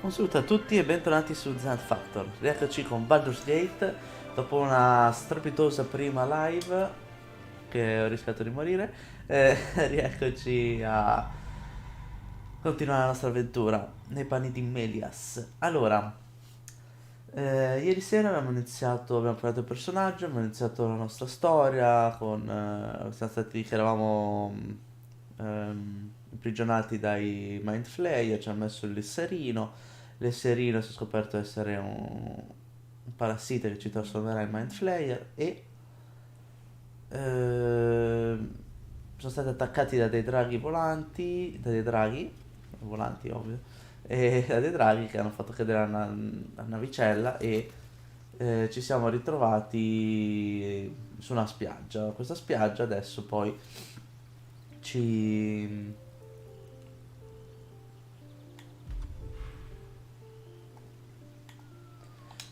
Un saluto a tutti e bentornati su Zant Factor. Rieccoci con Baldur's Gate dopo una strepitosa prima live che ho rischiato di morire. Rieccoci a continuare la nostra avventura nei panni di Melias. Allora, ieri sera abbiamo creato il personaggio, abbiamo iniziato la nostra storia con siamo stati che eravamo imprigionati dai Mind Flayer, ci hanno messo il lesserino. L'esserino si è scoperto essere un parassita che ci trasformerà in Mind Flayer e sono stati attaccati da dei draghi volanti, da dei draghi volanti ovvio, e da dei draghi che hanno fatto cadere la navicella e ci siamo ritrovati su una spiaggia. Questa spiaggia adesso poi ci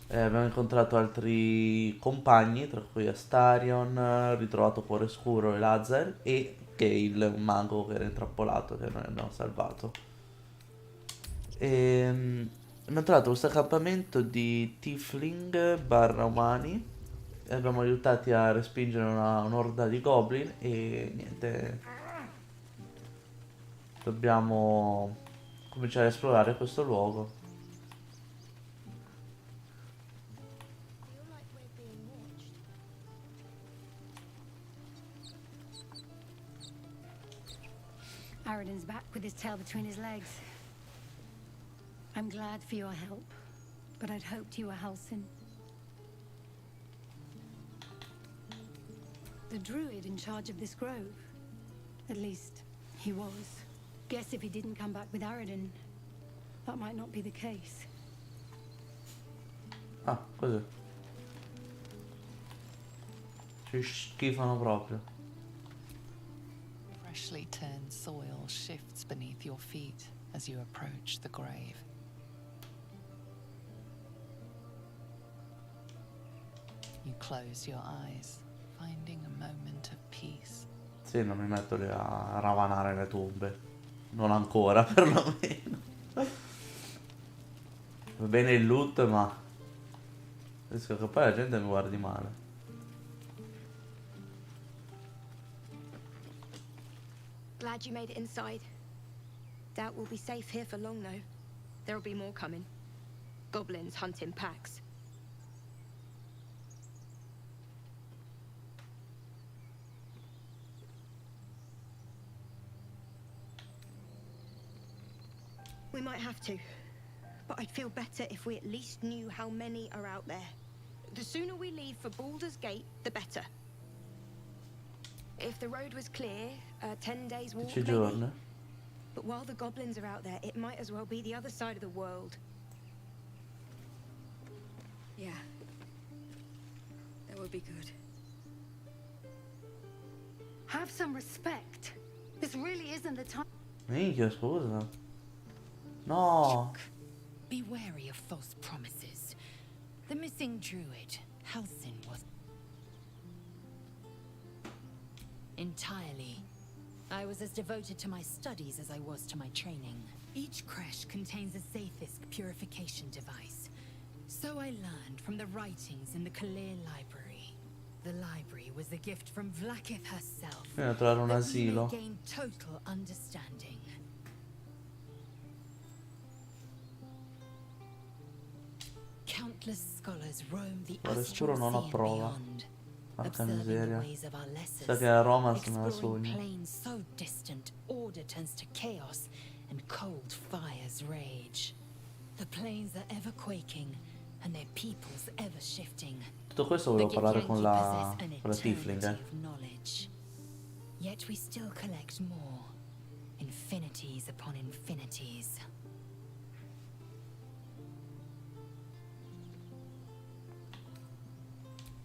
abbiamo incontrato altri compagni, tra cui Astarion, ritrovato Cuore Scuro e Lazar e Gale, un mago che era intrappolato che noi abbiamo salvato. Abbiamo trovato questo accampamento di tiefling barra umani e abbiamo aiutati a respingere un'orda di goblin e niente, dobbiamo cominciare a esplorare questo luogo. Aradin's back with his tail between his legs. I'm glad for your help, but I'd hoped you were Halsin. The druid in charge of this grove. At least, he was. Guess if he didn't come back with Aradin, that might not be the case. Ah, così. Ci schifano proprio. Freshly turned soil shifts beneath your feet as you approach the grave. You close your eyes, finding a moment of peace. Sì, non mi metto lì a ravanare le tombe. Non ancora, perlomeno. Va bene il loot, ma rischio che poi la gente mi guardi male. Glad you made it inside. Doubt we'll be safe here for long, though. There'll be more coming. Goblins hunt in packs. We might have to, but I'd feel better if we at least knew how many are out there. The sooner we leave for Baldur's Gate, the better. If the road was clear, 10 days walk, 10 maybe. giorni. But while the goblins are out there, it might as well be the other side of the world. Yeah. That would be good. Have some respect. This really isn't the time. Minchia, scusa. No. Be wary of false promises. The missing druid, Halsin, was entirely. I was as devoted to my studies as I was to my training. Each creche contains a Zaithisk purification device. So I learned from the writings in the Kalir library. The library was a gift from Vlaakith herself. Io devo trovare un that we may asilo. gain total understanding. Countless scholars roam the Cuore astral Scuro non sea and approva. beyond, Porca observing the miseria. ways of our lessers. Sa che a Roma se me la Exploring sogno. planes so distant, order turns to chaos, and cold fires rage. The planes are ever quaking, and their peoples ever shifting. Tutto questo The volevo parlare con Githyanki possess an la tiefling, eternity of knowledge. Yet we still collect more. Infinities upon infinities.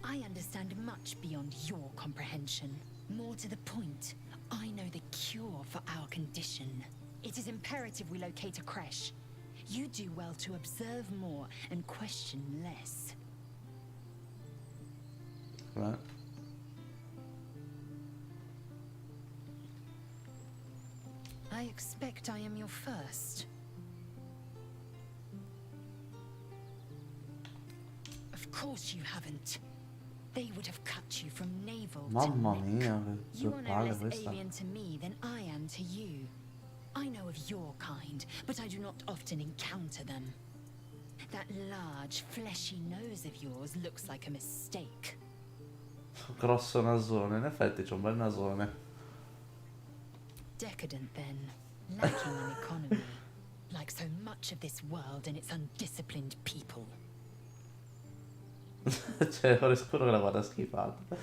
I understand much beyond your comprehension. More to the point, I know the cure for our condition. It is imperative we locate a creche. You do well to observe more and question less. Beh. I expect I am your first. course you haven't. They would have cut you from navel to Mamma neck. mia, che You due are no palle less questa. alien to me than I am to you. I know of your kind, but I do not often encounter them. That large, fleshy nose of yours looks like a mistake. Grosso nasone, in effetti c'è un bel nasone. Decadent, then. Lacking in economy. Like so much of this world and its undisciplined people. Cioè, ora è sicuro che la guarda schifata.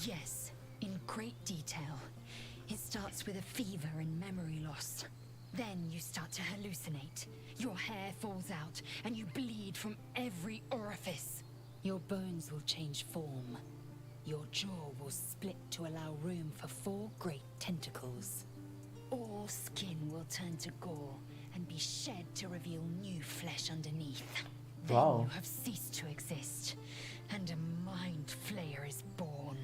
Yes, in great detail. It starts with a fever and memory loss. Then you start to hallucinate. Your hair falls out, and you bleed from every orifice. Your bones will change form. Your jaw will split to allow room for 4 great tentacles. All skin will turn to gore and be shed to reveal new flesh underneath. Then Wow. you have ceased to exist, and a mind flayer is born.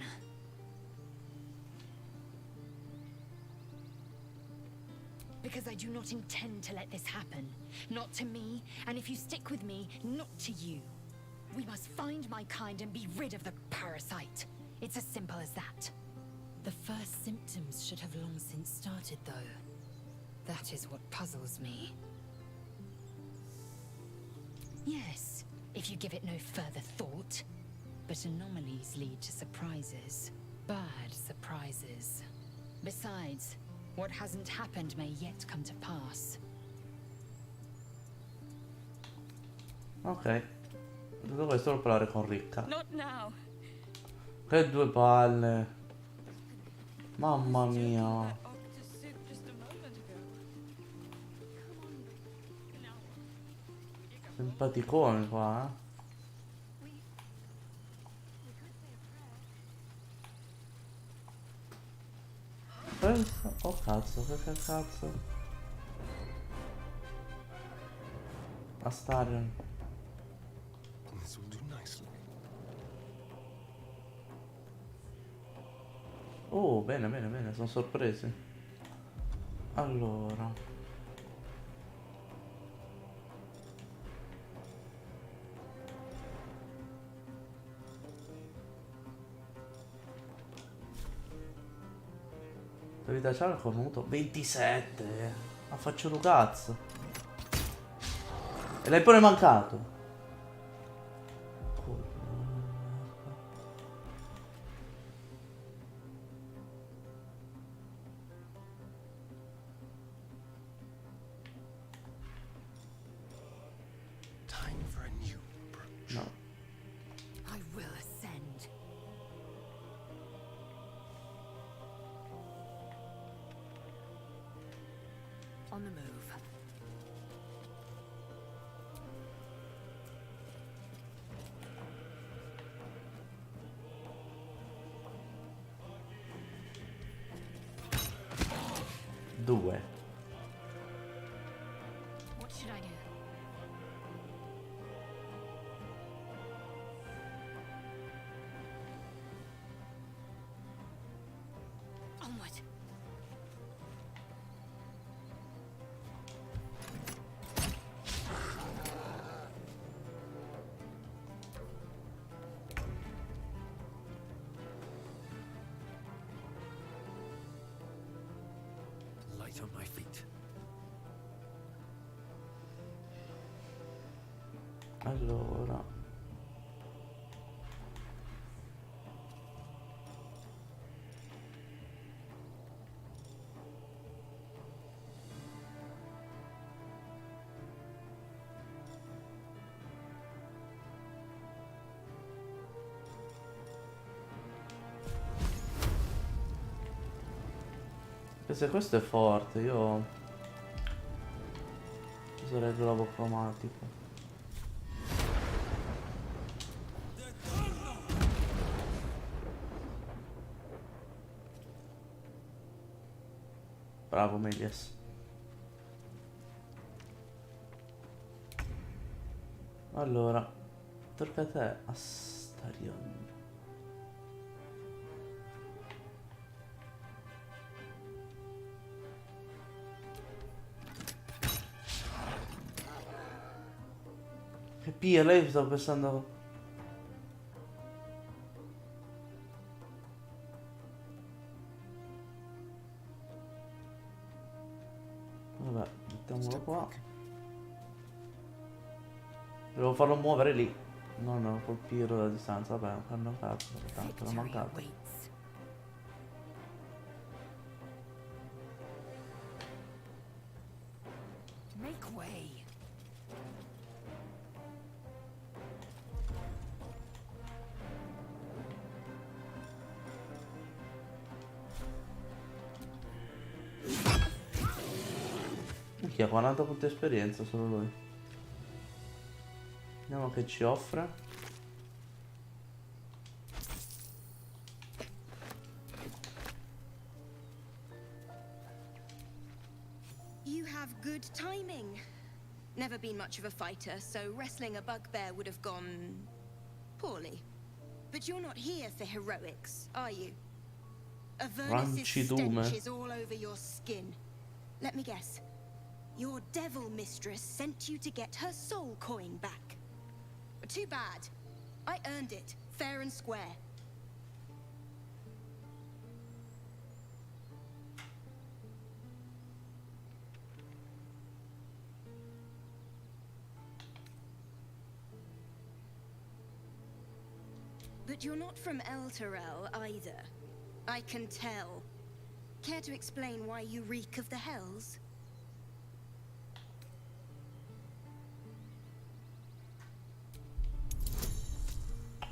Because I do not intend to let this happen. Not to me, and if you stick with me, not to you. We must find my kind and be rid of the parasite. It's as simple as that. The first symptoms should have long since started, though. That is what puzzles me. Yes, if you give it no further thought. But anomalies lead to surprises. Bad surprises. Besides, what hasn't happened may yet come to pass. Ok. Tutto questo lo parlare con Ricca. Not now. Che due palle. Mamma mia. Simpaticone qua, Oh cazzo, che cazzo. Astarion. This will do nicely. Oh, bene, bene, bene, sono sorpresi. Allora. Vita c'ha il cornuto 27. Ma faccio un cazzo. E l'hai pure mancato. Time for a new approach. No. I will ascend. On the move. Due. What should I do? Onward. Light on my feet. Allora. E se questo è forte, io userei il globo cromatico. Bravo Melias. Allora, tocca a te, Astarion. pirla, io stavo pensando... Vabbè, mettiamolo qua. Devo farlo muovere lì. Non colpirlo da distanza, vabbè, non fanno cazzo, tanto l'ho Victory mancato. awaits. Make way. Minchia, 40 punti esperienza solo lui. Vediamo che ci offre. You have good timing. Never been much of a fighter, so wrestling a bugbear would have gone poorly. But you're not here for heroics, are you? Avernus' Rancidume. stench is all over your skin. Let me guess. Your devil mistress sent you to get her soul coin back. Too bad. I earned it, fair and square. But you're not from Elturel either. I can tell. Care to explain why you reek of the hells?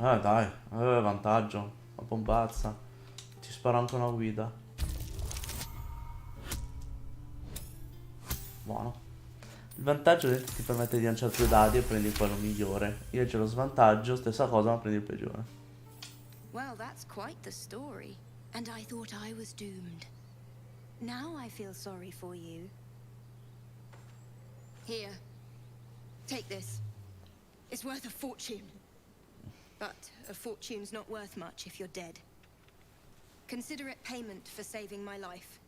Dai, vantaggio. La bombazza. Ti sparo anche una guida. Buono. Il vantaggio è che ti permette di lanciare 2 dadi e prendi quello migliore. Io c'ho lo svantaggio, stessa cosa, ma prendi il peggiore. Well, that's quite the story. And I thought I was doomed. Now I feel sorry for you. Here. Take this. It's worth a fortune. But a fortune's not worth much if you're dead. Consider it payment for saving my life.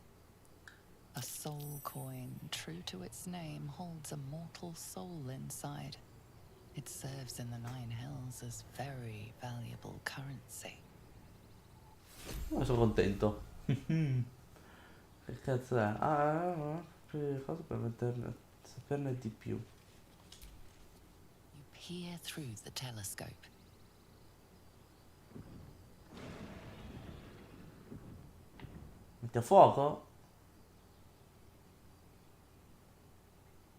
A soul coin, true to its name, holds a mortal soul inside. It serves in the Nine Hells as very valuable currency. Sono contento. Che cazzo è? Cosa per saperne di più. You peer through the telescope. Metti a fuoco?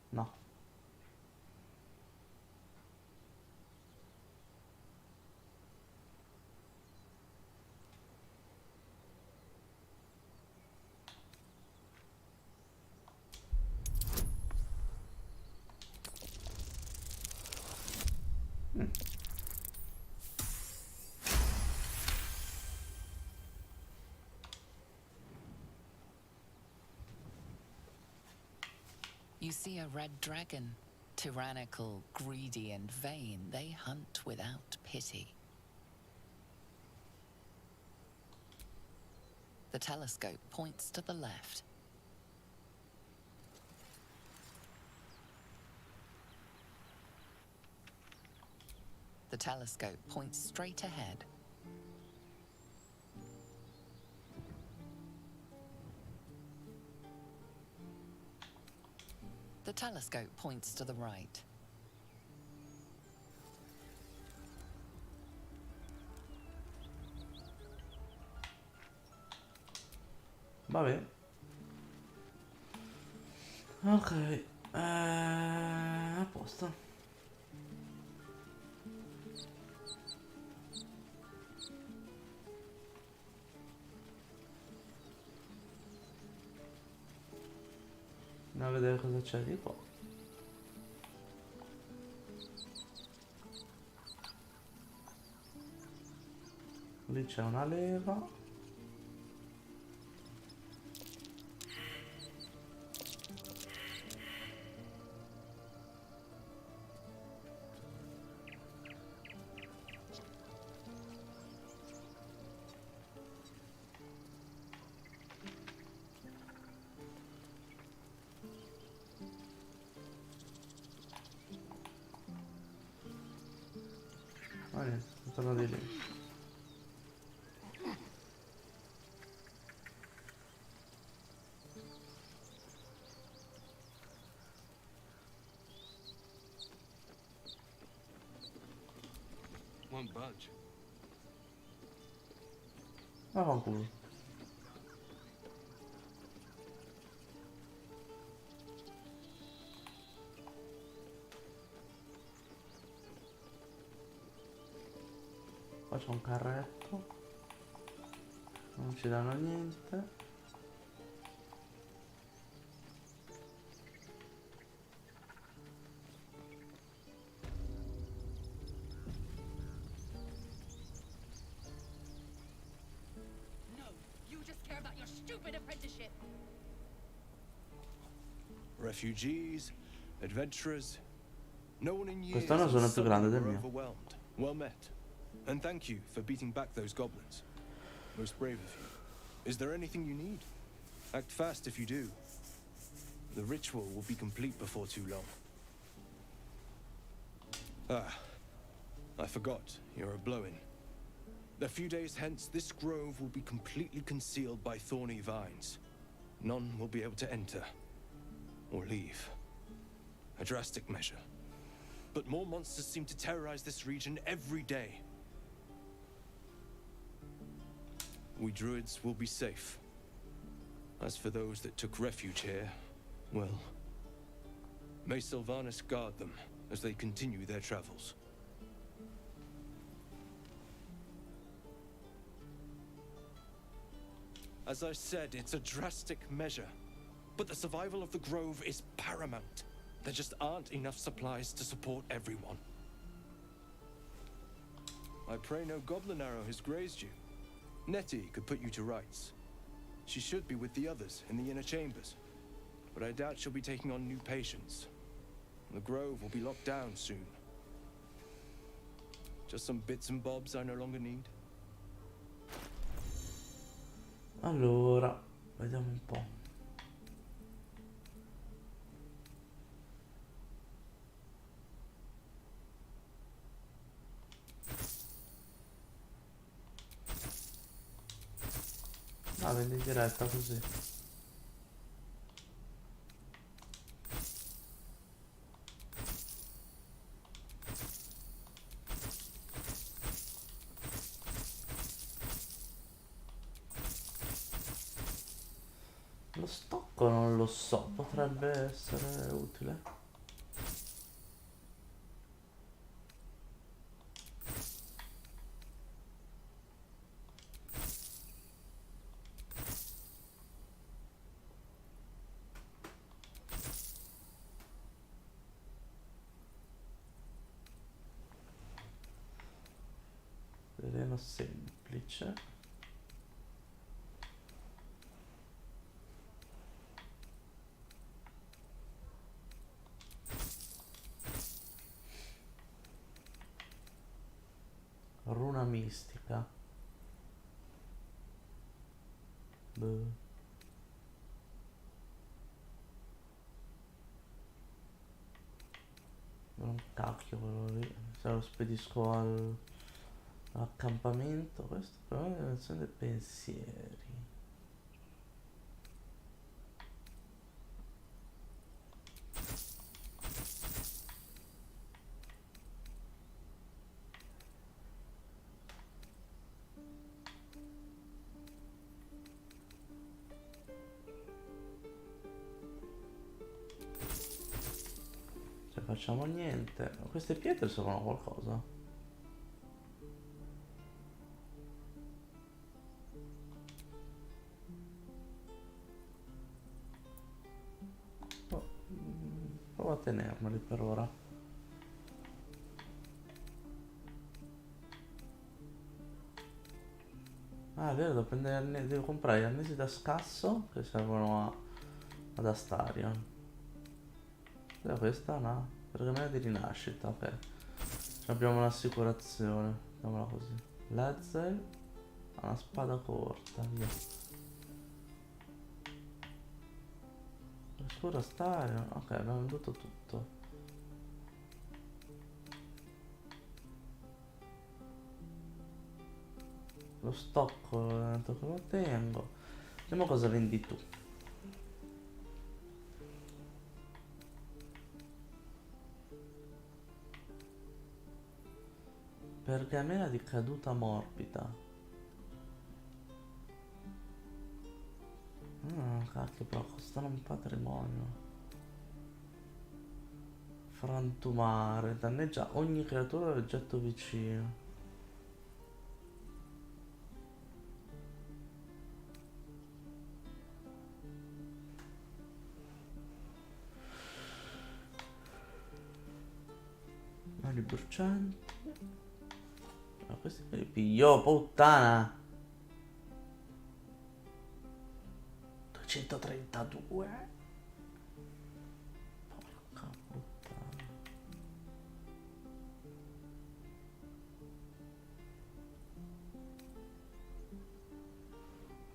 No. You see a red dragon. Tyrannical, greedy, and vain, they hunt without pity. The telescope points to the left. The telescope points straight ahead. The telescope points to the right. Va bene. Ok. A posto. Andiamo a vedere cosa c'è di qua. Lì c'è una leva. Sono di lì. Won't budge. Ma fanculo. Qua c'è un carretto. Non ci danno niente. No, you just care about your stupid apprenticeship. Refugees, adventurers. No one in years Quest'anno sono has più grande suddenly del were mio. overwhelmed. Well met. And thank you for beating back those goblins. Most brave of you. Is there anything you need? Act fast if you do. The ritual will be complete before too long. Ah, I forgot. You're a blow-in. A few days hence, this grove will be completely concealed by thorny vines. None will be able to enter or leave. A drastic measure. But more monsters seem to terrorize this region every day. We druids will be safe. As for those that took refuge here, well, may Sylvanas guard them as they continue their travels. As I said, it's a drastic measure, but the survival of the grove is paramount. There just aren't enough supplies to support everyone. I pray no goblin arrow has grazed you. Nettie could put you to rights. She should be with the others in the inner chambers, but I doubt she'll be taking on new patients. The grove will be locked down soon. Just some bits and bobs I no longer need. Allora, vediamo un po'. Ah, vendi in diretta così. Lo stocco non lo so, potrebbe essere utile. Terreno semplice. Runa mistica. Boh. Non cacchio quello lì. Se lo spedisco all'accampamento. Questo però è la dimensione dei pensieri. Se facciamo niente. Queste pietre servono a qualcosa. Provo a tenermeli per ora. Ah, è vero, devo comprare gli annesi da scasso che servono ad Astaria. Questa no, pergamena di rinascita, ok. Abbiamo un'assicurazione, mettiamola così. Lazel ha una spada corta, via. Scusa Astaria, ok, abbiamo venduto tutto. lo stocco tanto che lo tengo. Vediamo cosa vendi tu. Pergamena di caduta morbida. Cacchio, però costano un patrimonio. Frantumare, danneggia ogni creatura o oggetto vicino. Mali brucianti. Ma questi me li piglio, puttana. 232. Porca puttana.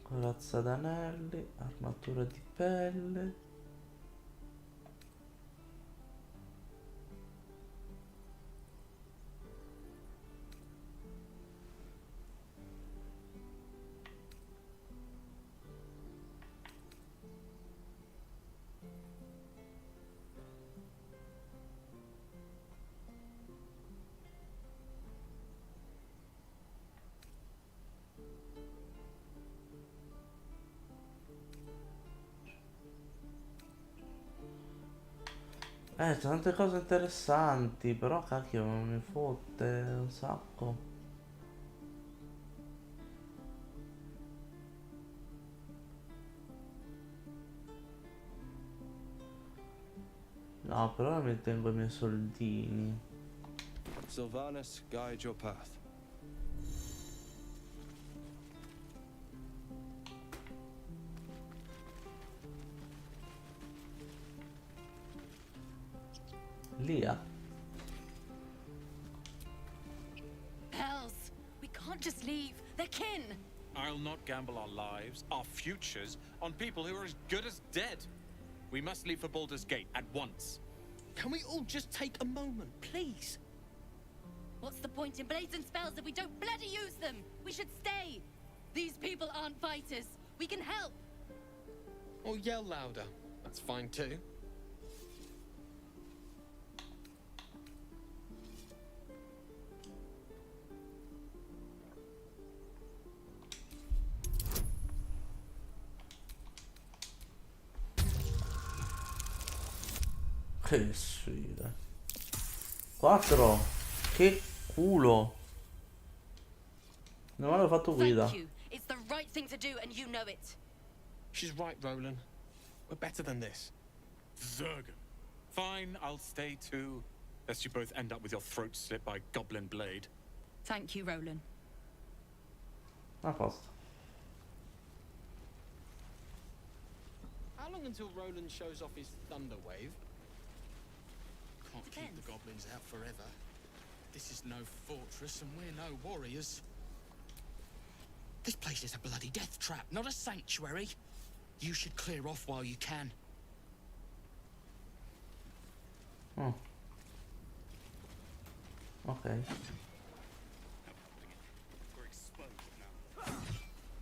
Corazza d'anelli, armatura di pelle. Tante cose interessanti, però cacchio non mi fotte un sacco. No, però mi tengo i miei soldini. Sylvanus, guide your path. Lia. Hells! We can't just leave. They're kin! I'll not gamble our lives, our futures, on people who are as good as dead. We must leave for Baldur's Gate at once. Can we all just take a moment, please? What's the point in blazing spells if we don't bloody use them? We should stay. These people aren't fighters. We can help. Or yell louder. That's fine too. Che sfida. 4. Che culo. Non avevo fatto guida. Thank you. It's the right thing to do and you know it. She's right, Roland. We're better than this. Zerg. Fine, I'll stay too. Lest you both end up with your throats slit by goblin blade. Thank you, Roland. A posto. How long until Roland shows off his thunder wave? Can't keep the goblins out forever. This is no fortress and we're no warriors. This place is a bloody death trap, not a sanctuary. You should clear off while you can. Oh. Ok.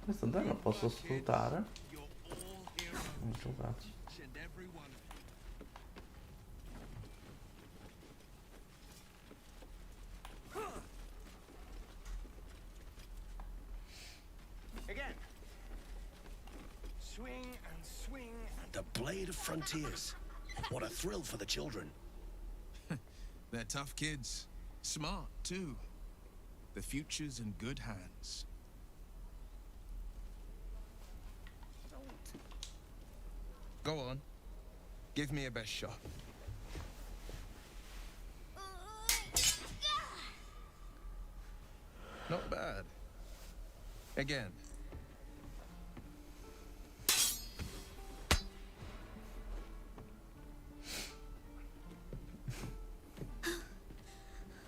Questo dai lo posso sfruttare? Non c'ho cazzo. Again. Swing and swing and The Blade of Frontiers. What a thrill for the children. They're tough kids. Smart, too. The future's in good hands. Go on. Give me a best shot. Not bad. Again.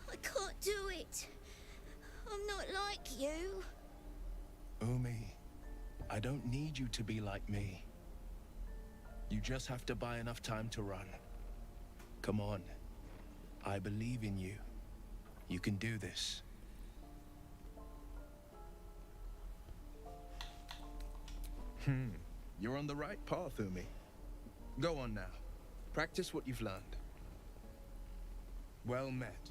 I can't do it. I'm not like you. Umi, I don't need you to be like me. You just have to buy enough time to run. Come on. I believe in you. You can do this. You're on the right path, Umi. Go on now. Practice what you've learned. Well met.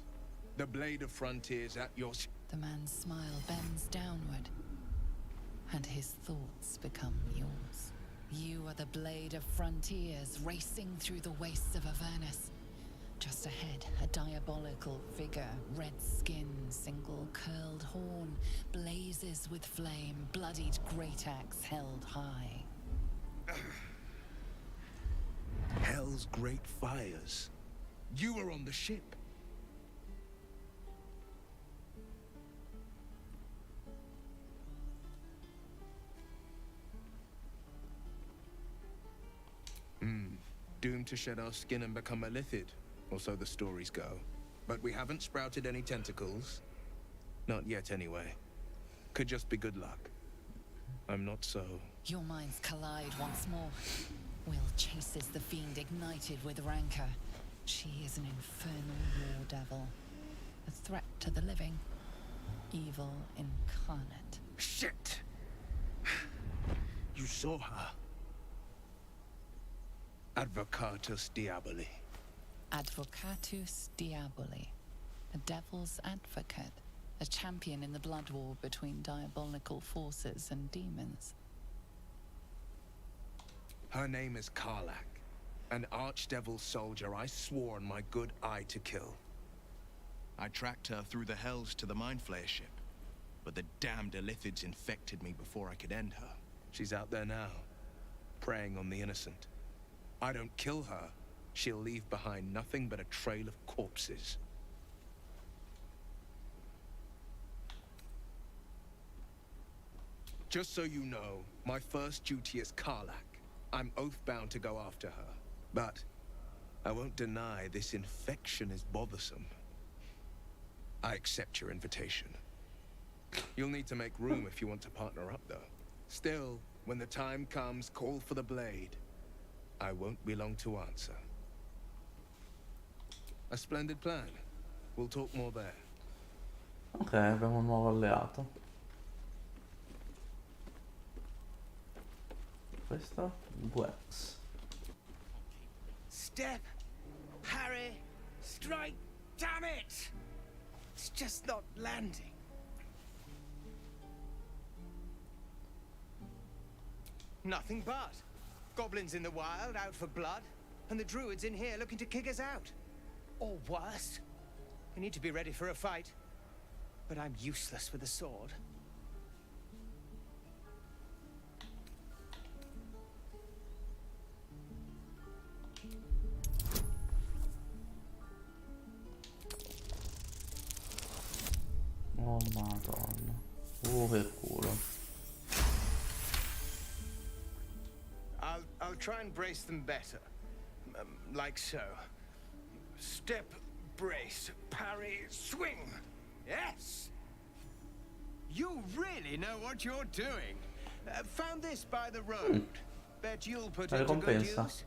The blade of frontiers at your... The man's smile bends downward, and his thoughts become yours. You are the blade of frontiers racing through the wastes of Avernus. Just ahead, a diabolical figure, red skin, single curled horn, blazes with flame, bloodied great axe held high. Hell's great fires. You were on the ship. Doomed to shed our skin and become a lithid, or so the stories go. But we haven't sprouted any tentacles. Not yet, anyway. Could just be good luck. I'm not so... Your minds collide once more. Will chases the fiend ignited with rancor. She is an infernal war devil. A threat to the living. Evil incarnate. Shit! You saw her. Advocatus Diaboli. Advocatus Diaboli. A devil's advocate. A champion in the blood war between diabolical forces and demons. Her name is Karlak. An archdevil soldier I swore on my good eye to kill. I tracked her through the hells to the Mind Flayer ship, but the damned Illithids infected me before I could end her. She's out there now, preying on the innocent. I don't kill her, she'll leave behind nothing but a trail of corpses. Just so you know, my first duty is Karlak. I'm oath-bound to go after her. But I won't deny this infection is bothersome. I accept your invitation. You'll need to make room if you want to partner up, though. Still, when the time comes, call for the blade. I won't be long to answer. A splendid plan. We'll talk more there. Ok, abbiamo un nuovo alleato. Questo? Wax. Step, parry, strike, damn it! It's just not landing. Nothing but. Goblins in the wild, out for blood, and the druids in here looking to kick us out. Or worse. We need to be ready for a fight. But I'm useless with a sword. Oh madonna. Che culo. I'll try and brace them better. Like so. Step, brace, parry, swing. Yes! You really know what you're doing. Found this by the road. Bet you'll put it to good use.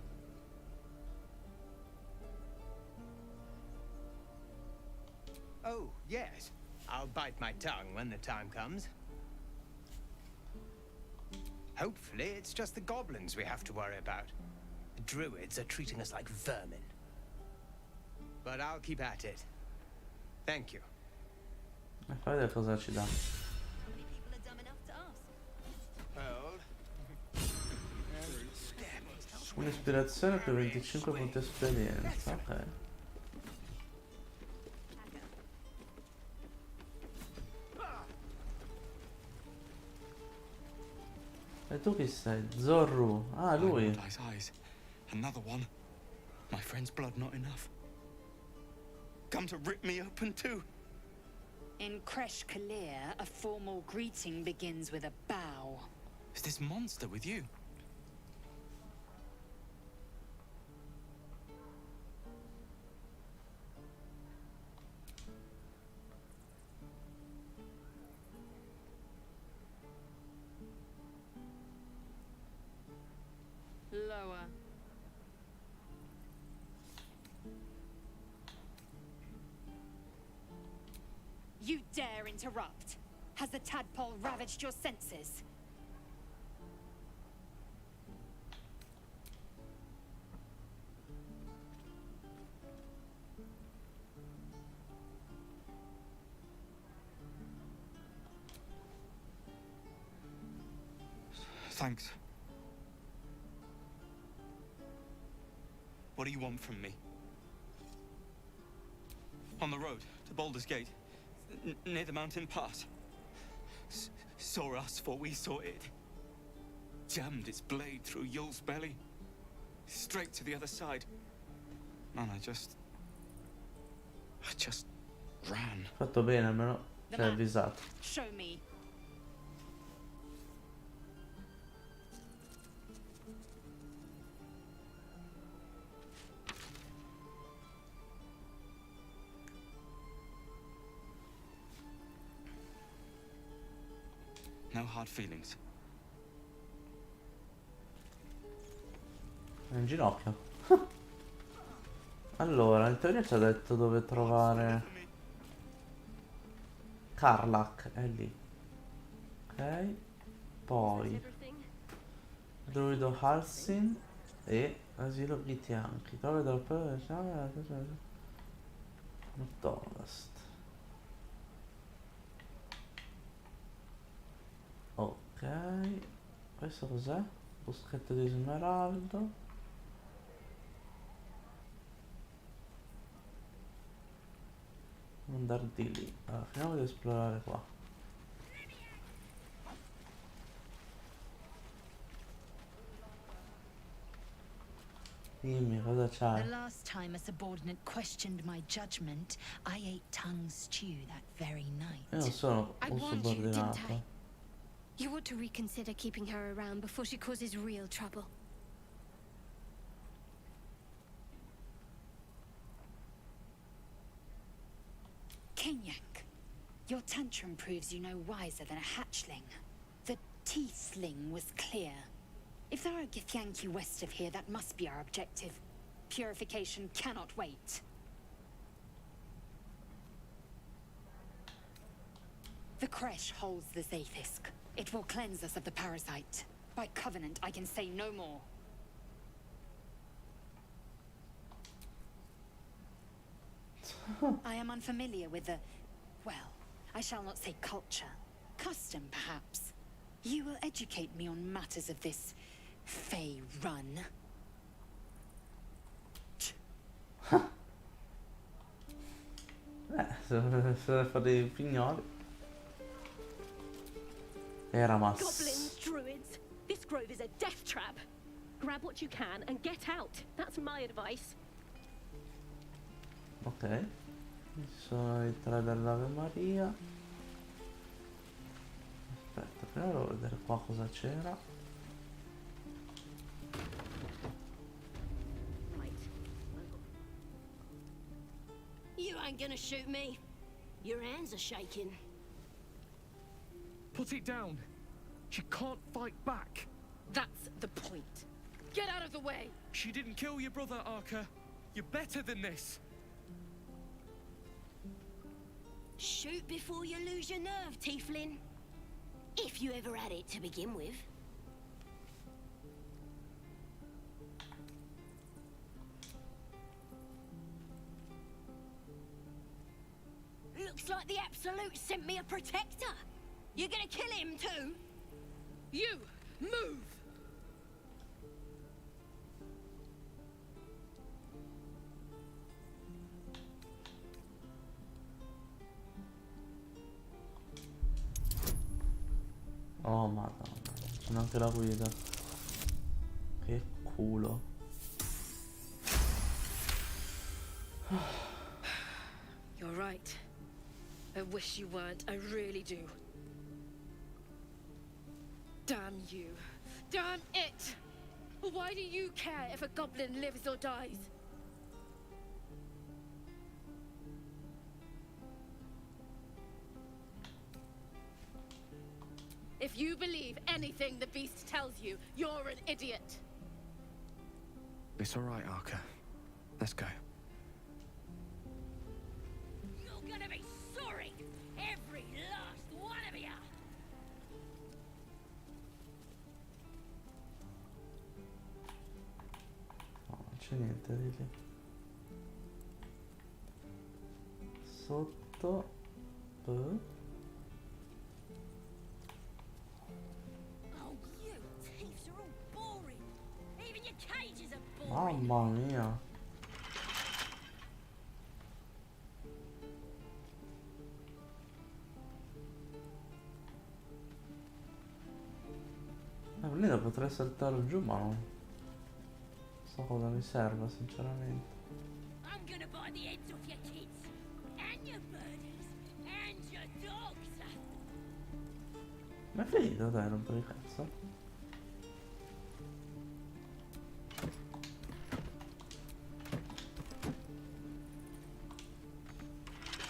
Oh, yes. I'll bite my tongue when the time comes. Hopefully, it's just the goblins we have to worry about. The druids are treating us like vermin. But I'll keep at it. Thank you. E fai vedere cosa ci dà. Un'ispirazione per 25 punti esperienza, ok. E tu chi sei? Zorru. Ah, lui. Eyes. Another one. My friend's blood not enough. Come to rip me open too. In Kresh Kalir, a formal greeting begins with a bow. Is this monster with you? Lower. You dare interrupt? Has the tadpole ravaged your senses? Thanks. What do you want from me? On the road to Baldur's Gate, near the mountain pass. Saw us, for we saw it. Jammed its blade through Yul's belly, straight to the other side. And I just ran. Fatto bene, almeno ci hai avvisato. Show me. No hard feelings. È in ginocchio. Allora, in teoria ci ha detto dove trovare Karlach, è lì. Ok. Poi Druido Halsin e Asilo Gitianchi. Trove dal Nord-Ovest. Ok. Questo cos'è? Boschetto di smeraldo. Andare di lì. Allora, finiamo di esplorare qua. Dimmi cosa c'hai. The last time a subordinate questioned my judgment, I ate tongue stew that very night. Io non sono un subordinato. You ought to reconsider keeping her around before she causes real trouble. Kenyak, your tantrum proves you no wiser than a hatchling. The tiefling was clear. If there are Githyanki west of here, that must be our objective. Purification cannot wait. The Kresh holds the Zaithisk. It will cleanse us of the parasite. By covenant, I can say no more. I am unfamiliar with the... well, I shall not say culture. Custom, perhaps. You will educate me on matters of this... Fey run. Se fare i pignoli. Eramas. Goblins, druids. This grove is a death trap. Grab what you can and get out. That's my advice. Ok. Ci sono i tre dell'Ave Maria. Aspetta, prima devo vedere qua cosa c'era. You ain't gonna shoot me. Your hands are shaking. Put it down. She can't fight back. That's the point. Get out of the way. She didn't kill your brother, Arca. You're better than this. Shoot before you lose your nerve, Tiefling. If you ever had it to begin with. Looks like the Absolute sent me a protector. You're gonna kill him too? You, move! Oh madonna, c'è anche la guida. Che culo. You're right. I wish you weren't, I really do. Damn you. Damn it! Why do you care if a goblin lives or dies? If you believe anything the beast tells you, you're an idiot. It's all right, Arca. Let's go. You're gonna be sorry! Every last one of you! No, non c'è niente di lì. Sotto. Oh, you Mamma mia. Lì la potrei saltare giù, ma non so cosa mi serva sinceramente. I'm gonna buy the heads off your kids, and your birders, and your dogs. Ma è finito, dai, non per il cazzo.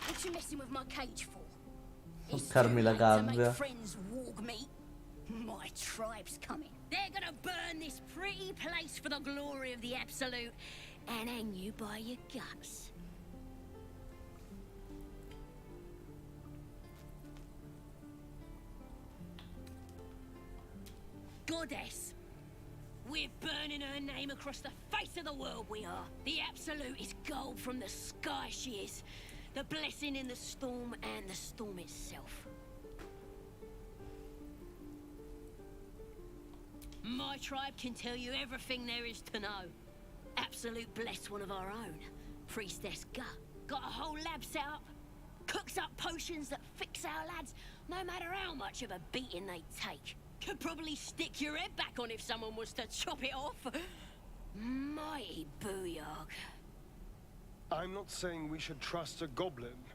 What you messing with my cage for? Toccarmi la To make gabbia. friends walk me. My tribe's coming. They're gonna burn this pretty place for the glory of the Absolute and hang you by your guts. Goddess. We're burning her name across the face of the world, we are. The Absolute is gold from the sky, she is. The blessing in the storm and the storm itself. My tribe can tell you everything there is to know. Absolute bless one of our own. Priestess Gut. Got a whole lab set up. Cooks up potions that fix our lads, no matter how much of a beating they take. Could probably stick your head back on if someone was to chop it off. Mighty booyah. I'm not saying we should trust a goblin,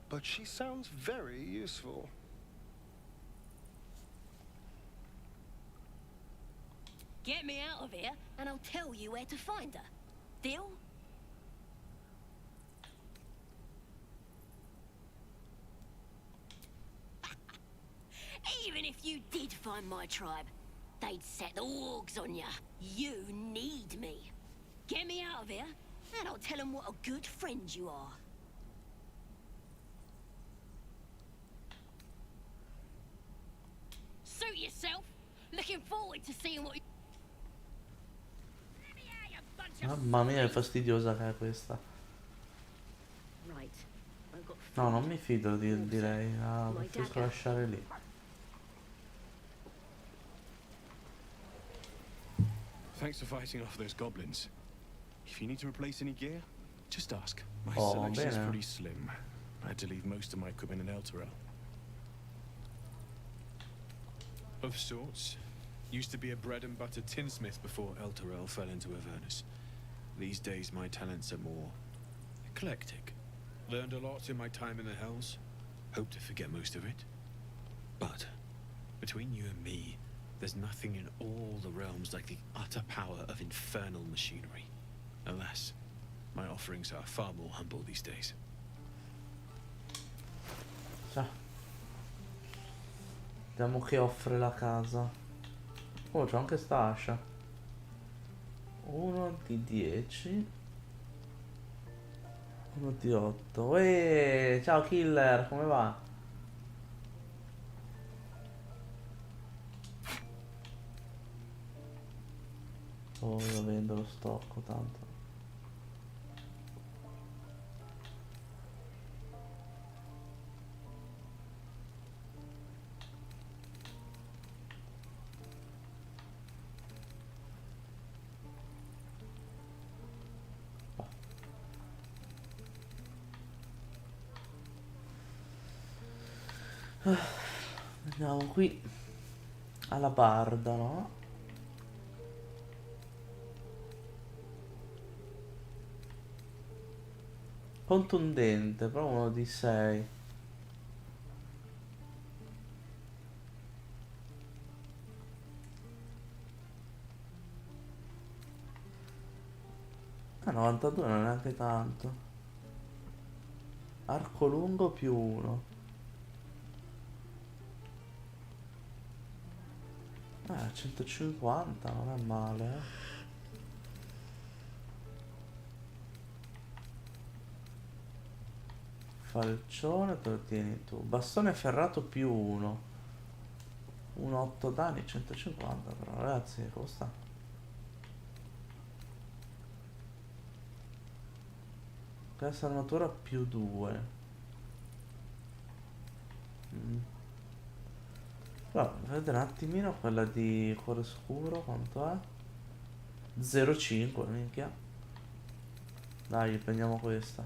but she sounds very useful. Get me out of here, and I'll tell you where to find her. Deal? Even if you did find my tribe, they'd set the wargs on you. You need me. Get me out of here, and I'll tell them what a good friend you are. Suit yourself. Looking forward to seeing what you... Mamma mia, è fastidiosa che è questa. Right. I've got No, non mi fido di lei. La preferisco lasciare lì. Thanks for fighting off those goblins. If you need to replace any gear, just ask. My Oh, selection is bene. pretty slim. I had to leave most of my equipment in Elturel. Of sorts. Used to be a bread and butter tinsmith before Elturel fell into Avernus. These days my talents are more eclectic. Learned a lot in my time in the Hells. Hope to forget most of it. But between you and me, there's nothing in all the realms like the utter power of infernal machinery. Alas, my offerings are far more humble these days. Ciao. Vediamo che offre la casa. Oh, c'ho anche sta ascia. 1 di 10. 1 di 8. Ciao killer, come va? Oh, io vendo lo stocco tanto. Andiamo qui alla barda, no? Contundente, però 1 di 6. Ah, 92 non è neanche tanto. Arco lungo più 1. 150 non è male, eh. Falcione te lo tieni tu. Bastone ferrato più 1. 1,8 danni, 150 però ragazzi, costa. Questa armatura più 2. Però vedete un attimino quella di cuore scuro quanto è. 0,5, minchia. Dai, prendiamo questa.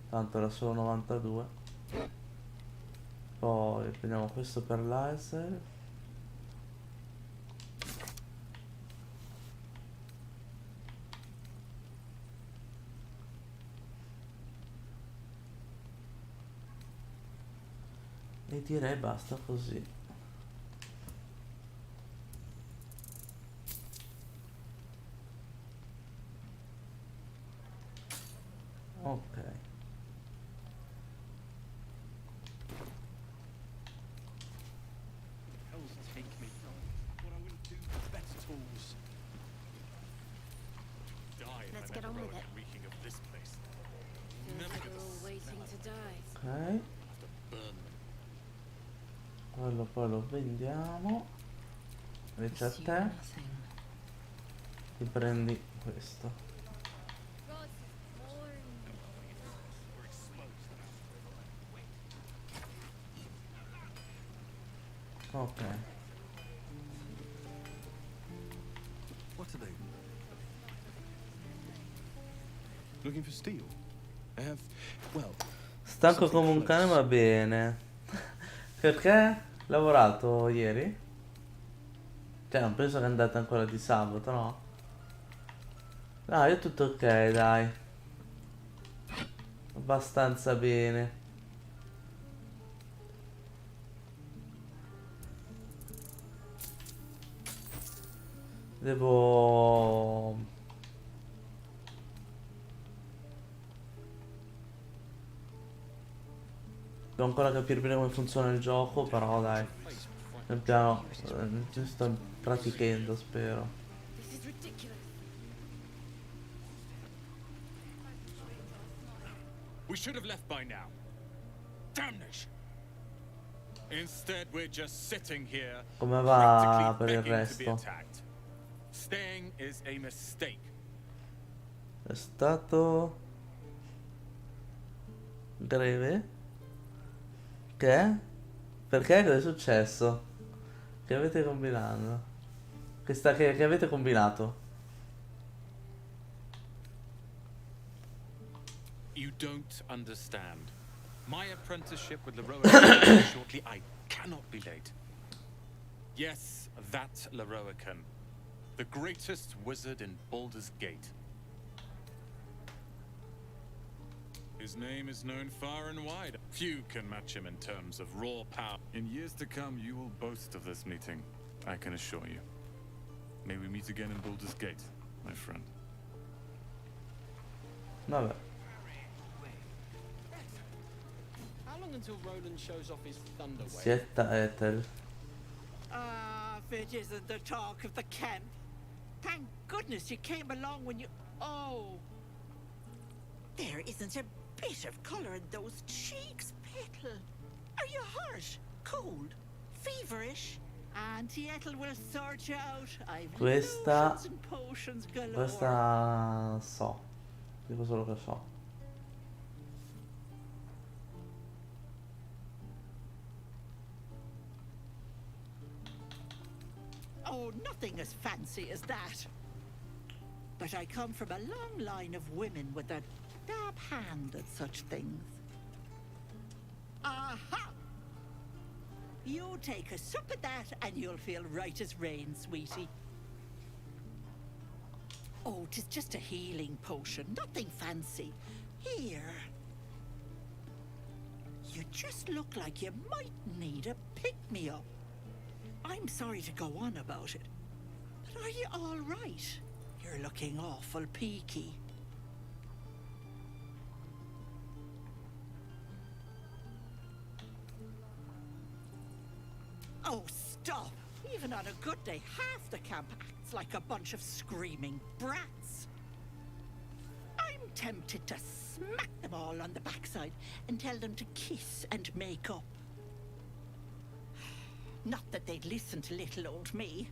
Tanto era solo 92. Poi prendiamo questo per laser. E direi basta così. Ok. Let's get on with it. They're all waiting to die. Ok. Quello poi lo vendiamo. Invece a te ti prendi questo. Ok. What are they? Looking for steel? I have, well, Stanco come un cane, va bene. Perché? Lavorato ieri? Cioè, non penso che andate ancora di sabato, no? No, io tutto ok, dai. Abbastanza bene. Devo ancora capire bene come funziona il gioco, però dai. Pian piano ci sto praticando, spero. We should have left by now. Damnation. Instead, we're just sitting here, Come va practically per il begging to be resto? attacked. Staying is a mistake. È stato greve? Che? Perché? Cosa è successo? Che avete combinato? Che avete combinato? You don't understand. My apprenticeship with Leroa begins shortly. I cannot be late. Yes, that Leroican. The greatest wizard in Baldur's Gate. His name is known far and wide. Few can match him in terms of raw power. In years to come, you will boast of this meeting, I can assure you. May we meet again in Baldur's Gate, my friend. Vabbè. How long until Roland shows off his thunder wave? Sietta Ethel. Ah, if it isn't the talk of the camp. Thank goodness you came along when you... Oh. There isn't a bit of colour in those cheeks, Petal. Are you hurt? Cold? Feverish? Auntie Ethel will sort you out. I've Questa lotions and potions galore. Questa so. Dico solo che so. Oh, nothing as fancy as that. But I come from a long line of women with a dab hand at such things. Aha! You take a sup at that and you'll feel right as rain, sweetie. Oh, 'tis just a healing potion, nothing fancy. Here. You just look like you might need a pick-me-up. I'm sorry to go on about it, but are you all right? You're looking awful peaky. Oh, stop! Even on a good day, half the camp acts like a bunch of screaming brats. I'm tempted to smack them all on the backside and tell them to kiss and make up. Not that they'd listen to little old me.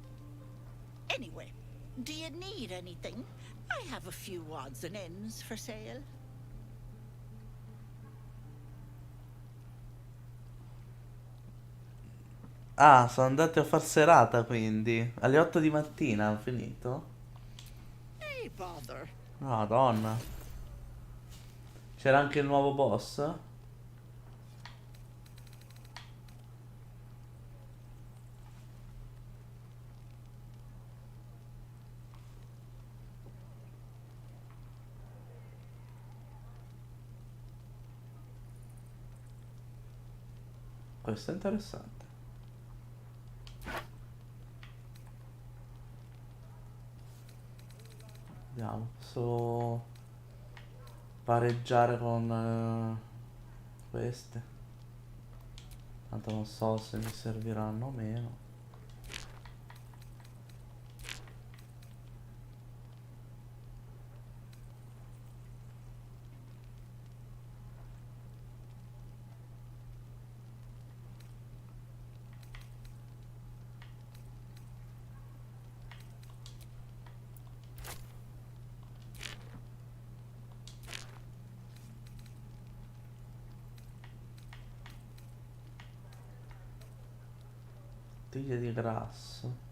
Anyway, do you need anything? I have a few odds and ends for sale. Ah, sono andati a far serata quindi. Alle 8 di mattina hanno finito? Hey, bother. Madonna. C'era anche il nuovo boss? Questo è interessante. Vediamo, posso pareggiare con queste. Tanto non so se mi serviranno o meno. Bottiglie di grasso.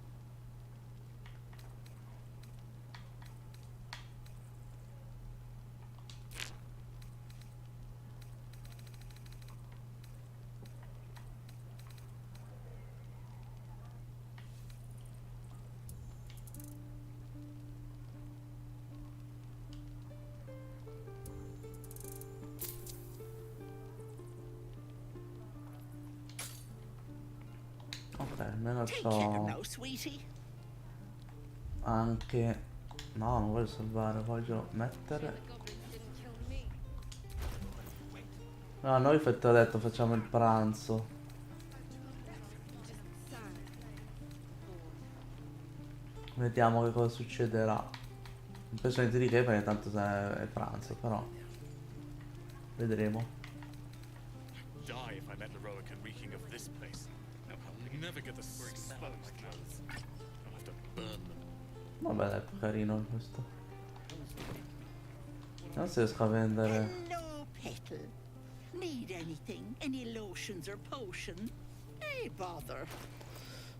Ok, almeno Take care c'ho now, sweetie. anche... No, non voglio salvare, voglio mettere... No, noi ti ho detto facciamo il pranzo. Vediamo che cosa succederà. Non penso niente di che perché tanto è pranzo, però vedremo. Die if I met Leroican reeking of this place. No, I'll never get the exposed now. I'll have to burn them. Vabbè, dai, è carino questo. Non si riesco a vendere. Hello, Petal. Need anything? Any lotions or potion? Hey, bother.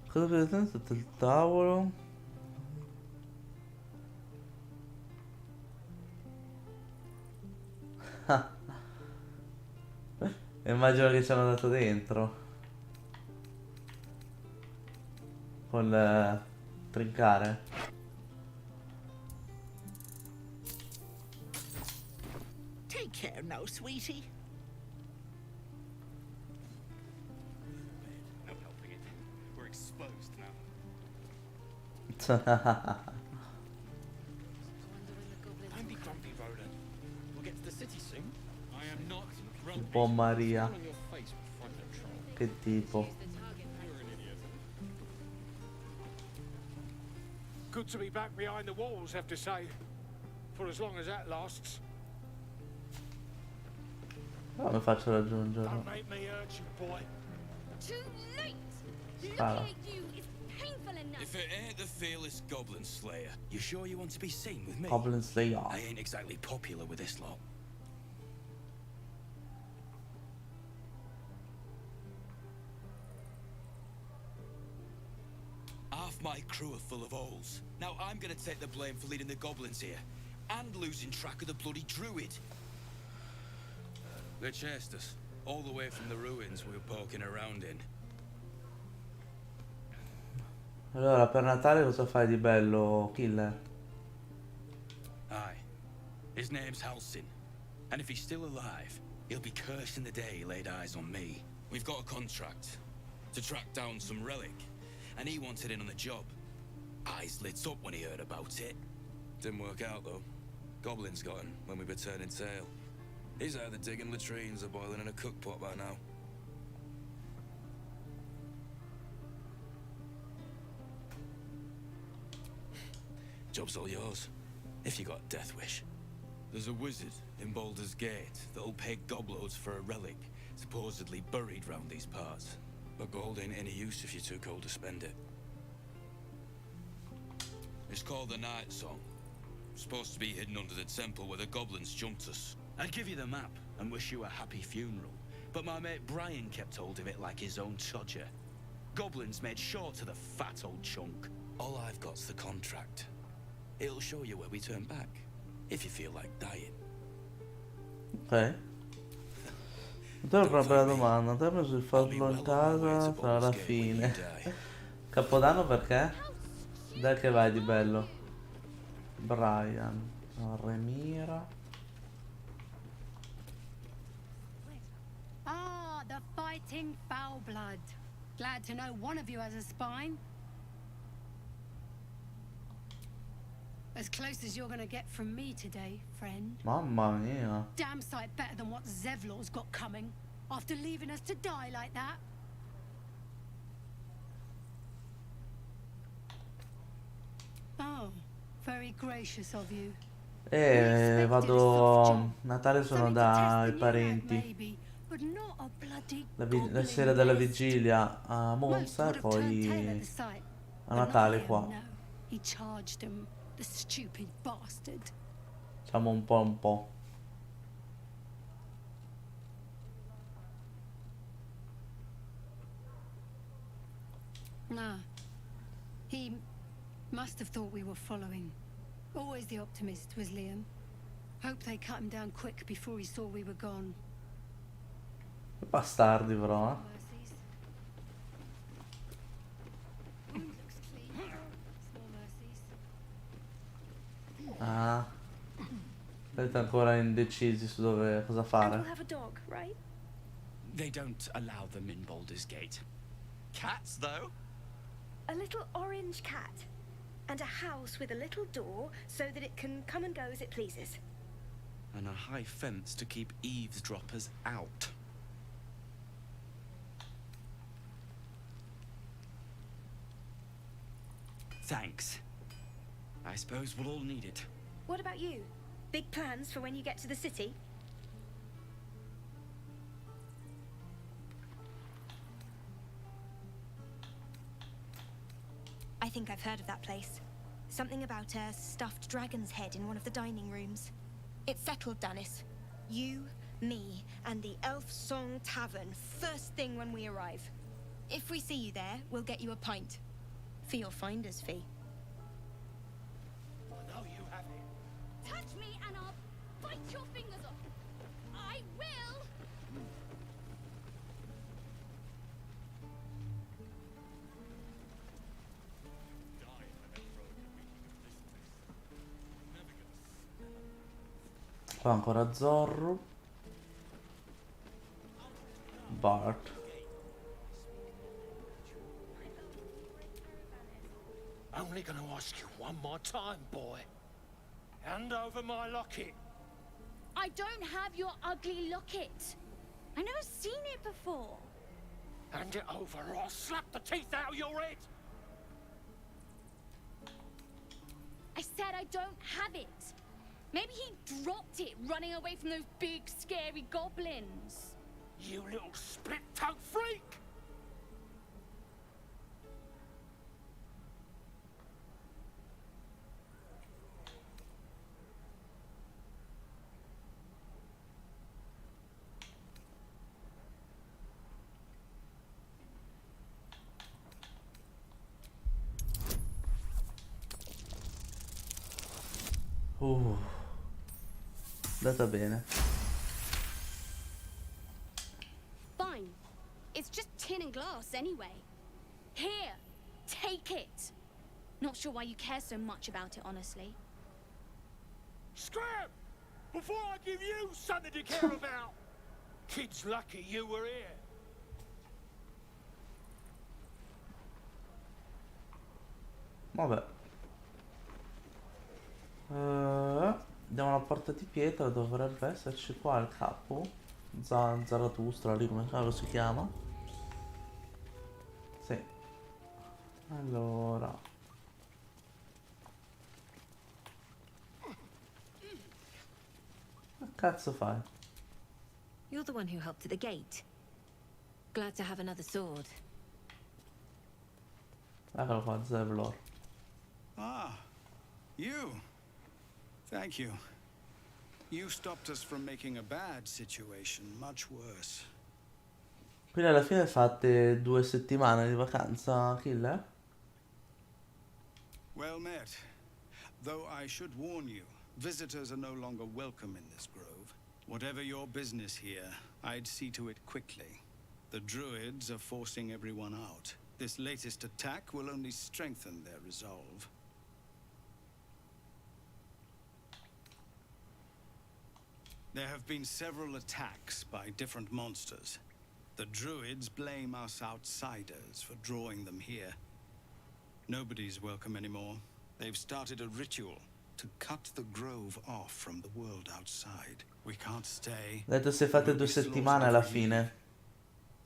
Cosa vedete sotto il tavolo? Immagino che ci hanno dato dentro. Col trincare. Take care now, sweetie. No helping it. We're exposed now. Don't be grumpy, Roland. We'll get to the city soon. I am not Un po' Maria. On your face will find no trouble. Che tipo? You're an idiot. Good to be back behind the walls, have to say. For as long as that lasts. Come faccio ad raggiungerlo? Don't make me hurt you, boy. Too late! Spara. Looking at you is painful enough. If it ain't the fearless Goblin Slayer, you sure you want to be seen with me? Goblin Slayer. I ain't exactly popular with this lot. Half my crew are full of holes. Now I'm gonna take the blame for leading the goblins here. And losing track of the bloody druid. They chased us, all the way from the ruins we were poking around in. Allora, per Natale cosa fai di bello, killer? Aye. His name's Halsin. And if he's still alive, he'll be cursing the day he laid eyes on me. We've got a contract to track down some relic, and he wanted in on the job. Eyes lit up when he heard about it. Didn't work out, though. Goblins got him when we were turning tail. He's either digging latrines or boiling in a cookpot by now. Job's all yours, if you got a death wish. There's a wizard in Baldur's Gate that'll pay gobloads for a relic, supposedly buried round these parts. But gold ain't any use if you're too cold to spend it. It's called the Night Song. Supposed to be hidden under the temple where the goblins jumped us. I'd give you the map and wish you a happy funeral, but my mate Brian kept hold of it like his own todger. Goblins made short to the fat old chunk. All I've got's the contract. It'll show you where we turn back, if you feel like dying. Ok. Te ho proprio la domanda, te hai preso il farlo in casa tra la fine. Capodanno perché? Dai che vai di bello. Brian, Remira. Ah, the fighting foul blood. Glad to know one of you has a spine. As close as you're gonna get from me today, friend. Mamma mia. Damn sight better than what Zevlor's got coming. After leaving us to die like that. Oh, very gracious of you. Vado. Natale sono dai parenti. La sera della vigilia a Monza e poi a Natale qua. He charged him, the stupid bastard. Siamo un po'. Nah. He must have thought we were following. Always the optimist was Liam. Hope they cut him down quick before he saw we were gone. Bastardi però, eh. Ah. Siete ancora indecisi su cosa fare. Have a dog, right? They don't allow them in Baldur's Gate. Cats, though? A little orange cat. And a house with a little door so that it can come and go as it pleases. And a high fence to keep eavesdroppers out. Thanks. I suppose we'll all need it. What about you? Big plans for when you get to the city? I think I've heard of that place. Something about a stuffed dragon's head in one of the dining rooms. It's settled, Dennis. You, me, and the Elf Song Tavern first thing when we arrive. If we see you there, we'll get you a pint. For your finder's fee. I know you have it. Touch me and I'll bite your fingers off. I will. Qua ancora Zorro. Bart. Only gonna ask you one more time, boy. Hand over my locket. I don't have your ugly locket. I never seen it before. Hand it over or I'll slap the teeth out of your head. I said I don't have it. Maybe he dropped it running away from those big, scary goblins. You little split-tongued freak! Andata bene. Fine. It's just tin and glass anyway. Here, take it. Not sure why you care so much about it, honestly. Scram! Before I give you something to care about! Kid's lucky you were here. Vabbè. Andiamo alla porta di pietra, dovrebbe esserci qua il capo. Zarathustra, lì come cavolo si chiama. Sì. Allora. Che cazzo fai? You're the one who helped at the gate. Glad to have another sword. Eccolo qua, Zevlor. Ah, you. Thank you. You stopped us from making a bad situation much worse. Quindi alla fine fate 2 settimane di vacanza, Killer? Well met. Though I should warn you, visitors are no longer welcome in this grove. Whatever your business here, I'd see to it quickly. The druids are forcing everyone out. This latest attack will only strengthen their resolve. There have been several attacks by different monsters. The druids blame us outsiders for drawing them here. Nobody's welcome anymore. They've started a ritual to cut the grove off from the world outside. We can't stay. Ho detto se fate 2 settimane alla fine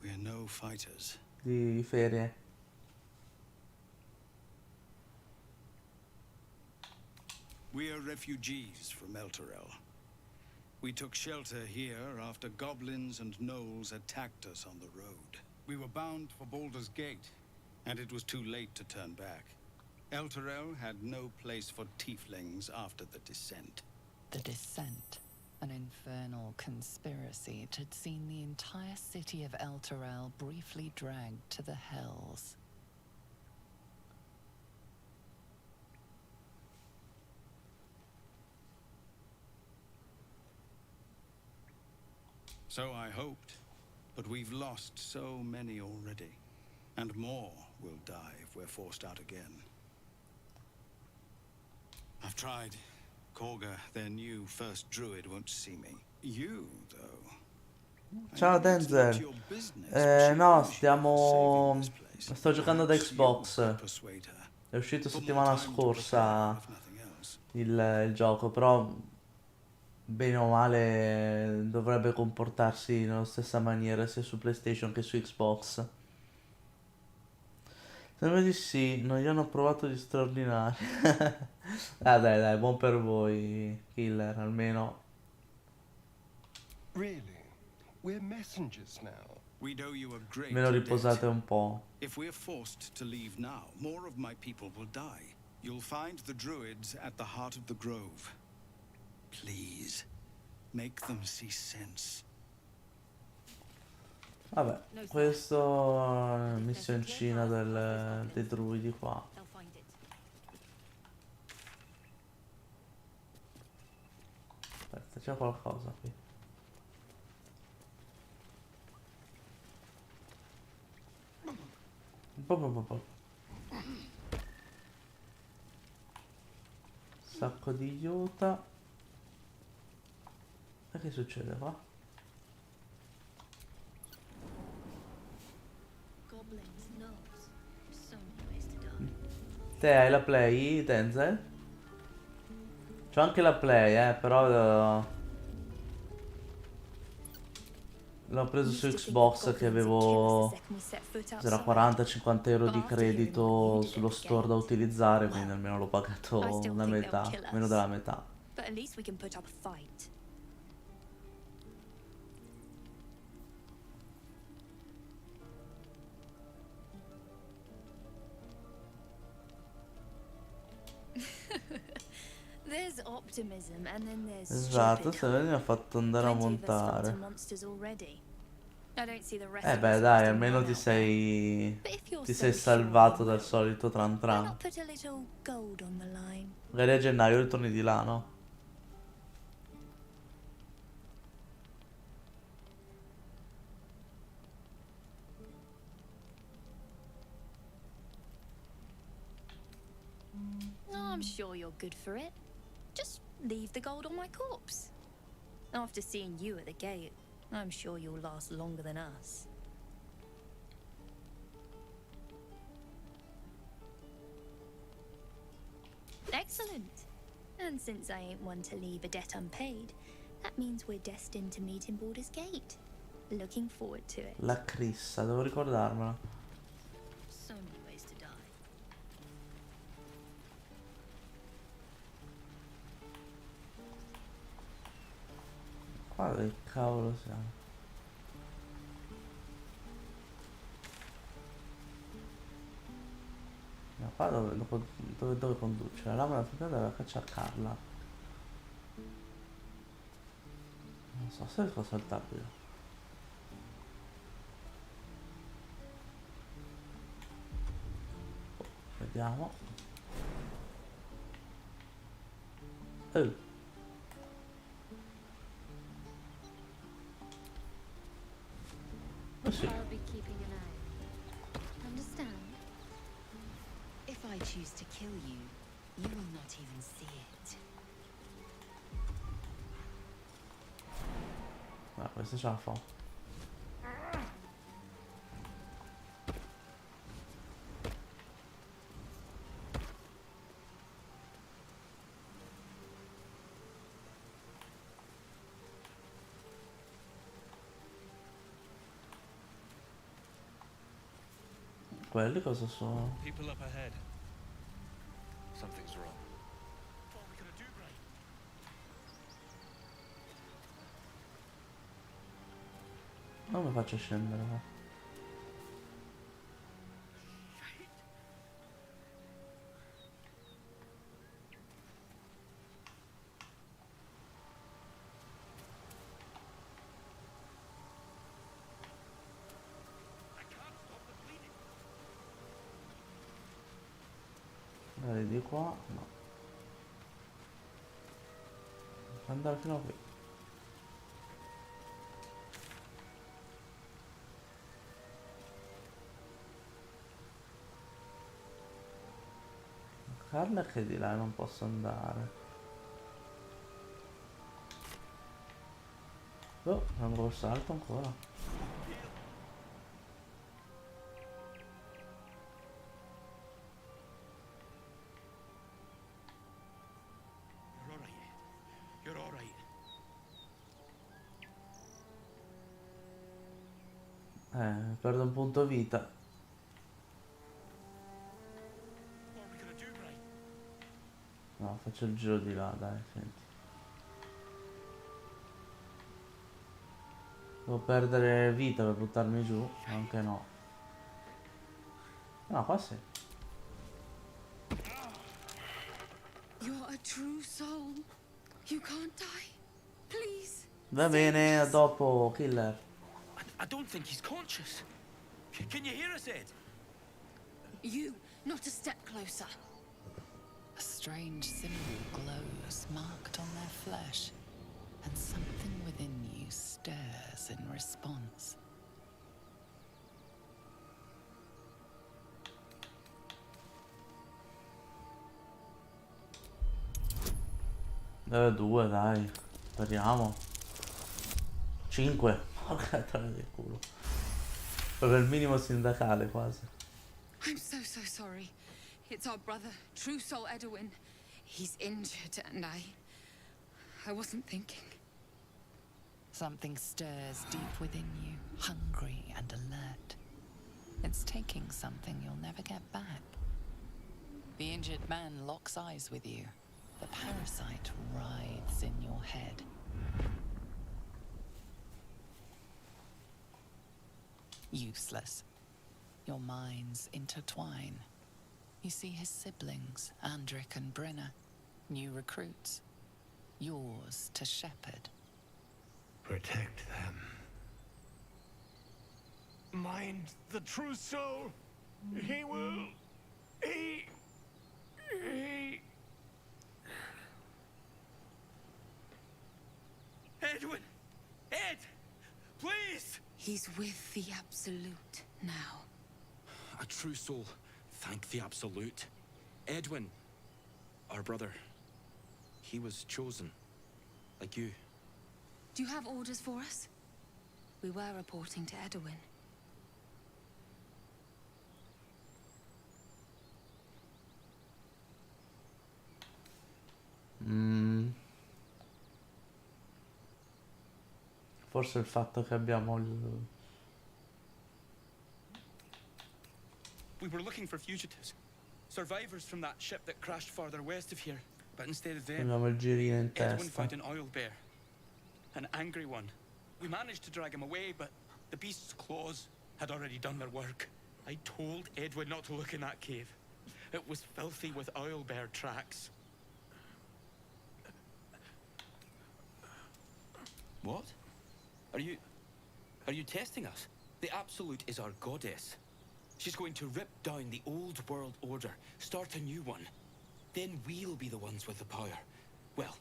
We are no fighters. di ferie. We are refugees from Elturel. We took shelter here after goblins and gnolls attacked us on the road. We were bound for Baldur's Gate, and it was too late to turn back. Elturel had no place for tieflings after the descent. The Descent, an infernal conspiracy that had seen the entire city of Elturel briefly dragged to the hells. So I hoped, but we've lost so many already, and more will die if we're forced out again. I've tried. Korga, their new first druid, won't see me. You, though. Ciao Denzel. No, sto giocando da Xbox. È uscito settimana scorsa il gioco, però bene o male dovrebbe comportarsi nella stessa maniera sia su PlayStation che su Xbox. Sembra di sì, non gli hanno provato di straordinario. Ah dai, buon per voi, Killer, almeno. Really? We're messengers now. We'd owe you a great Meno riposate debt. un po'. If we're forced to leave now, more of my people will die. You'll find the druids at the heart of the grove. Please, make them see sense. Vabbè, questo è missioncina dei druidi qua. Aspetta, c'è qualcosa qui. Sacco di iota. E che succede qua? Te hai la play, Denzel? C'ho anche la play, però l'ho preso su Xbox che avevo 40-50 euro di credito sullo store da utilizzare, quindi almeno l'ho pagato la metà, meno della metà. But at least we can put up a fight. There's optimism and then there's Esatto, se vedi mi ha fatto andare a montare. Beh dai, almeno ti sei salvato dal solito tran tran. Magari a gennaio ritorni di là, no? I'm sure you're good for it. Just leave the gold on my corpse. After seeing you at the gate, I'm sure you'll last longer than us. Excellent. And since I ain't one to leave a debt unpaid, that means we're destined to meet in Baldur's Gate. Looking forward to it. La crissa, devo ricordarmela. So many ways to die. Qua dove cavolo siamo? No, qua dove conduce? La lama della deve cacciarla. Non so se riesco a saltarlo. Vediamo. Oh. Oh sì. I'll be keeping an eye. Understand? If I choose to kill you, you will not even see it. Ah, questo ce la fa. Quelli cosa sono? People up ahead. Something's wrong. What are we gonna do, Ray? Non mi faccio scendere. Andare di qua, no. Andare fino a qui. Carne che di là non posso andare. Oh, non lo salto ancora. You're all right. Perdo un punto vita. No, faccio il giro di là, dai, senti. Devo perdere vita per buttarmi giù, anche no. No, qua sì. You're a true soul. You can't die. Please. Va bene, a dopo, killer. I don't think he's conscious. Can you hear us, Ed? You, not a step closer. A strange symbol glows, marked on their flesh, and something within you stirs in response. Due, dai. Speriamo. 5. Porca troia del culo. Proprio il minimo sindacale, quasi. I'm so sorry. It's our brother, True Soul Edwin. He's injured and I wasn't thinking. Something stirs deep within you, hungry and alert. It's taking something you'll never get back. The injured man locks eyes with you. The parasite writhes in your head. Useless. Your minds intertwine. You see his siblings, Andric and Brenna, new recruits. Yours to shepherd. Protect them. Mind the true soul. He will. He. Edwin! Ed! Please! He's with the Absolute now. A true soul. Thank the Absolute. Edwin, our brother, he was chosen. Like you. Do you have orders for us? We were reporting to Edwin. Forse il fatto che abbiamo il... We were looking for fugitives. Survivors from that ship that crashed farther west of here. But instead of them, Abbiamo il girino in Edwin testa. found an oil bear. An angry one. We managed to drag him away, but the beast's claws had already done their work. I told Edwin not to look in that cave. It was filthy with oil bear tracks. What? Are you testing us? The Absolute is our goddess. She's going to rip down the old world order, start a new one. Then we'll be the ones with the power. Well,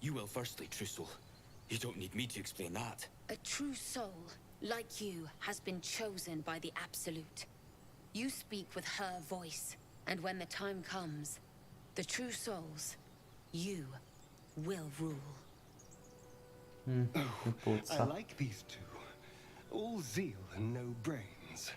you will firstly, true soul. You don't need me to explain that. A true soul, like you, has been chosen by the Absolute. You speak with her voice, and when the time comes, the true souls, you, will rule. I like these two. All zeal and no brains.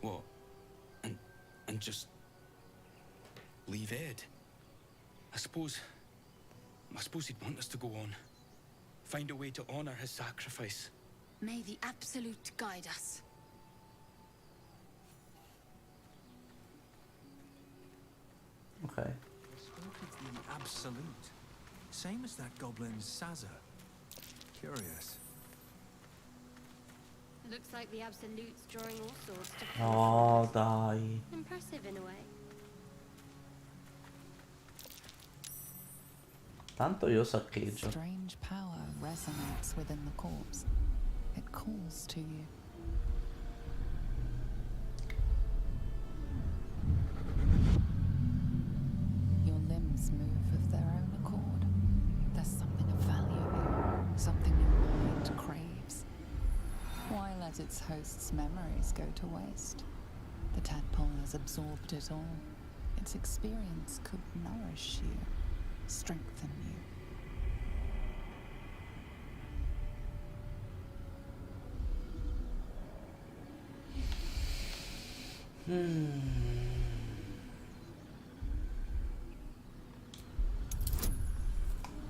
What? And just leave Ed? I suppose he'd want us to go on. Find a way to honor his sacrifice. May the Absolute guide us. Ok. Spoke of the Absolute. Same as that goblin's Sazza. Curious. Looks like the Absolute's drawing all sorts to Oh, dai. impressive in a way. Tanto io saccheggio. Strange power resonates within the corpse. It calls to you. Your limbs move of their own accord. There's something of value here, something your mind craves. Why let its host's memories go to waste? The tadpole has absorbed it all. Its experience could nourish you, strengthen you.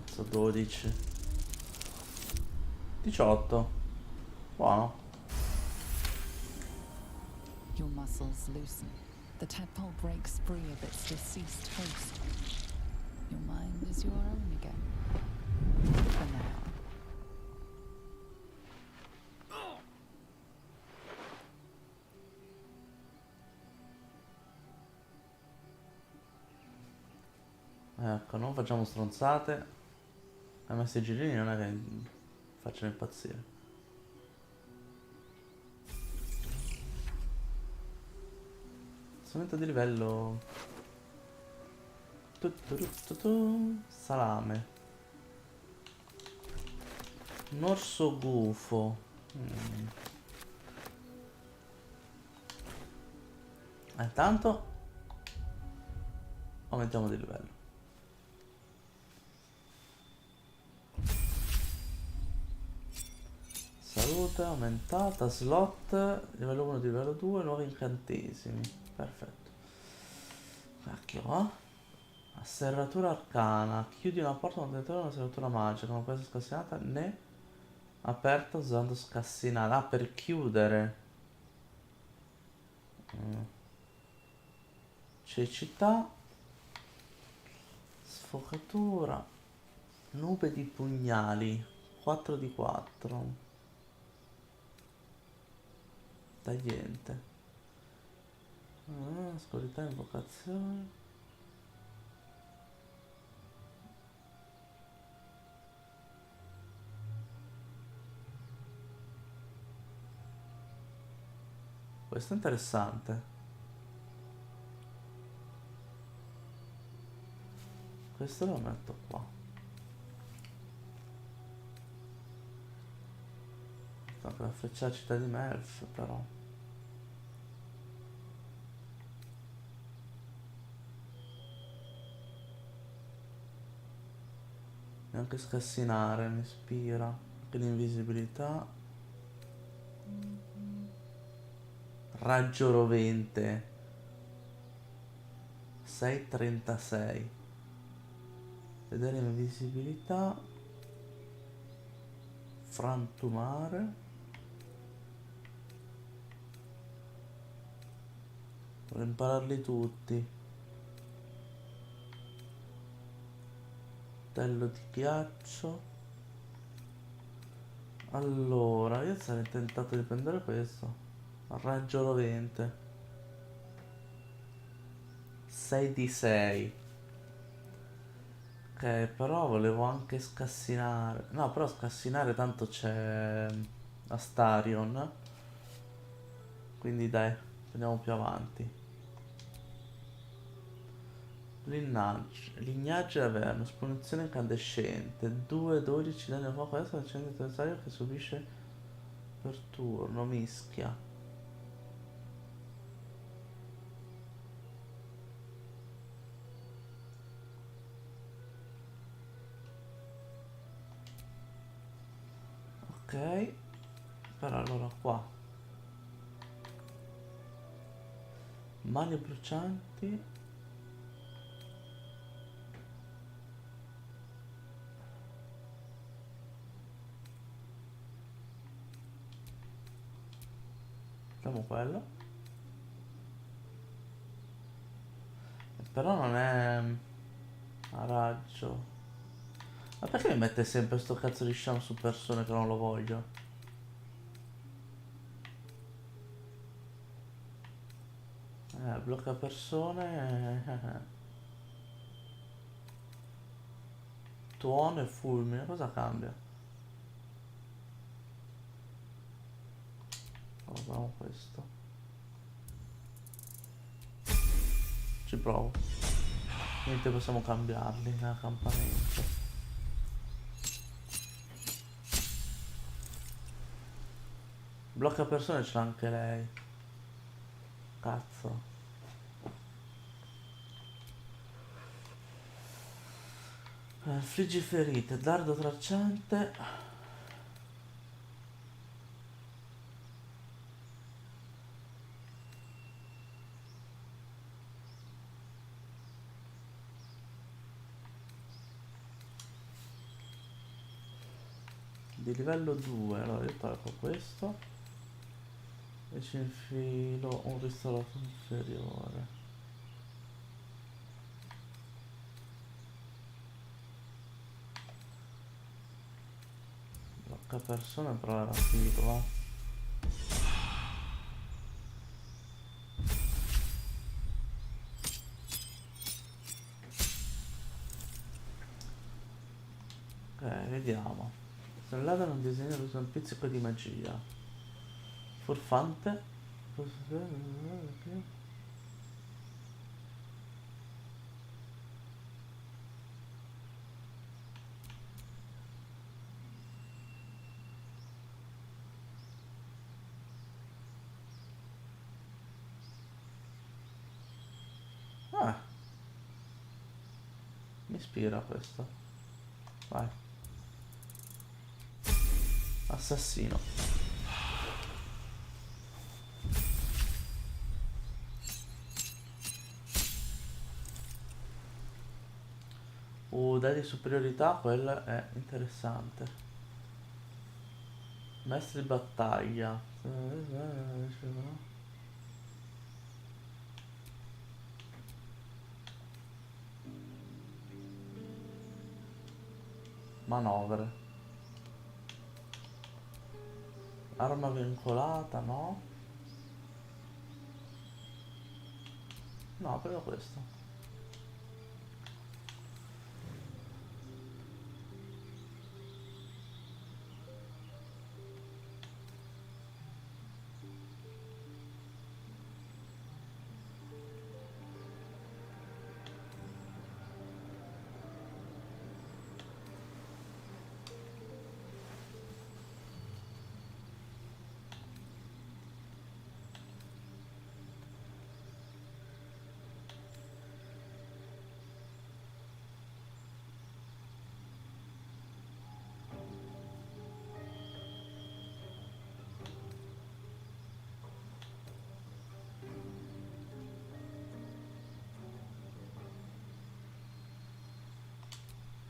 So 12. 18. Buono. Your muscles loosen. The tadpole breaks free of its deceased host. Your mind is your own again. For now. Ecco, non facciamo stronzate. A me sti girini non è che facciano impazzire. Strumento di livello. Salame. Un orso gufo. Intanto aumentiamo di livello. Salute aumentata, slot, livello 1 di livello 2, nuovi incantesimi. Perfetto. Cacchio, Serratura arcana. Chiudi una porta con una serratura magica. Non può essere scassinata né aperta usando scassinare. Ah, per chiudere. Cecità. Sfocatura. Nube di pugnali. 4 di 4. Tagliente. Oscurità, invocazione. Questo è interessante. Questo lo metto qua. La frecciaccia di Melf però. Neanche scassinare mi ispira. Anche l'invisibilità. Raggio rovente. 6,36. Vedere invisibilità. Frantumare. Vorrei impararli tutti. Tello di ghiaccio. Allora, io sarei tentato di prendere questo. Raggio rovente. 6 di 6. Ok, però volevo anche scassinare. No, però scassinare tanto c'è Astarion. Quindi dai, andiamo più avanti. Lignaggio e Averno, spunzione incandescente, 2-12 danni al fuoco, adesso accende il avversario che subisce per turno, mischia. Ok, però allora qua. Mani brucianti. Facciamo quello. Però non è a raggio. Ma perché mi mette sempre sto cazzo di sham su persone che non lo voglio? Blocca persone. Tuono e fulmine, cosa cambia? Proviamo questo. Ci provo. Niente, possiamo cambiarli nell'accampamento. Blocca persone ce l'ha anche lei. Cazzo. Infliggi ferite, dardo tracciante. Di livello 2, allora io tolgo questo e ci infilo un ristoro inferiore. Blocca persone però era figo, va. Ok, vediamo. Se un ladro non disegna usa un pizzico di magia. Furfante. Ah, mi ispira questo. Vai. Assassino. Dai di superiorità, quello è interessante. Maestro di battaglia. Manovre. Arma vincolata, no? No, proprio questo.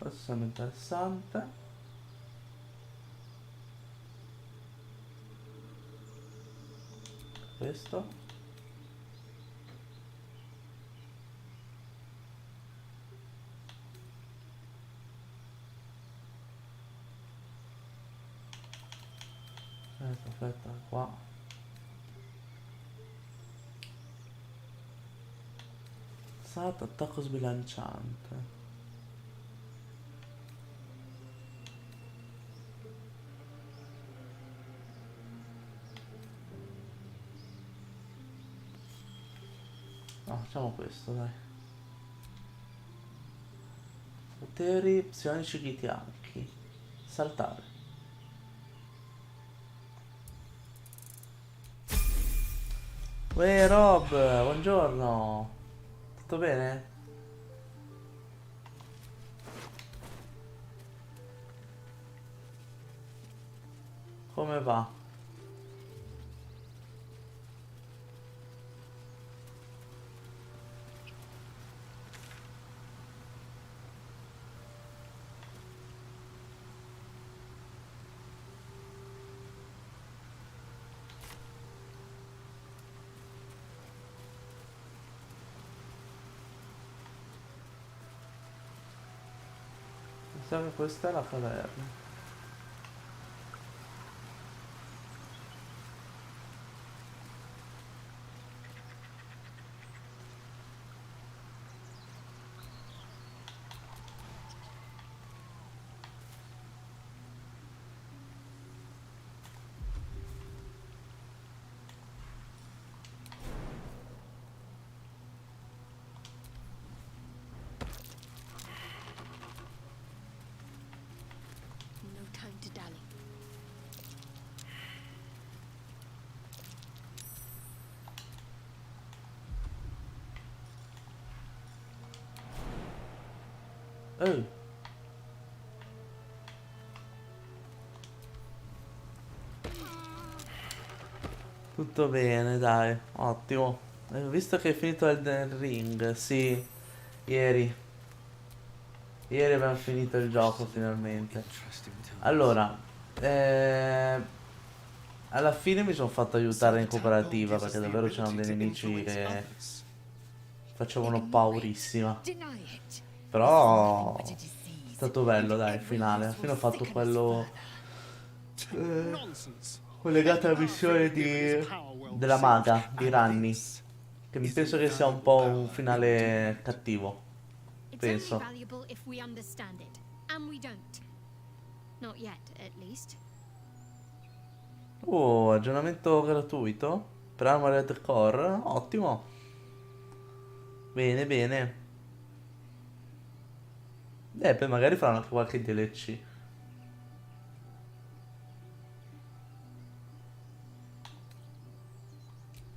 Questo sembra interessante. Questo. Aspetta qua. passato, attacco sbilanciante. No, facciamo questo, dai. Poteri psionici chitianchi. Saltare. Uè Rob, buongiorno. Tutto bene? Come va? Mi sa che questa è la caverna. No time to dally. Oh. Tutto bene, dai, ottimo. Visto che hai finito Elden Ring, sì, ieri. Ieri abbiamo finito il gioco finalmente. Allora, alla fine mi sono fatto aiutare in cooperativa perché davvero c'erano dei nemici che facevano paurissima. Però è stato bello, dai, il finale. Alla fine ho fatto quello collegato alla missione della maga di Ranni. Che mi penso che sia un po' un finale cattivo. It's only Penso. valuable if we understand it, and we don't. Not yet, at least. Oh, aggiornamento gratuito per Armored Core. Ottimo. Bene, bene. Poi magari faranno anche qualche DLC.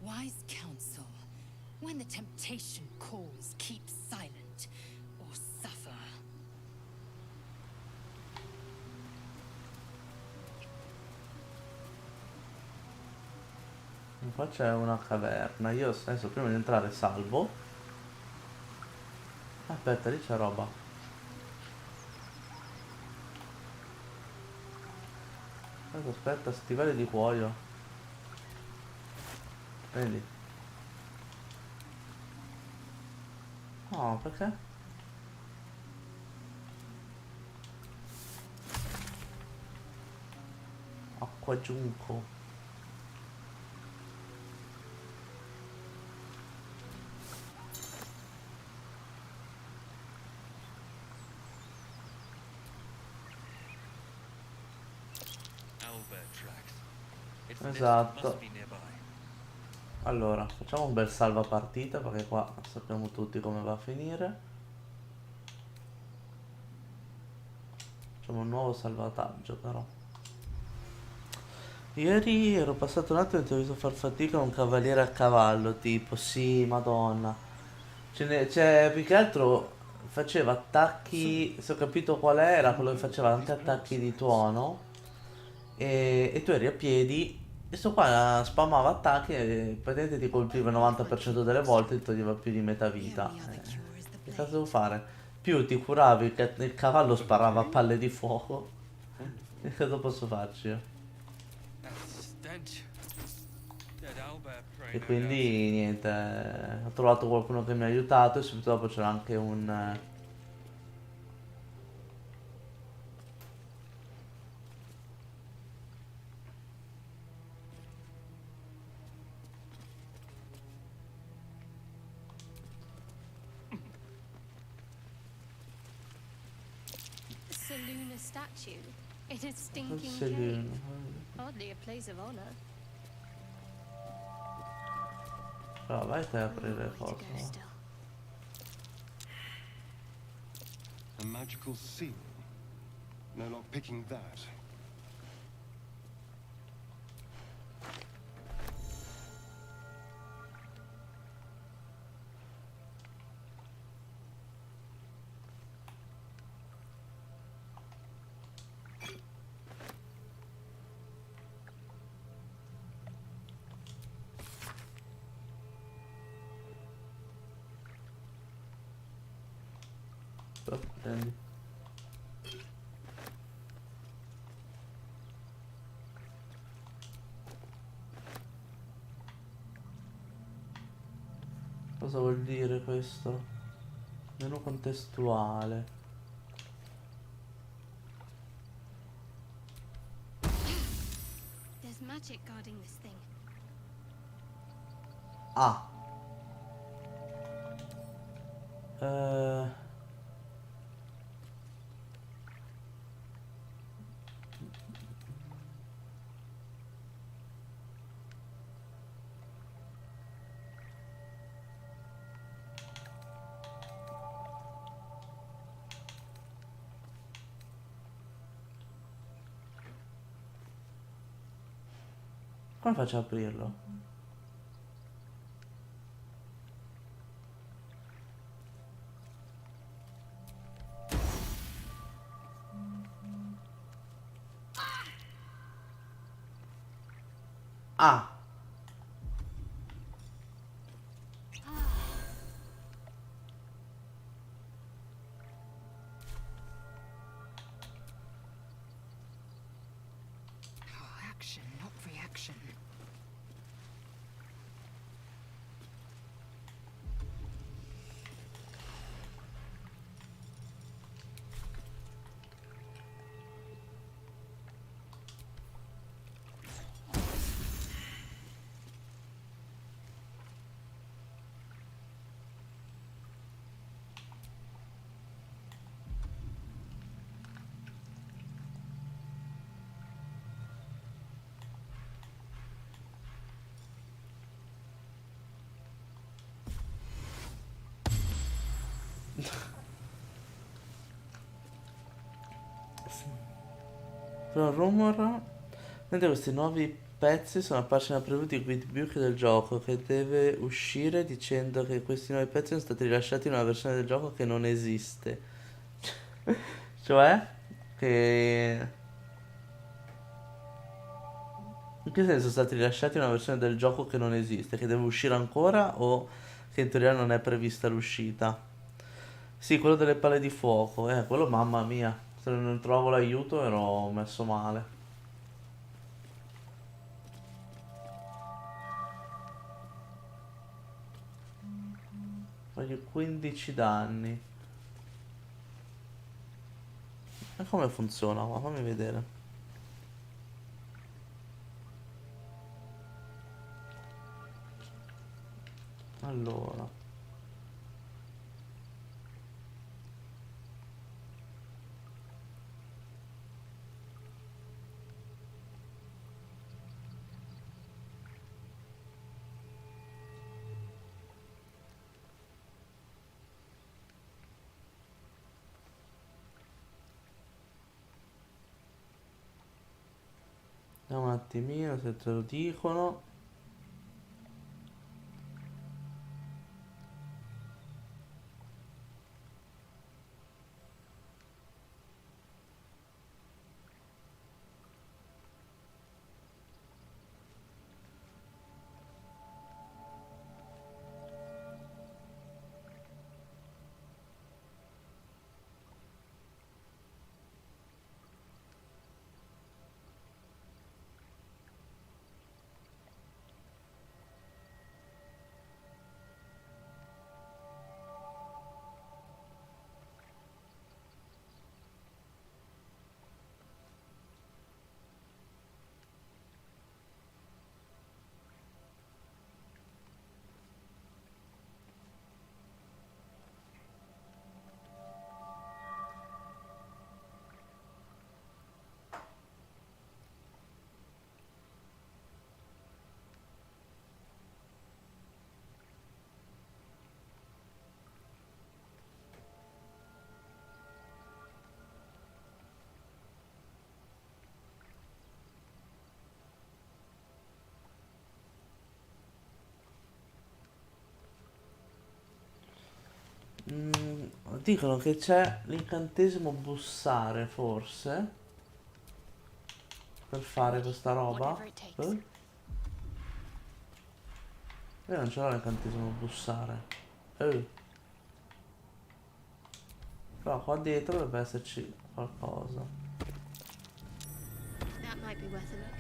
Wise counsel. When the temptation calls, keep silent or suffer. Qua c'è una caverna. Io adesso prima di entrare salvo. Aspetta, lì c'è roba. Aspetta, stivali di cuoio. Vedi? No, perché? Acqua giunco. Esatto. Allora, facciamo un bel salva partita perché qua sappiamo tutti come va a finire. Facciamo un nuovo salvataggio però. Ieri ero passato un attimo e ti ho visto far fatica con un cavaliere a cavallo, tipo, sì, madonna. Cioè, più che altro faceva attacchi, se ho capito qual era, quello che faceva anche attacchi di tuono. E tu eri a piedi e sto qua spammava attacchi e praticamente ti colpiva il 90% delle volte e ti toglieva più di metà vita. Che cosa devo fare? Più ti curavi che il cavallo sparava a palle di fuoco. Che cosa posso farci io? E quindi niente, ho trovato qualcuno che mi ha aiutato e subito dopo c'era anche un... Seluna statue in a stinking Seluna. cave. Hardly a place of honor. Allora, vai te a aprire cosa. A magical seal. No lock picking that. Prendi. Cosa vuol dire questo? Menu contestuale. There's magic guarding this thing. Ah. Come faccio ad aprirlo? Ah. Action, not reaction. Però rumor. Mentre questi nuovi pezzi sono apparsi nella preview di Guidebook del gioco che deve uscire dicendo che questi nuovi pezzi sono stati rilasciati in una versione del gioco che non esiste. Cioè che in che senso sono stati rilasciati in una versione del gioco che non esiste, che deve uscire ancora o che in teoria non è prevista l'uscita? Sì, quello delle palle di fuoco, quello mamma mia, se non trovo l'aiuto ero messo male. Voglio 15 danni. E come funziona qua? Fammi vedere. Allora. Vediamo un attimino se te lo dicono. Dicono che c'è l'incantesimo bussare, forse, per fare questa roba. Io non ce l'ho l'incantesimo bussare. Però qua dietro dovrebbe esserci qualcosa. That might be worth a look.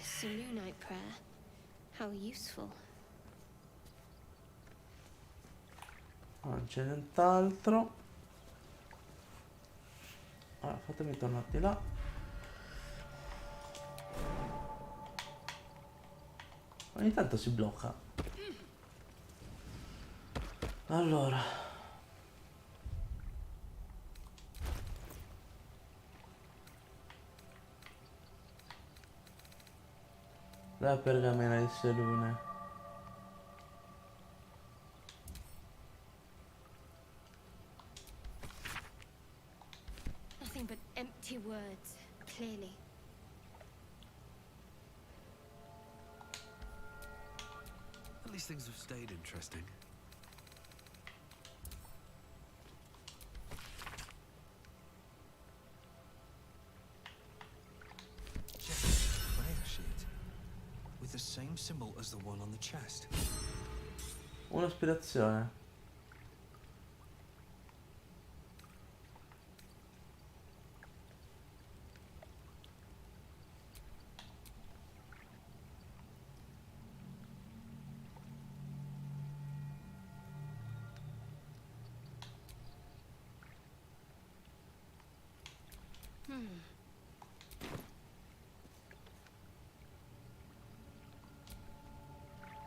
Selunite prayer. How useful. Non c'è nient'altro. Allora, fatemi tornare di là. Ogni tanto si blocca. Allora. La pergamena di Selune. Nothing but empty words, clearly. At least things have stayed interesting. Prayer sheet with the same symbol as the one on the chest. Un'ispirazione.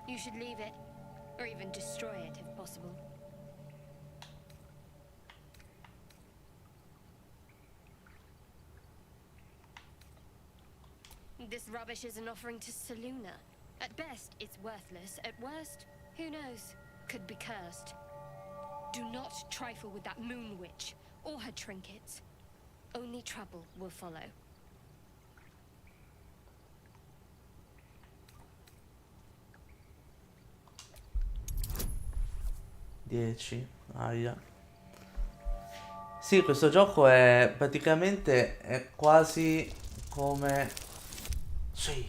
You should leave it, or even destroy it if possible. This rubbish is an offering to Seluna. At best, it's worthless. At worst, who knows? Could be cursed. Do not trifle with that moon witch or her trinkets. Only trouble will follow. Aia. Sì, questo gioco è praticamente è quasi come sì.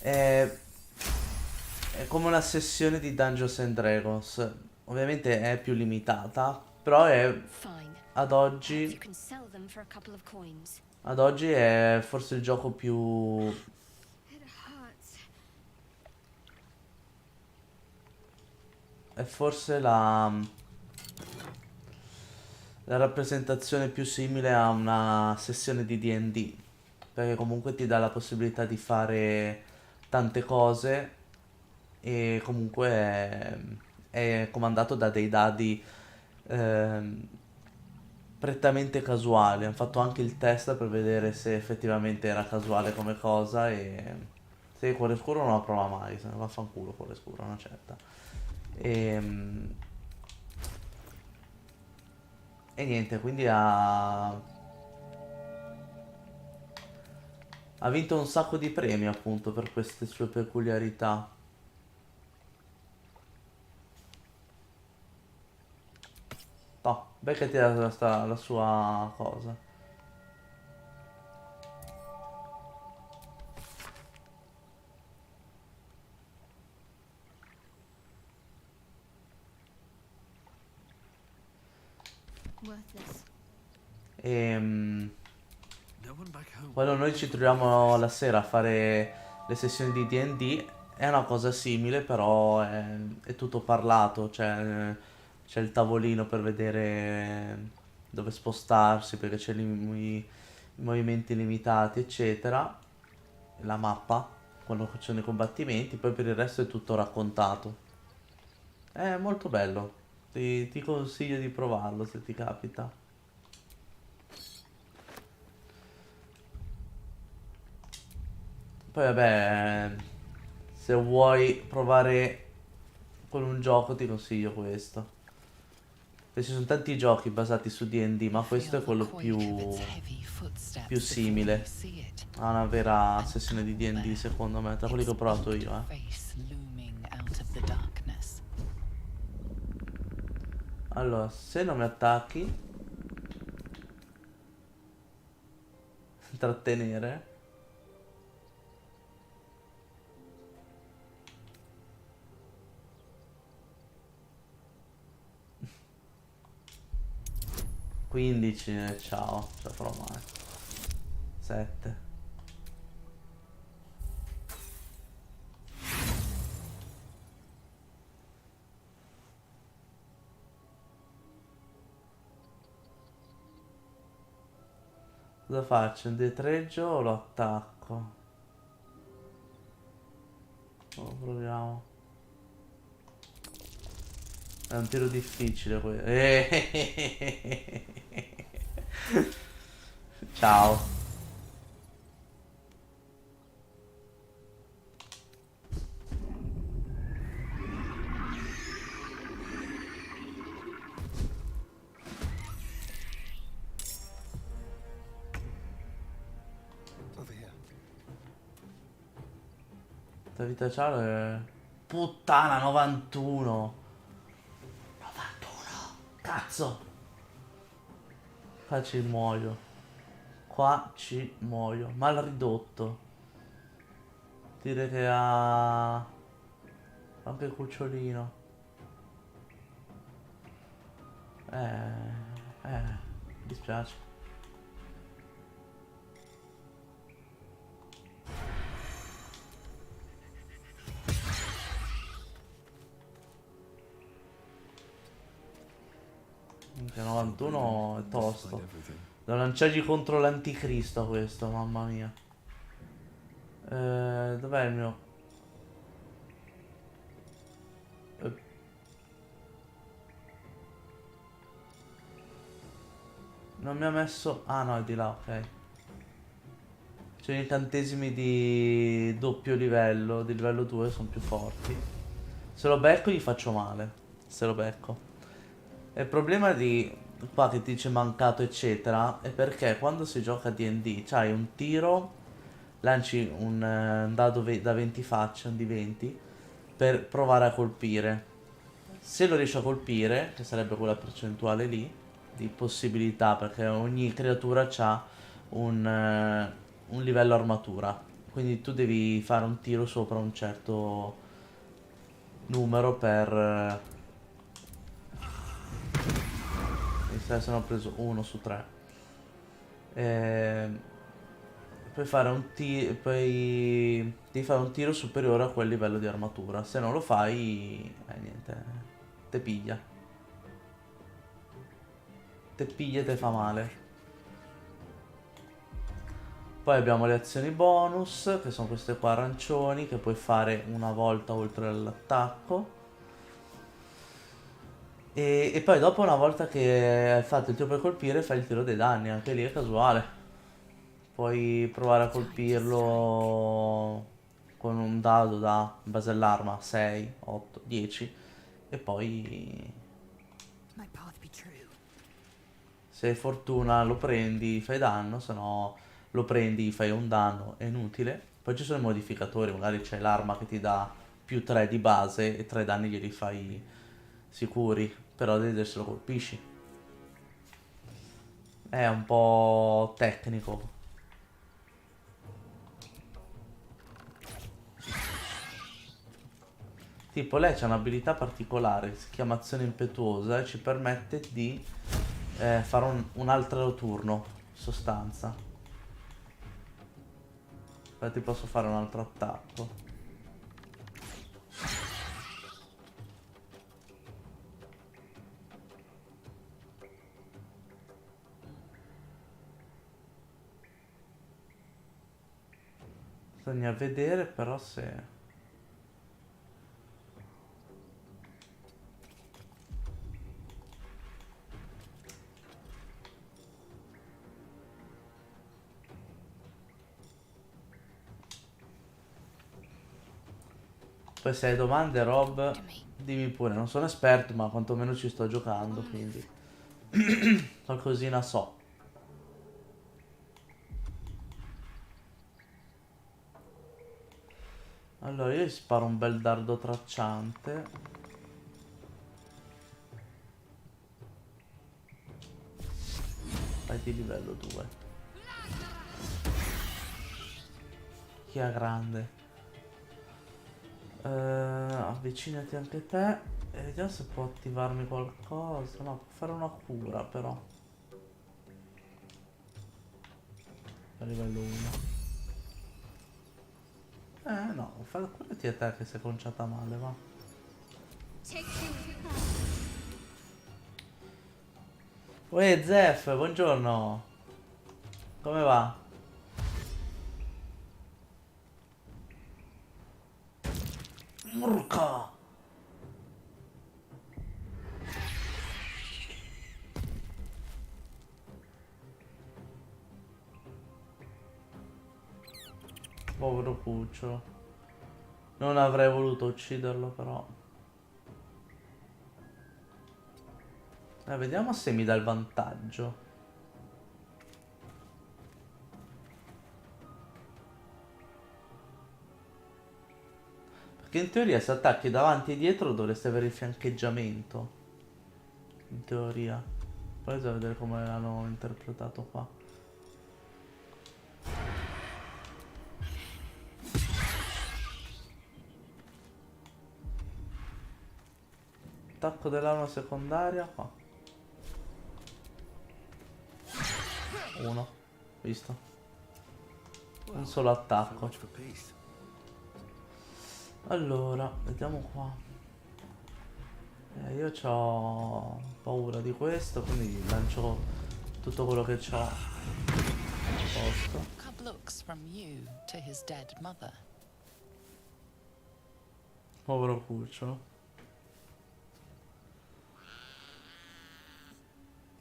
È come una sessione di Dungeons and Dragons. Ovviamente è più limitata, però è ad oggi è forse il gioco più è forse la rappresentazione più simile a una sessione di D&D, perché comunque ti dà la possibilità di fare tante cose e comunque è comandato da dei dadi prettamente casuali. Hanno fatto anche il test per vedere se effettivamente era casuale come cosa e se cuore scuro non la prova mai, se ne vaffanculo cuore scuro, una certa. E niente, quindi ha vinto un sacco di premi appunto per queste sue peculiarità. No, beccati la sua cosa. Quando noi ci troviamo la sera a fare le sessioni di D&D è una cosa simile, però è tutto parlato, cioè c'è il tavolino per vedere dove spostarsi, perché c'è i movimenti limitati, eccetera, la mappa, quando ci sono i combattimenti, poi per il resto è tutto raccontato. È molto bello, ti consiglio di provarlo se ti capita. Poi vabbè, se vuoi provare con un gioco ti consiglio questo. Ci sono tanti giochi basati su D&D, ma questo è quello più simile a una vera sessione di D&D, secondo me, tra quelli che ho provato io, Allora, se non mi attacchi, trattenere. Quindici, ciao, ce la farò mai. 7. Cosa faccio? Un detreggio o lo attacco? Oh, proviamo. È un tiro difficile questo. Ciao. La vita c'ha puttana 91. Cazzo. Qua ci muoio. Qua ci muoio. Mal ridotto. Dire che ha anche il cucciolino. Mi dispiace. Minchia, 91 è tosto. Da lanciargli contro l'anticristo questo, mamma mia. Dov'è il mio? Non mi ha messo... Ah no, è di là, ok. C'è gli incantesimi di doppio livello, di livello 2 sono più forti. Se lo becco gli faccio male. Se lo becco. E il problema di qua che ti dice mancato eccetera è perché quando si gioca a D&D c'hai un tiro, lanci un dado da 20 facce, un di 20, per provare a colpire. Se lo riesci a colpire, che sarebbe quella percentuale lì di possibilità, perché ogni creatura ha un livello armatura, quindi tu devi fare un tiro sopra un certo numero per se ne ho preso 1 su 3. Puoi fare poi devi fare un tiro superiore a quel livello di armatura. Se non lo fai, niente, te piglia. Te piglia e te fa male. Poi abbiamo le azioni bonus, che sono queste qua arancioni, che puoi fare una volta oltre all'attacco. E poi dopo, una volta che hai fatto il tiro per colpire, fai il tiro dei danni, anche lì è casuale. Puoi provare a colpirlo con un dado in base all'arma 6, 8, 10 e poi se hai fortuna lo prendi, fai danno, se no lo prendi, fai un danno, è inutile. Poi ci sono i modificatori, magari c'è l'arma che ti dà più 3 di base e 3 danni glieli fai sicuri, però devi vedere se lo colpisci. È un po' tecnico. Tipo lei c'ha un'abilità particolare, si chiama azione impetuosa e ci permette di fare un altro turno, in sostanza. Infatti posso fare un altro attacco. Bisogna vedere però se... Poi se hai domande, Rob, Dimmi pure, non sono esperto, ma quantomeno ci sto giocando, quindi qualcosina so. Allora io gli sparo un bel dardo tracciante. Vai di livello 2. Chi è grande? Avvicinati anche te. E vediamo se può attivarmi qualcosa. No, può fare una cura però. A livello 1. No, fai curati a te che sei conciata male, va. Uè, Zef, buongiorno. Come va? Urca! Povero cucciolo. Non avrei voluto ucciderlo però. Vediamo se mi dà il vantaggio. Perché in teoria se attacchi davanti e dietro dovresti avere il fiancheggiamento. In teoria. Poi bisogna vedere come l'hanno interpretato qua. Attacco dell'arma secondaria qua. 1. Visto? Un solo attacco. Allora, vediamo qua. Io ho paura di questo, quindi lancio tutto quello che ho. Posto. Looks from you to his dead mother. Povero cucciolo.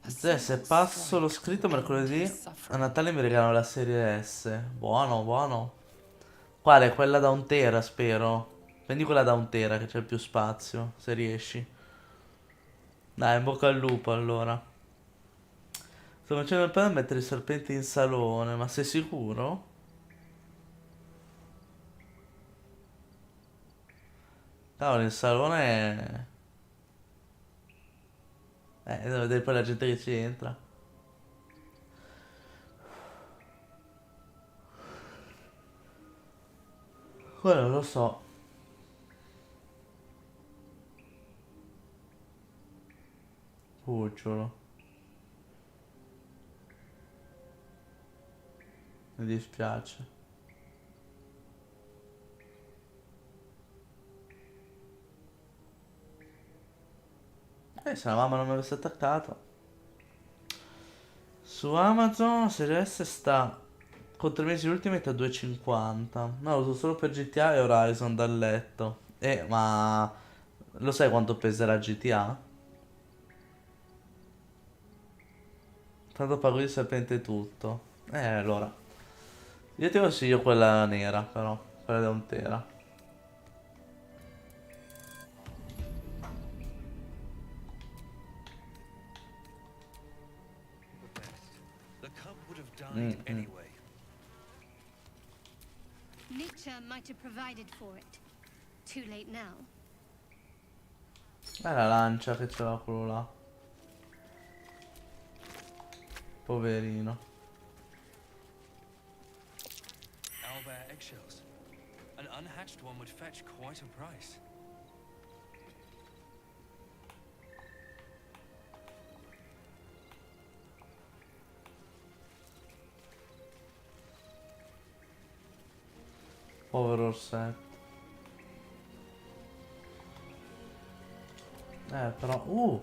Se passo lo scritto mercoledì a Natale mi regalano la serie S. Buono, buono. Quale? Quella da 1 tera, spero. Prendi quella da 1 tera che c'è più spazio, se riesci. Dai, in bocca al lupo allora. Sto facendo il piano di mettere i serpenti in salone, ma sei sicuro? Cavolo, in salone... devo vedere poi la gente che ci entra. Quello lo so. Cucciolo. Mi dispiace. Se la mamma non mi avesse attaccato. Su Amazon Serie S sta con 3 mesi Ultimate a 2,50. No, lo uso solo per GTA e Horizon dal letto. Ma lo sai quanto peserà GTA? Tanto pago di serpente e tutto. Allora. Io ti consiglio quella nera, però. Quella da 1 tera. Nietzsche might have provided for it. Too late now. È la lancia che c'era quello là. Poverino. Owlbear eggshells. An unhatched one would fetch quite a price. Povero orsetto. Però...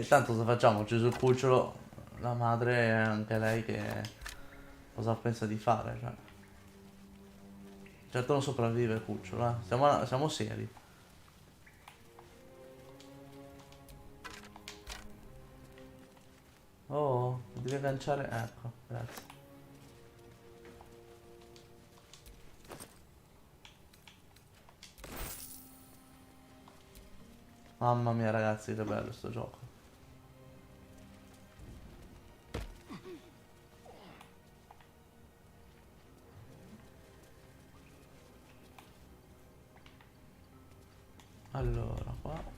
Tanto se facciamo ucciso il cucciolo, la madre è anche lei che... Cosa pensa di fare, cioè. Certo non sopravvive il cucciolo, siamo seri. Oh, devi agganciare... Ecco, grazie. Mamma mia ragazzi, che bello sto gioco. Allora, qua.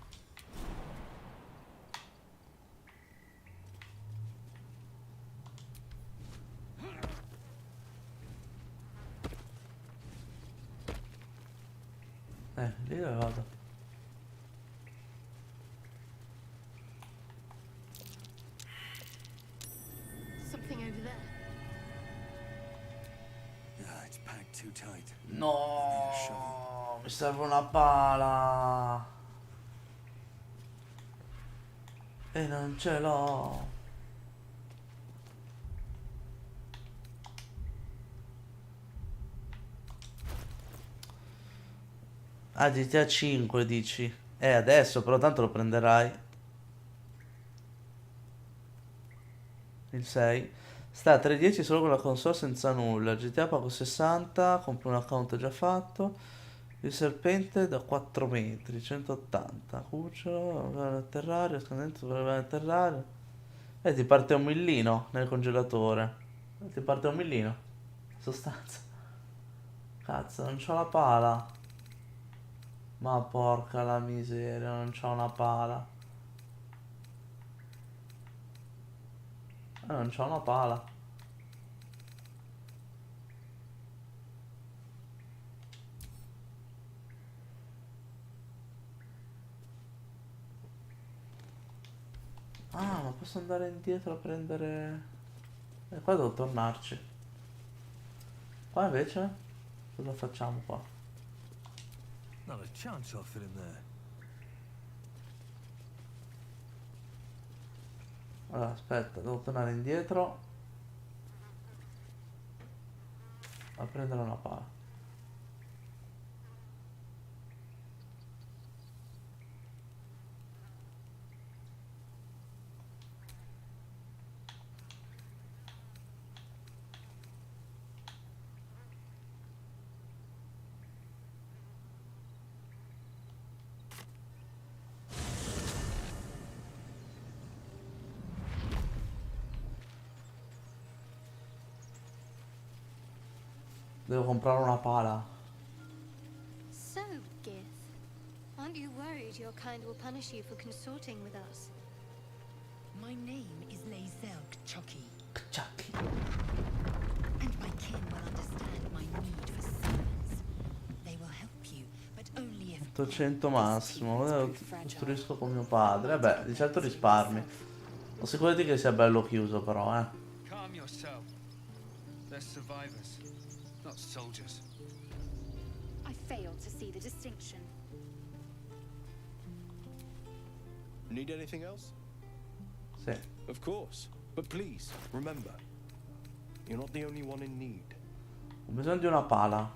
Lì dove vado? Something over there. It's packed too tight. No, mi serve una pala. E non ce l'ho. Ah, GTA 5 dici? Adesso però tanto lo prenderai. Il 6. Sta a 310 solo con la console senza nulla. GTA pago 60, compro un account già fatto. Il serpente da 4 metri, 180. Cucciolo, terrario, scandente, voleva terrario. Ti parte un millino nel congelatore. Ti parte un millino. In sostanza. Cazzo, non c'ho la pala. Ma porca la miseria, non c'ho una pala. Non c'ho una pala. Ah, ma posso andare indietro a prendere... qua devo tornarci. Qua invece? Cosa facciamo qua? Not a chance I'll fit in there. Allora, aspetta, devo tornare indietro a prendere una pala. Devo comprare una pala. So, Gith, aren't you worried your kind will punish you for consorting with us? My name is Lae'zel Giochi. Giochi. And my kin will understand my need for servants. They will help you, but only if 800 massimo. Lo costruisco con mio padre. Vabbè, di certo risparmi. Assicurati che sia bello chiuso però, Calm yourself. They're survivors, not soldiers. I fail to see the distinction. Need anything else? Sì. Of course. But please, remember, you're not the only one in need. Ho bisogno di una pala.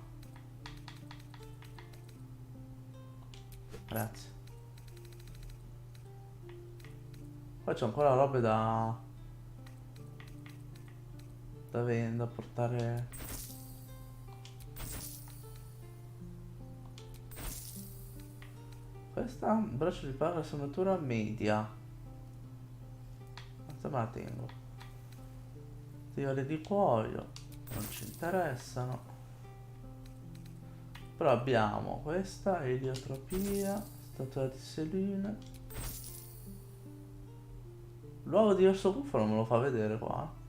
Grazie. Qua c'è ancora robe da vendere, da portare. Questa un braccio di pala segnatura media. Questa me la tengo. Stivali di cuoio non ci interessano. Però abbiamo questa, eliotropia, statua di Selene. L'uovo di orso bufalo me lo fa vedere qua.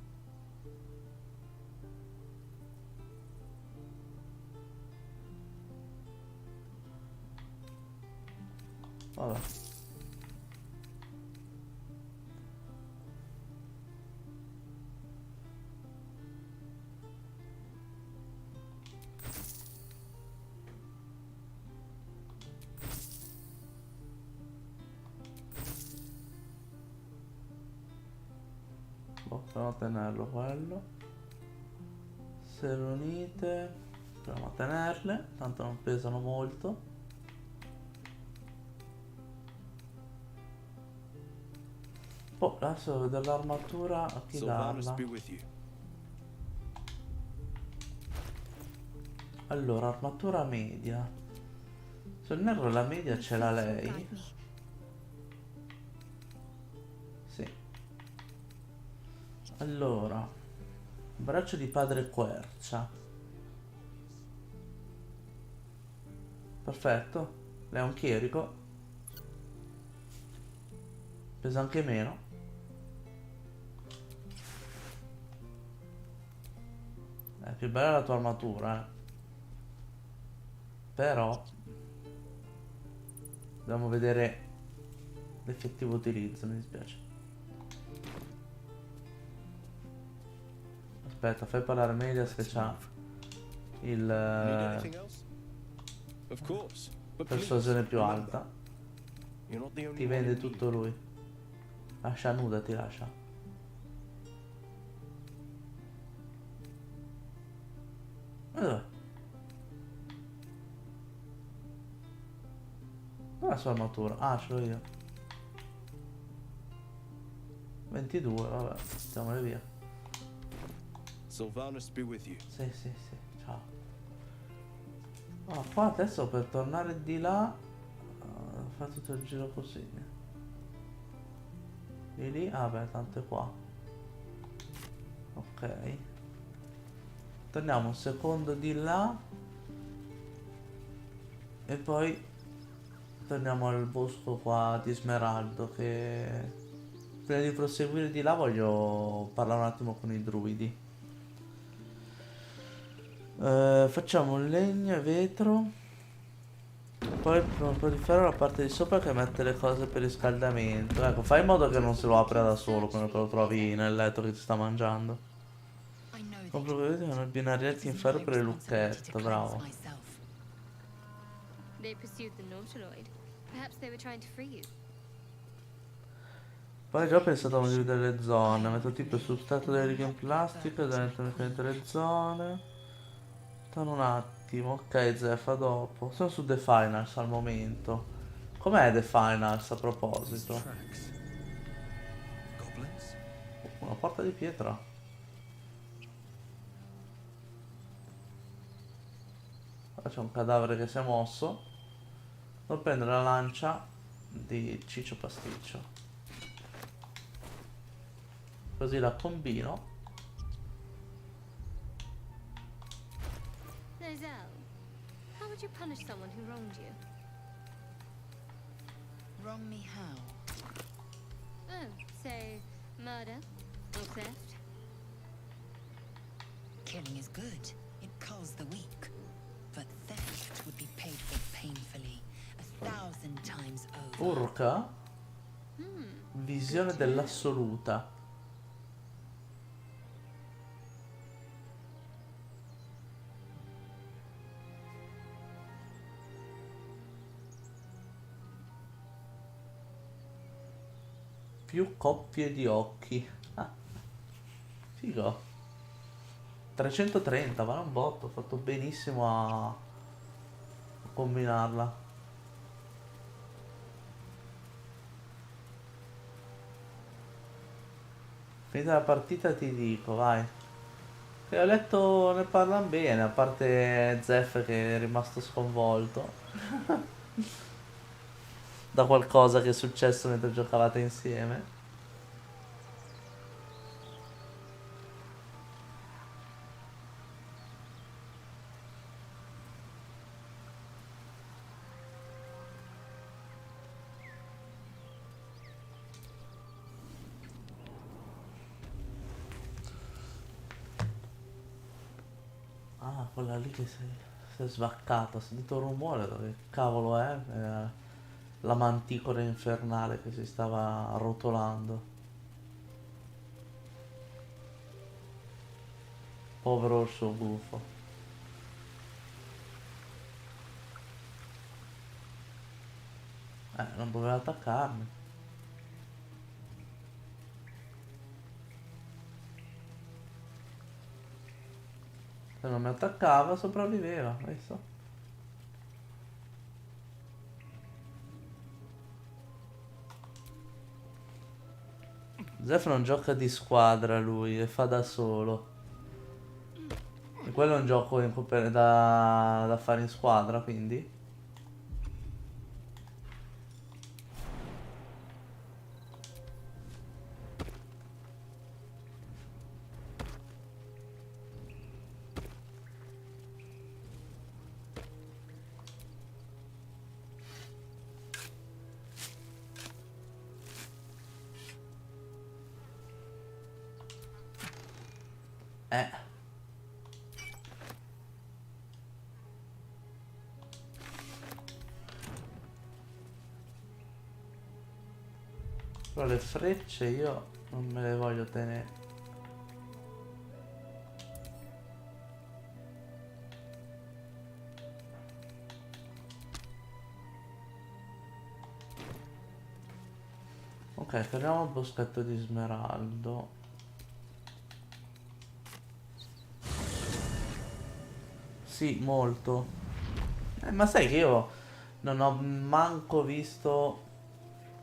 Vabbè. Proviamo a tenerlo quello. Seronite. Proviamo a tenerle, tanto non pesano molto. Oh, adesso devo vedere l'armatura a chi darla. Allora, armatura media. Se non erro la media ce l'ha lei. Allora, braccio di padre Quercia. Perfetto. Lei è un chierico. Pesa anche meno. È più bella la tua armatura, però dobbiamo vedere l'effettivo utilizzo, mi dispiace. Aspetta, fai parlare meglio se c'ha il persuasione più alta. Ti vende tutto lui. Lascia nuda, ti lascia. Ma dov'è? Dov'è la sua armatura? Ah, ce l'ho io. 22, vabbè, mettiamole via. Sylvanus be with you. Sì, sì, sì, ciao. Ah, qua adesso per tornare di là fa tutto il giro così. Di lì, ah beh, tanto è qua. Ok. Torniamo un secondo di là. E poi torniamo al bosco qua di Smeraldo, che prima di proseguire di là voglio parlare un attimo con i druidi. Facciamo un legno e vetro. Poi proliferare la parte di sopra che mette le cose per riscaldamento. Ecco, fai in modo che non se lo apra da solo quando te lo trovi nel letto che ti sta mangiando. Compro che vedi una binarietti in ferro per le lucchette, bravo. They pursued the Nautiloid. Perhaps they were trying to free you. Poi già ho pensato a dividere le zone. Metto tipo il substrato delle righe in plastica, dentro le zone. Torno un attimo. Ok, Zeffa, dopo. Sono su The Finals al momento. Com'è The Finals a proposito? Una porta di pietra. Qua c'è un cadavere che si è mosso. Devo prendere la lancia di Ciccio Pasticcio. Così la combino. Nozell, how would you punish someone who wronged you? Wrong me how? Oh, say murder or theft? Killing is good. It culls the weak. But theft would be paid for painfully, 1,000 times over. Urca. Visione dell'assoluta. Più coppie di occhi. Ah, figo. 330, vale un botto. Ho fatto benissimo a combinarla. Finita la partita ti dico, vai. Che ho letto ne parlano bene, a parte Zeff che è rimasto sconvolto da qualcosa che è successo mentre giocavate insieme. Ah, quella lì che si è svaccata, ho sentito un rumore, dove cavolo è? La manticore infernale che si stava arrotolando. Povero orso gufo. Non doveva attaccarmi. Se non mi attaccava sopravviveva, visto? Zef non gioca di squadra lui, le fa da solo. E quello è un gioco da fare in squadra, quindi. Però le frecce io non me le voglio tenere. Ok, torniamo al boschetto di smeraldo. Sì, molto. Ma sai che io non ho manco visto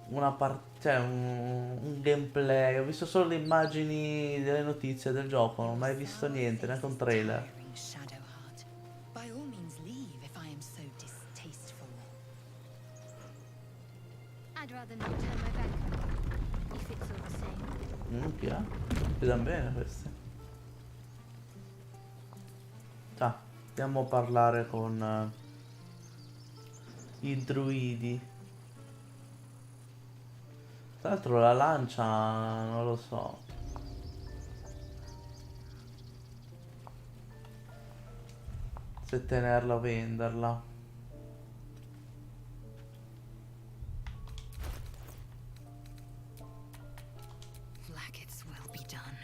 una cioè un gameplay, ho visto solo le immagini delle notizie del gioco, non ho mai visto niente, neanche un trailer. Shadowheart. By all means leave if I am so distasteful. I'd rather not turn my back on you, if it's all the same. Minchia, ti danno bene queste. Andiamo a parlare con i druidi. Tra l'altro la lancia non lo so. Se tenerla o venderla. Clickate's will be done.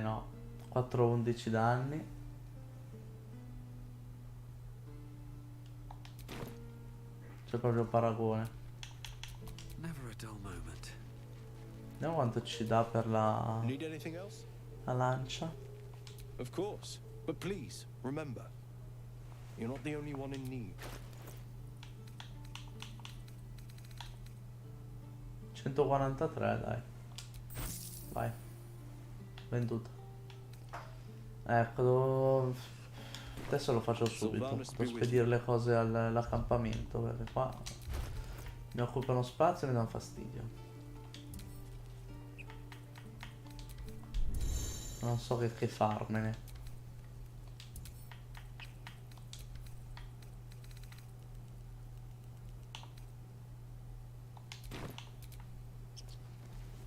No, 4-11 danni. C'è proprio paragone. Never a dull moment. Vediamo quanto ci dà per la Need anything else? lancia. Of course. But please, remember, you're not the only one in need. 143, dai. Vai. Venduto. Ecco, adesso lo faccio subito. Devo spedire le cose all'accampamento, perché qua mi occupano spazio e mi danno fastidio. Non so che farmene.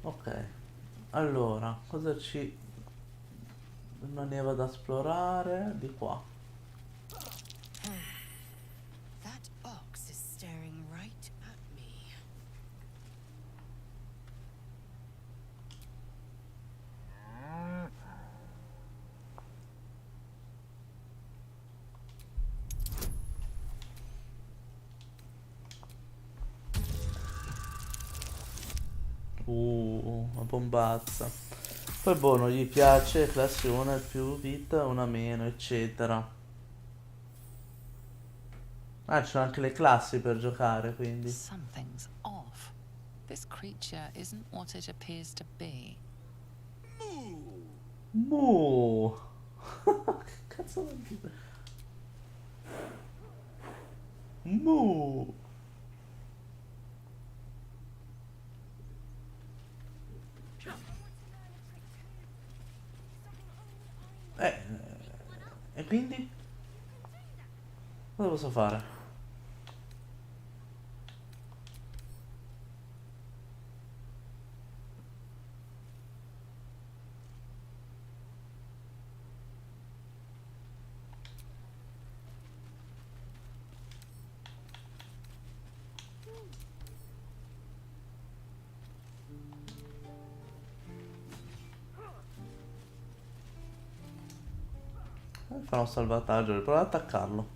Ok. Allora, cosa ci rimaneva da esplorare? Di qua. That ox is staring right at me. Una bombazza. Poi boh, non gli piace, classe 1 è più vita, una meno, eccetera. Ah, ci sono anche le classi per giocare, quindi. Something's off. This creature isn't what it appears to be. Mu. Che cazzo vuol dire? Mu. E quindi? Cosa posso fare? Fa un salvataggio, prova ad attaccarlo.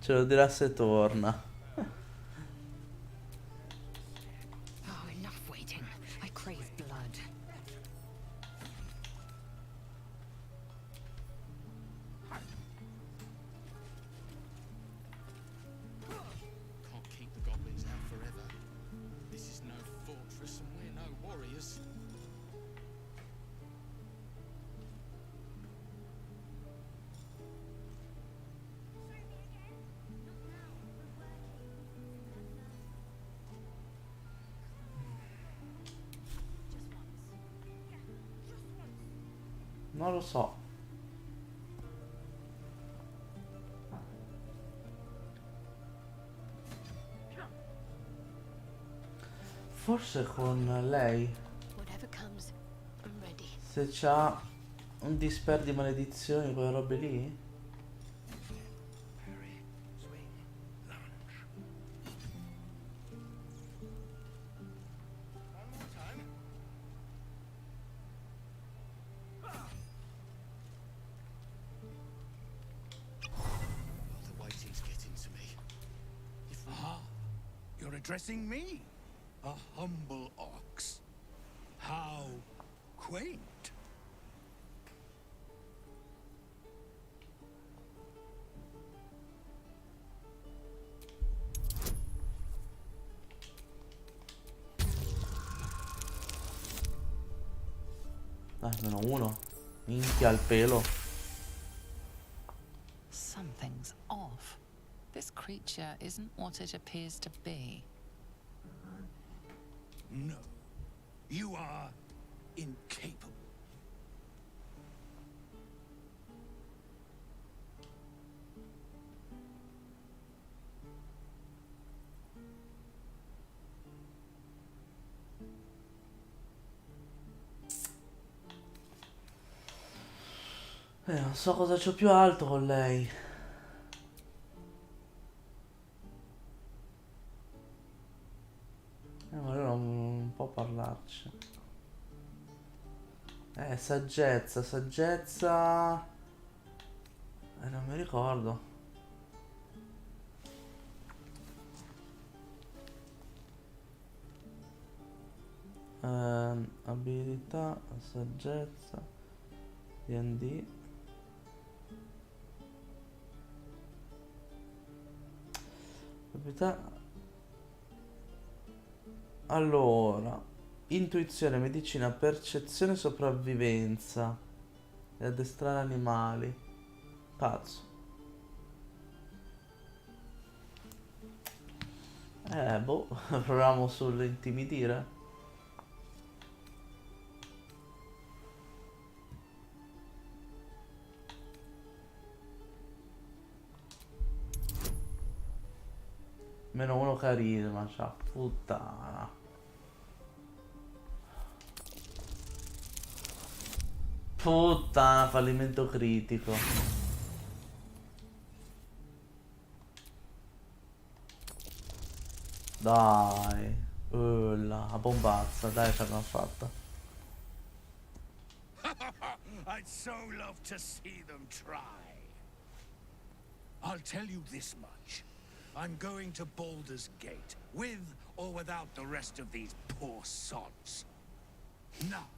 Ce lo dirà se torna. Oh, enough waiting. I crave blood. Can't keep the goblins out forever. This is no fortress and we're no warriors. Non lo so. Forse con lei. Whatever comes, I'm ready. Se c'ha un dispar di maledizioni, quelle robe lì. The waiting's getting to me. Ah, you're addressing me, a humble ox. How quaint. Dai, meno uno. Minchia al pelo. Something's off. This creature isn't what it appears to be. No, you are incapable. Non so cosa c'ho più alto con lei. Ma non può parlarci. Saggezza, saggezza. Non mi ricordo. Abilità, saggezza, D&D. Abilità. Allora, intuizione, medicina, percezione, sopravvivenza e addestrare animali. Pazzo. Boh, proviamo sull'intimidire. Meno uno carisma, cioè, puttana. Puttana, fallimento critico. Dai. La bombazza, dai, ce l'abbiamo fatta. I'd so love to see them try. I'll tell you this much. I'm going to Baldur's Gate, with or without the rest of these poor sods. Now,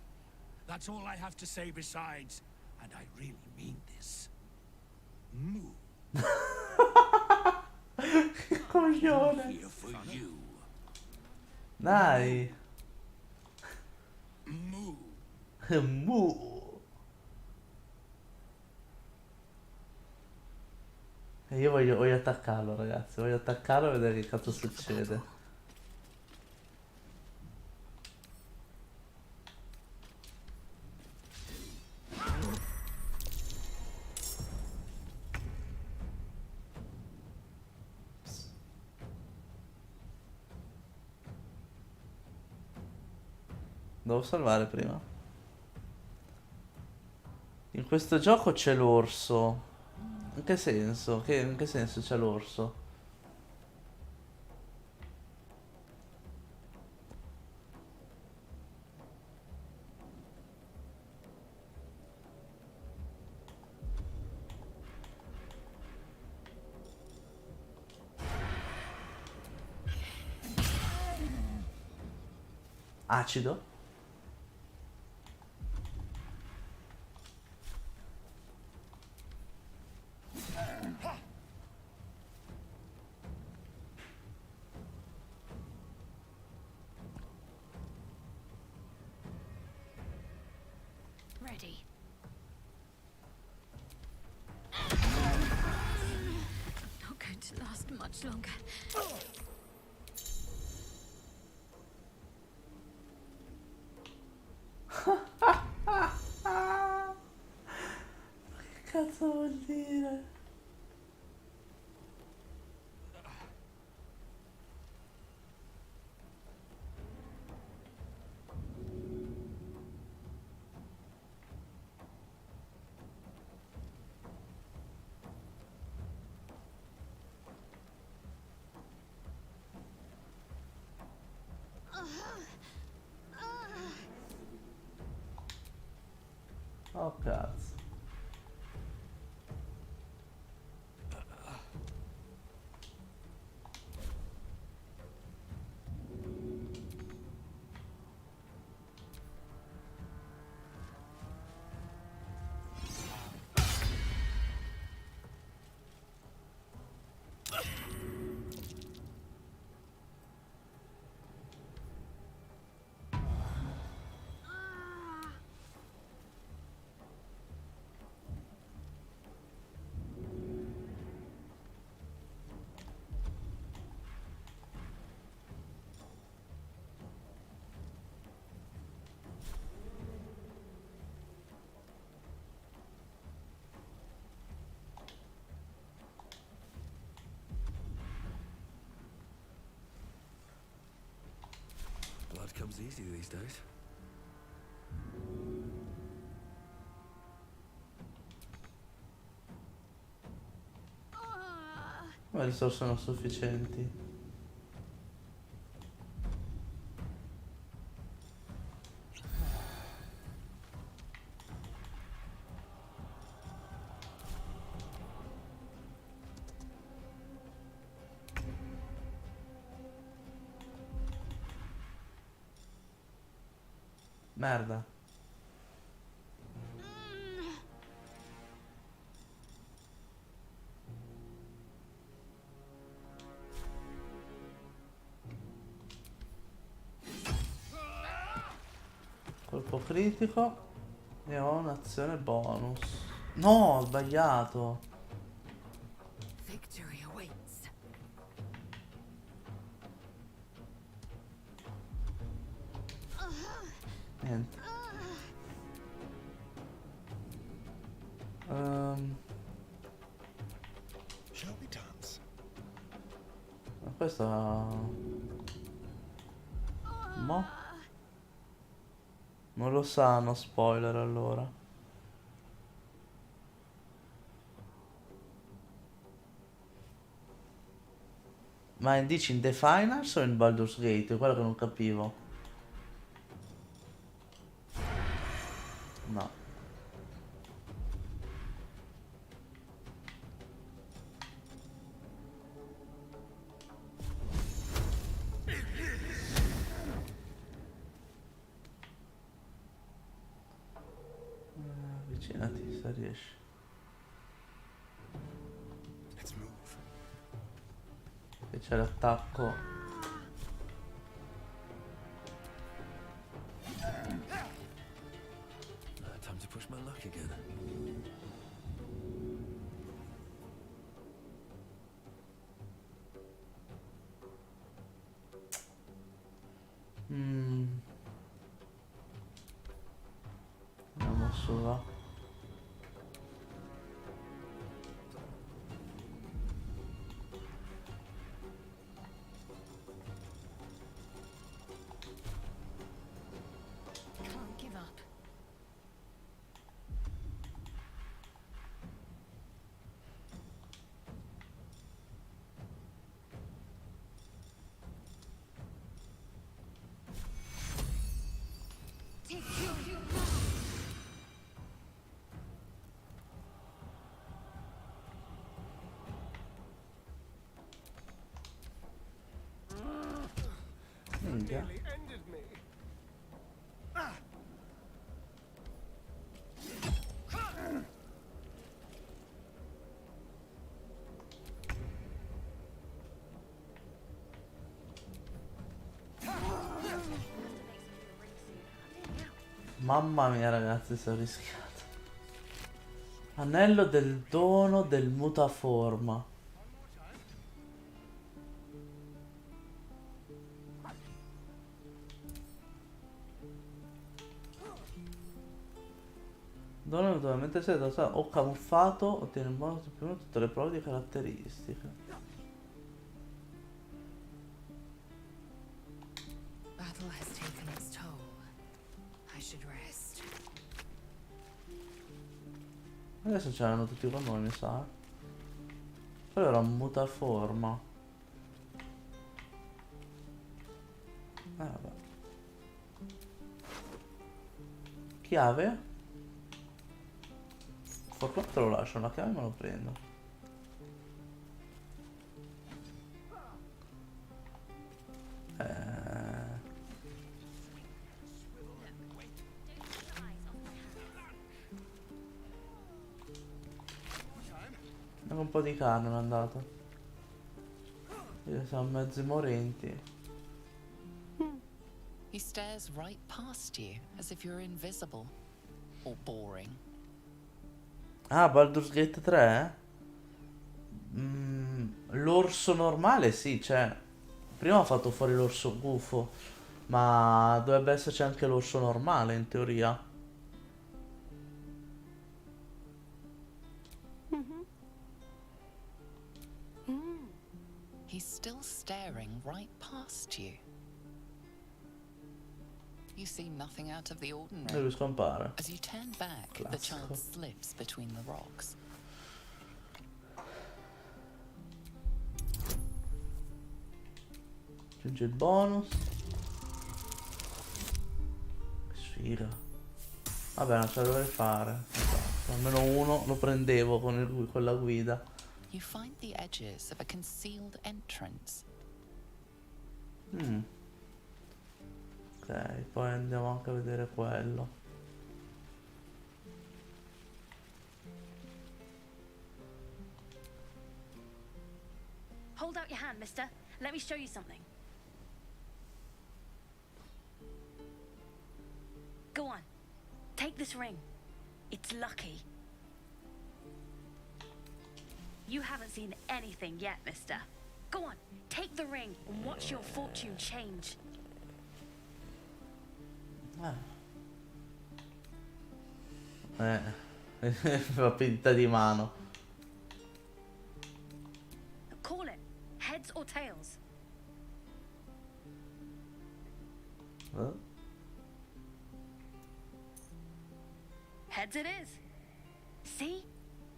that's all I have to say besides, and I really mean this. Moo. Che coglione. Here for you. Dai. Moo. Mu. E io voglio attaccarlo, ragazzi. Voglio attaccarlo e vedere che cazzo succede. Devo salvare prima. In questo gioco c'è l'orso. In che senso? In che senso c'è l'orso? Acido? Ready. Not going to last much longer. Che cazzo vuol dire? Oh cazzo. Blood comes easy these days. Ma le risorse sono sufficienti. Merda. Colpo critico e ho un'azione bonus. No, ho sbagliato. Victory awaits. Niente. Shall we dance? Ma questo... Mo? Non lo sanno, spoiler allora. Ma dici in The Finals o in Baldur's Gate? È quello che non capivo. No. Avvicinati se riesci. Let's move. Che c'è l'attacco. Time to push my luck again. Andiamo su, va. Can't give up. Minchia. Nearly ended me. Mamma mia ragazzi, sono rischiato. Anello del dono del mutaforma. Dono eventualmente se o camuffato ottiene in bonus più uno tutte le prove di caratteristiche. Battle has taken its toll. I should rest. Adesso c'erano tutti con noi, mi sa. Quello era un mutaforma. Vabbè. Chiave? Per quanto lo lascio, la chiave me lo prendo. Anche un po' di carne mi è andato. Io siamo mezzi morenti. He stares right past you, as if you're invisible. Or boring. Ah, Baldur's Gate 3? L'orso normale sì, cioè. Prima ho fatto fuori l'orso gufo. Ma dovrebbe esserci anche l'orso normale in teoria. He's still staring right past you. You see nothing out of the E ordinary. lui scompare. As you turn back, the Classico. child slips between the rocks. Aggiunge il bonus. Che sfiga. Vabbè, non ce la dovrei fare. Esatto. Almeno uno lo prendevo con la guida. You find the edges of a concealed entrance. Ok, poi andiamo anche a vedere quello. Hold out your hand, mister. Let me show you something. Go on. Take this ring. It's lucky. You haven't seen anything yet, mister. Go on, take the ring and watch your fortune change. Fa finta di mano. Call it. Heads or tails. Heads it is. See?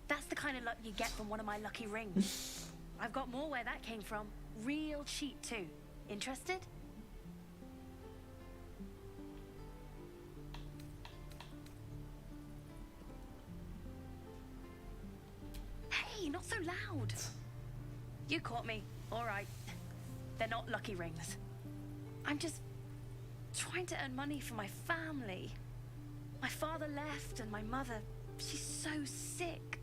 That's the kind of luck you get from one of my lucky rings. I've got more where that came from. Real cheap too. Interested? Hey, not so loud. You caught me. All right. They're not lucky rings. I'm just trying to earn money for my family. My father left and my mother, she's so sick.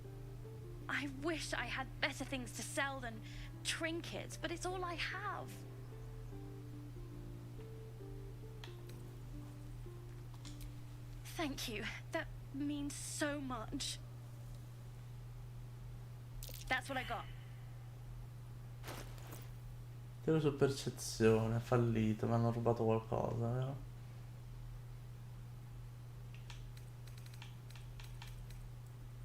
I wish I had better things to sell than trinkets, but it's all I have. Thank you. That means so much. That's what I got. Tiro su percezione, fallito, mi hanno rubato qualcosa, vero?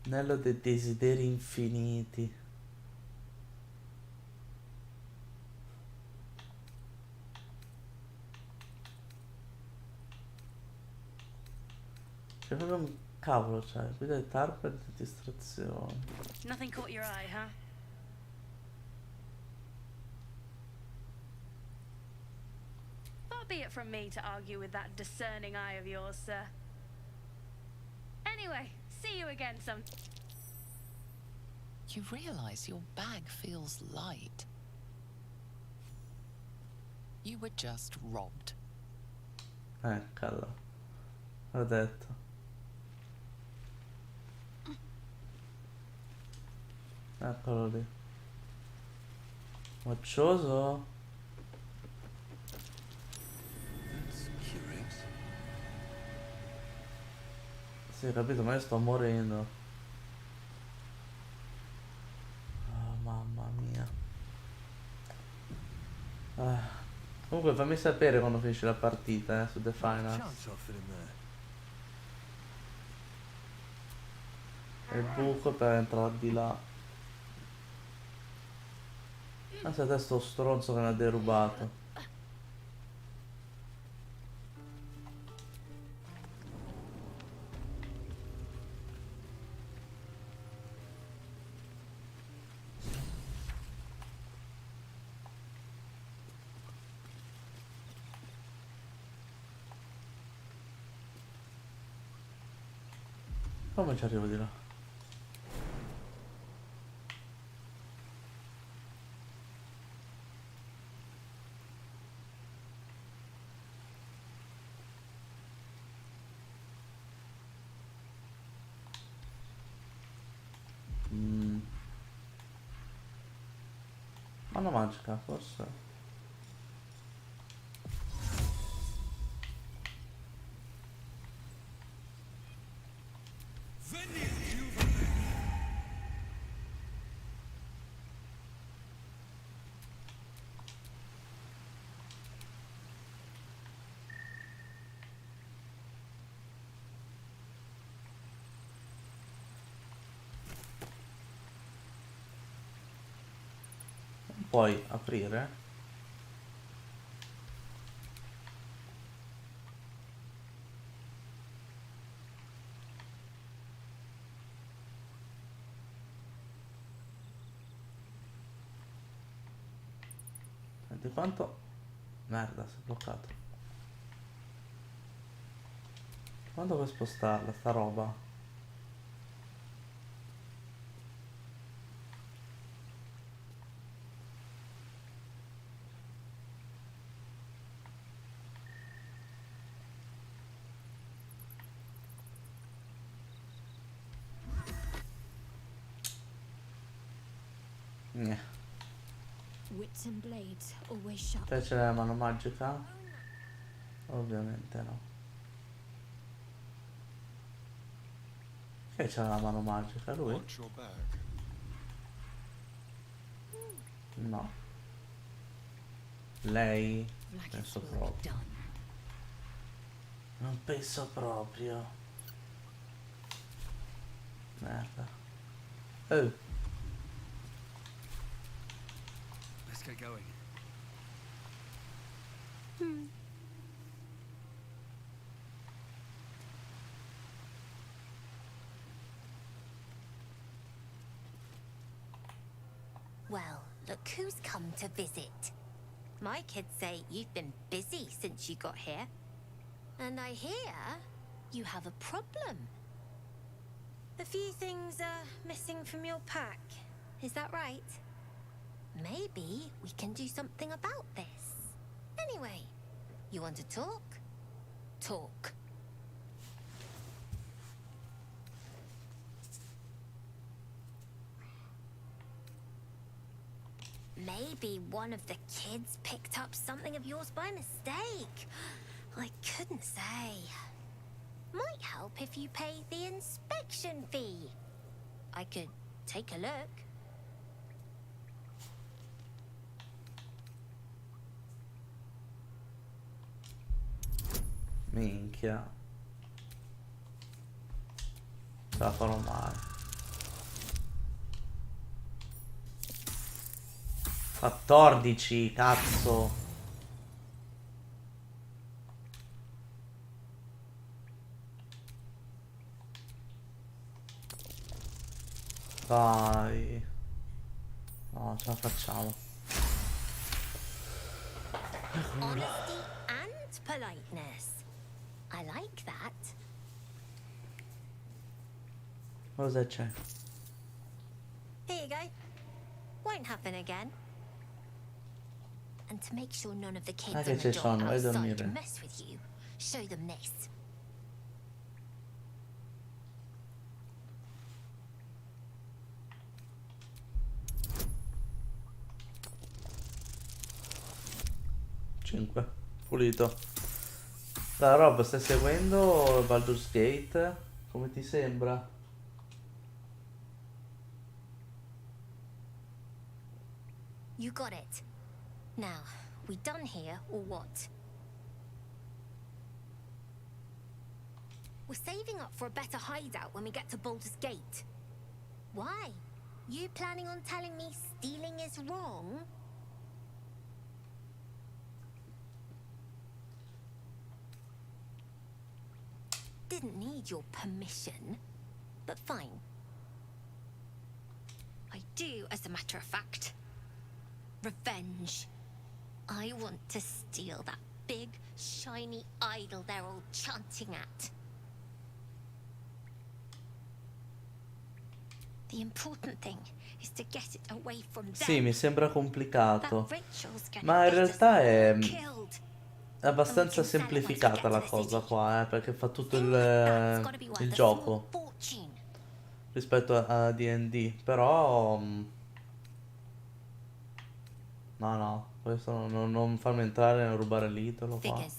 Anello dei desideri infiniti. C'è proprio un cavolo, cioè, guida di tarpa e di distrazione. Nothing caught your eye, huh? Far be it from me to argue with that discerning eye of yours, sir. Anyway, see you again some. You realize your bag feels light. You were just robbed. Eccolo. L'ho detto. Eccolo lì. Moccioso. Sì, capito, ma io sto morendo. Oh, mamma mia. Comunque fammi sapere quando finisce la partita, su The Finals. E il buco per entrare di là. Ma se te sto stronzo che mi ha derubato. Come ci arrivo di là? Mano magica, forse. Puoi aprire? Senti quanto... Merda, si è bloccato. Quando puoi spostarla sta roba? Wits and blades always sharp. Te c'è la mano magica? Ovviamente no. Che c'è la mano magica? Lui? No. Lei? Penso proprio. Non penso proprio. Merda. Oh. Let's get going. Well, look who's come to visit. My kids say you've been busy since you got here. And I hear you have a problem. A few things are missing from your pack. Is that right? Maybe we can do something about this. Anyway, you want to talk? Talk. Maybe one of the kids picked up something of yours by mistake. I couldn't say. Might help if you pay the inspection fee. I could take a look. Minchia. Ce la farò male. 14, cazzo. Dai. No, ce la facciamo. Honesty and politeness. I like that. Cosa c'è? Here you go. Won't happen again. And to make sure none of the kids Che on ci the sono, dot vai a outside dormire. mess with you, show them this. Pulito. La roba, stai seguendo Baldur's Gate? Come ti sembra? You got it. Now, we done here or what? We're saving up for a better hideout when we get to Baldur's Gate. Why? You planning on telling me stealing is wrong? Didn't need your permission, but fine. I do, as a matter of fact. Revenge. I want to steal that big, shiny idol they're all chanting at. The important thing is to get it away from them. Sì, mi sembra complicato. That ritual's gonna Ma in get us realtà è killed. abbastanza semplificata la cosa qua, perché fa tutto il gioco rispetto a D&D, però No, no, questo non farmi entrare e rubare l'italo qua. Figures.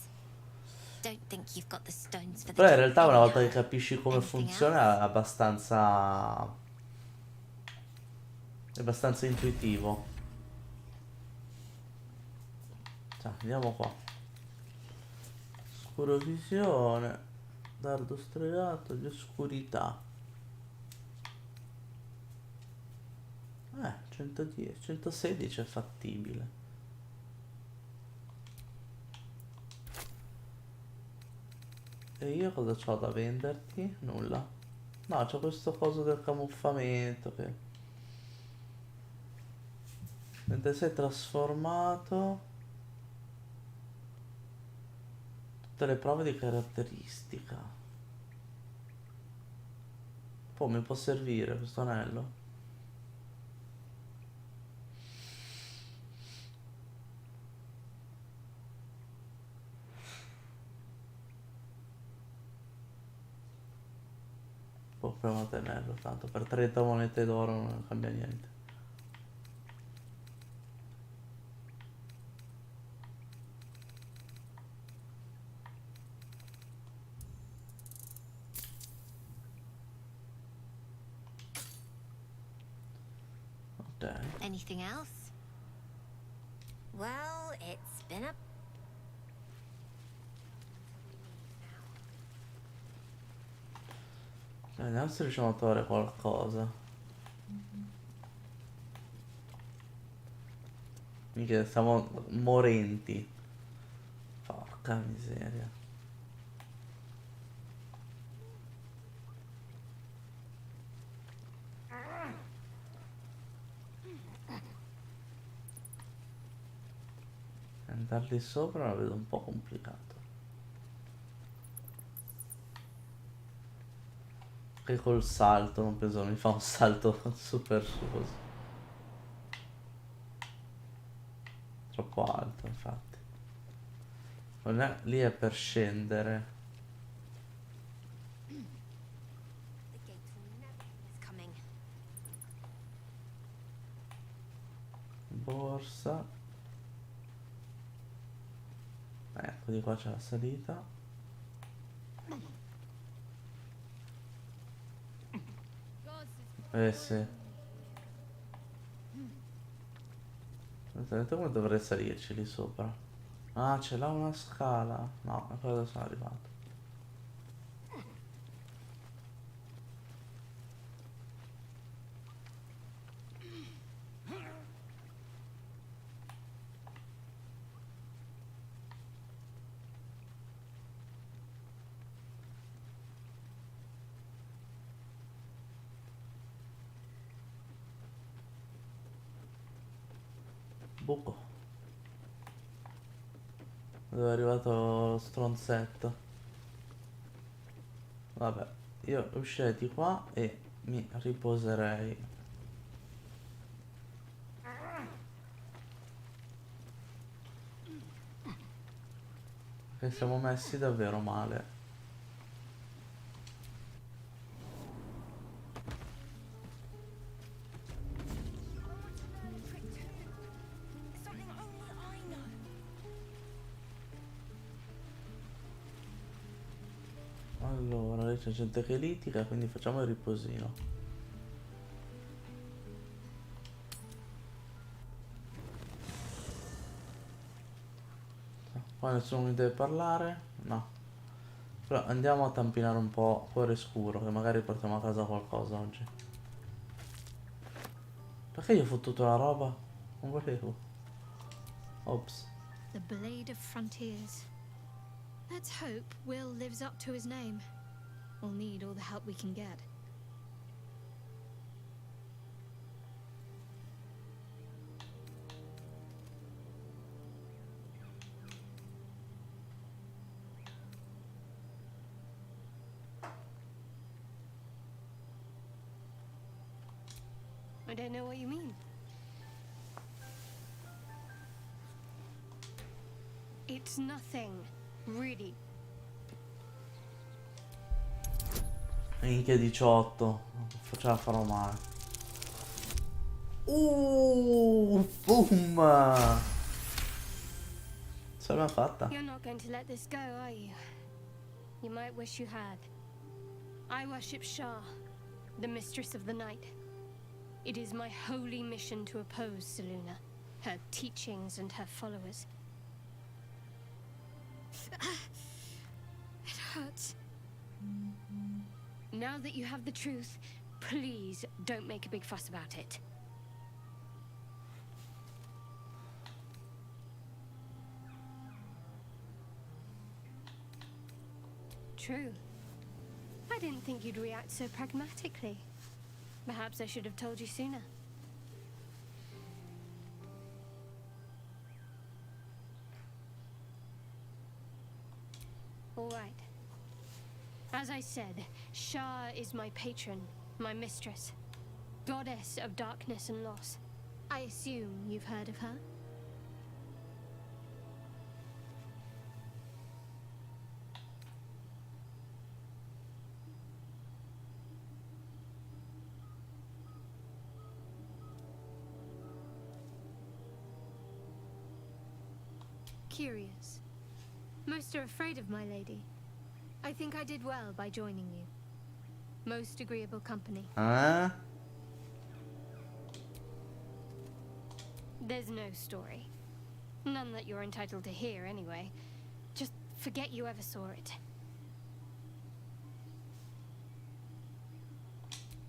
Don't think you've got the stones for the Però in job realtà una volta che anyhow. capisci come Anything funziona è abbastanza intuitivo. Cioè, andiamo qua. Scurovisione, dardo stregato di oscurità. 110, 116 è fattibile. E io cosa c'ho da venderti? Nulla. No, c'ho questo coso del camuffamento che... Mentre sei trasformato... Tutte le prove di caratteristica. Poi mi può servire questo anello? Proviamo a tenerlo, tanto per 30 monete d'oro non cambia niente. Ok. Anything else? Well, it's been a... Vediamo se riusciamo a trovare qualcosa. Mica siamo morenti. Porca miseria. Andarli sopra la vedo un po' complicato. Che col salto, non penso mi fa un salto super così. Troppo alto, infatti. Non è, lì è per scendere. Borsa. Ecco, di qua c'è la salita. Sì. Vedete come dovrei salirci lì sopra? Ah, ce l'ha una scala. No, a cosa sono arrivato? Buco. Dove è arrivato lo stronzetto? Vabbè, io uscirei di qua e mi riposerei. Perché siamo messi davvero male. Allora, lì c'è gente che litiga, quindi facciamo il riposino. Qua nessuno mi deve parlare? No. Però andiamo a tampinare un po' cuore scuro, che magari portiamo a casa qualcosa oggi. Perché io ho fottuto la roba? Non volevo. Ops. The Blade of Frontiers. Let's hope Will lives up to his name. We'll need all the help we can get. I don't know what you mean. It's nothing, really. Minchia 18. Ce la farò male. Boom! Ce l'abbiamo fatta. You're not going to let this go, are you? You might wish you had. I worship Shah, the mistress of the night. It is my holy mission to oppose Selûne, her teachings and her followers. It hurts. Now that you have the truth, please don't make a big fuss about it. True. I didn't think you'd react so pragmatically. Perhaps I should have told you sooner. All right. As I said, Shah is my patron, my mistress, goddess of darkness and loss. I assume you've heard of her? Curious. Most are afraid of my lady. I think I did well by joining you. Most agreeable company. There's no story. None that you're entitled to hear, anyway. Just forget you ever saw it.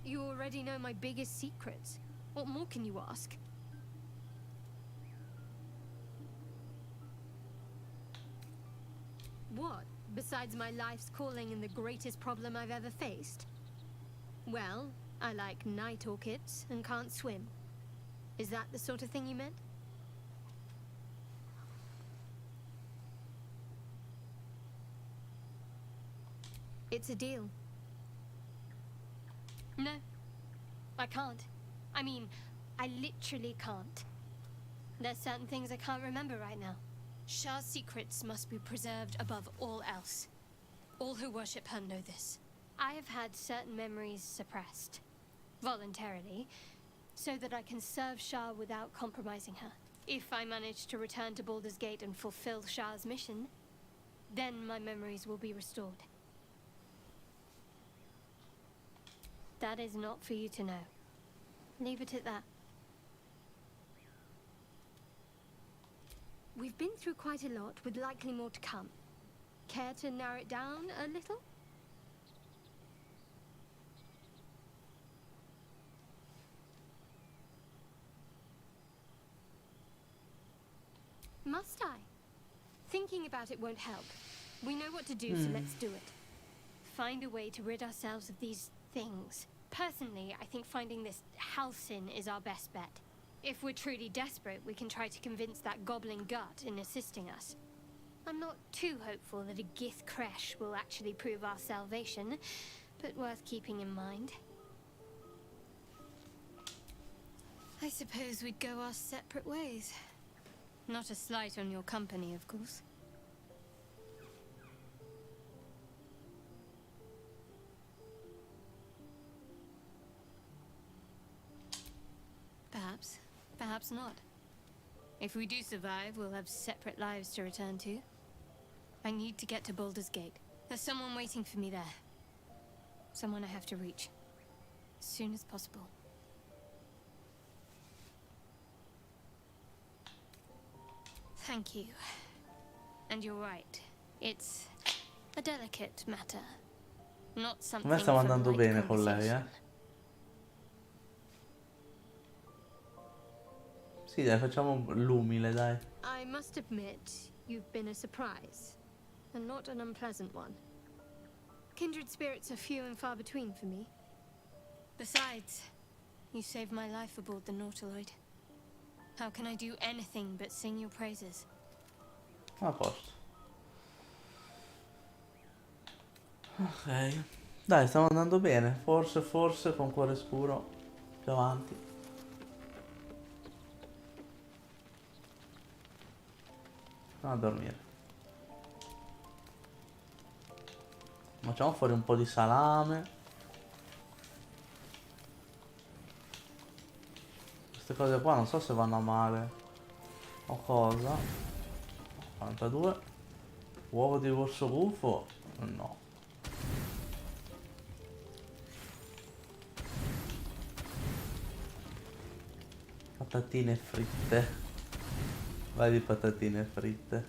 You already know my biggest secrets. What more can you ask? What, besides my life's calling and the greatest problem I've ever faced? Well, I like night orchids and can't swim. Is that the sort of thing you meant? It's a deal. No, I can't. I mean, I literally can't. There's certain things I can't remember right now. Shah's secrets must be preserved above all else. All who worship her know this. I have had certain memories suppressed, voluntarily, so that I can serve Shah without compromising her. If I manage to return to Baldur's Gate and fulfill Shah's mission, then my memories will be restored. That is not for you to know. Leave it at that. We've been through quite a lot, with likely more to come. Care to narrow it down a little? Must I? Thinking about it won't help. We know what to do, so let's do it. Find a way to rid ourselves of these things. Personally, I think finding this Halsin is our best bet. If we're truly desperate, we can try to convince that goblin gut in assisting us. I'm not too hopeful that a Gith Kresh will actually prove our salvation, but worth keeping in mind. I suppose we'd go our separate ways. Not a slight on your company, of course. Perhaps. Perhaps not. If we do survive, we'll have separate lives to return to. I need to get to Baldur's Gate. There's someone waiting for me there. Someone I have to reach. As soon as possible. Thank you. And you're right. It's a delicate matter. Not something A me stava for andando light bene con lei, conversation. Sì, dai, facciamo l'umile, dai. I must admit, you've been a surprise, and not an unpleasant one. Kindred spirits are few and far between for me. Besides, you saved my life aboard the Nautiloid. How can I do anything but sing your praises? A posto. Ok. Dai, stiamo andando bene. Forse con cuore scuro. Più avanti. Andiamo a dormire. Facciamo fuori un po' di salame. Queste Queste cose qua non so se vanno a male o cosa. 42. Uovo di orso gufo? No. Patatine fritte. Vai di patatine fritte.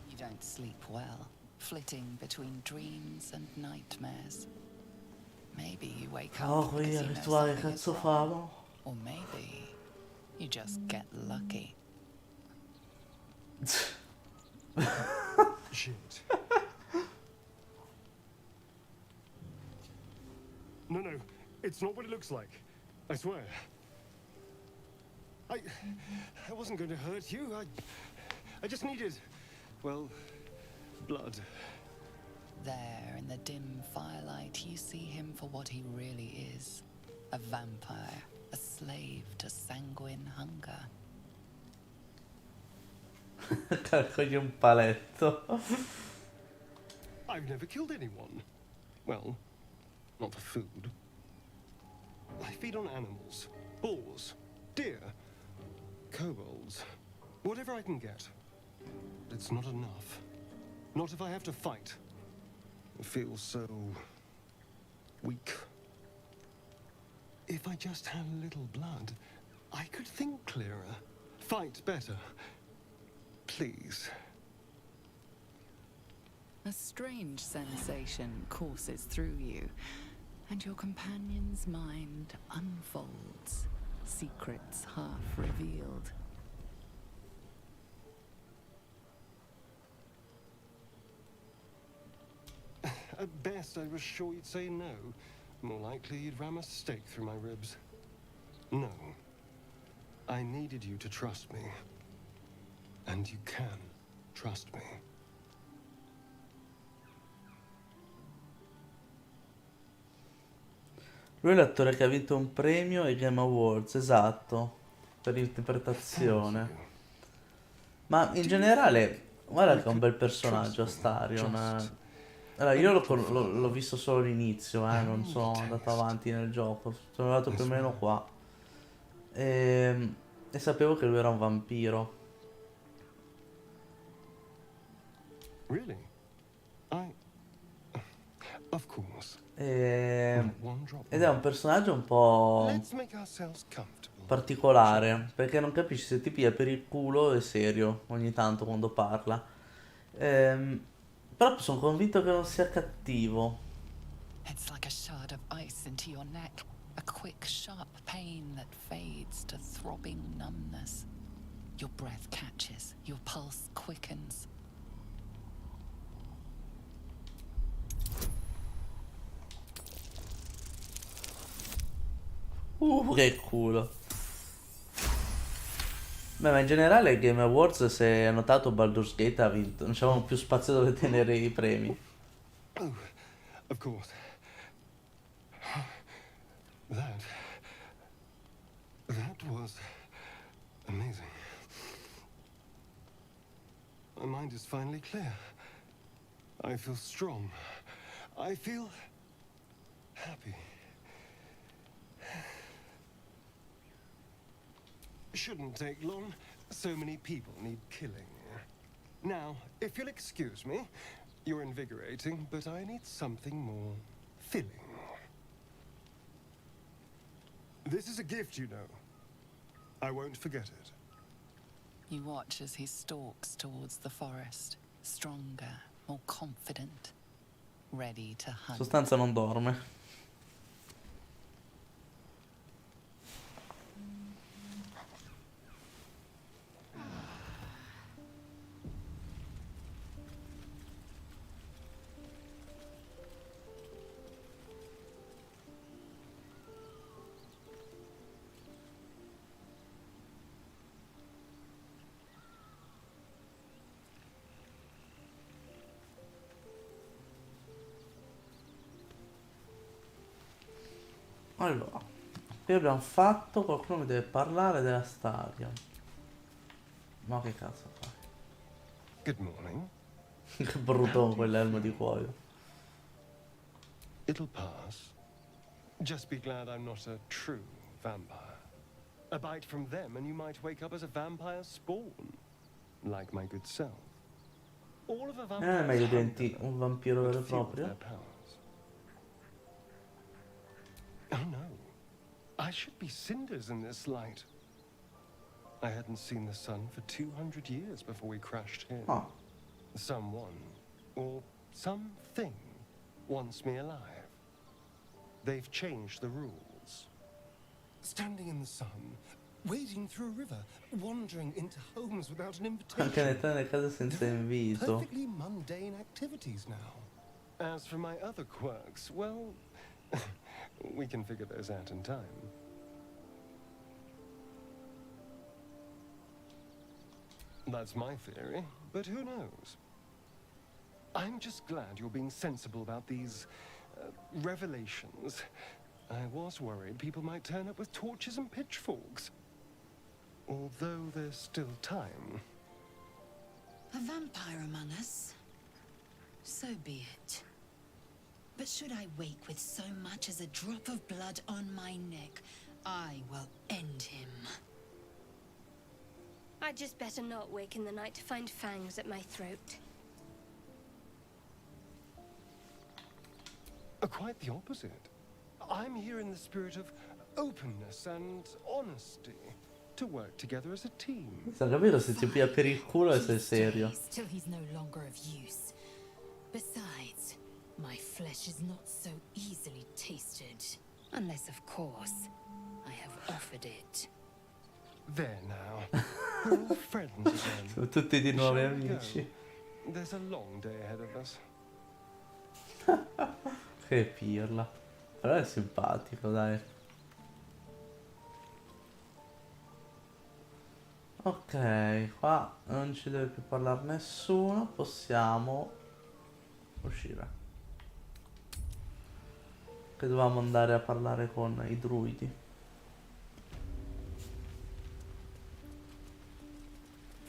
You don't sleep well, flitting between dreams and nightmares. Maybe you wake up Oh, qui because il you know rituale something is cazzo wrong. famo? Or maybe you just get lucky. Shit. No, it's not what it looks like. I swear. I wasn't going to hurt you. I just needed, well, blood. There, in the dim firelight, you see him for what he really is. A vampire, a slave to sanguine hunger. Calcogli un paletto. I've never killed anyone. Well, not for food. I feed on animals. Boars. Deer. Kobolds. Whatever I can get. But it's not enough. Not if I have to fight. I feel so... weak. If I just had a little blood, I could think clearer. Fight better. Please. A strange sensation courses through you, and your companion's mind unfolds, secrets half revealed. At best, I was sure you'd say no. More likely, you'd ram a stake through my ribs. No. I needed you to trust me. And you can trust me. Lui è l'attore che ha vinto un premio ai Game Awards, esatto, per l'interpretazione. Ma in generale, guarda che è un bel personaggio Astarion. Allora, io l'ho visto solo all'inizio, non sono andato avanti nel gioco, sono arrivato più o meno qua. E sapevo che lui era un vampiro. Really? Of course. Ed è un personaggio un po' particolare, perché non capisci se ti piglia per il culo o è serio ogni tanto quando parla. Però sono convinto che non sia cattivo. It's like a shard of ice into your neck, a quick, sharp pain that fades to throbbing numbness. Your breath catches, your pulse quickens. Che culo. Beh, ma in generale Game Awards, se hai notato, Baldur's Gate ha vinto. Non c'avevamo più spazio dove tenere i premi. Oh, of course. That was amazing. My mind is finally clear. I feel strong. I feel happy. Shouldn't take long. So many people need killing. Now, if you'll excuse me, you're invigorating, but I need something more filling. This is a gift, you know. I won't forget it. You watch as he stalks towards the forest, stronger, more confident, ready to hunt. In sostanza non dorme. Allora, qui abbiamo fatto, qualcuno mi deve parlare della Stadia. Ma che cazzo fa? Good morning. Che brutto con quell'elmo di cuoio. It'll pass. Just be glad I'm not a true vampire. A bite from them and you might wake up as a vampire spawn, like my good self. All of a Non è meglio diventi un vampiro vero e proprio? Oh no. I should be cinders in this light. I hadn't seen the sun for 200 years before we crashed in. Oh. Someone, or something, wants me alive. They've changed the rules. Standing in the sun, wading through a river, wandering into homes without an invitation. Anche nelle case senza invito. Perfectly mundane activities now. As for my other quirks, well, we can figure those out in time. That's my theory, but who knows? I'm just glad you're being sensible about these revelations. I was worried people might turn up with torches and pitchforks. Although there's still time. A vampire among us? So be it. But should I wake with so much as a drop of blood on my neck, I will end him. I'd just better not wake in the night to find fangs at my throat. Quite the opposite. I'm here in the spirit of openness and honesty, to work together as a team. Sta capito se ti pia per il culo e sei serio. Till he's no longer of use. Besides, my flesh is not so easily tasted. Unless, of course, I have offered it. There now. We're all friends again. Sono tutti di nuovo Shall we go? amici. There's a long day ahead of us. Che pirla. Però è simpatico, dai. Ok, qua non ci deve più parlare nessuno. Possiamo uscire. Che dovevamo andare a parlare con i druidi.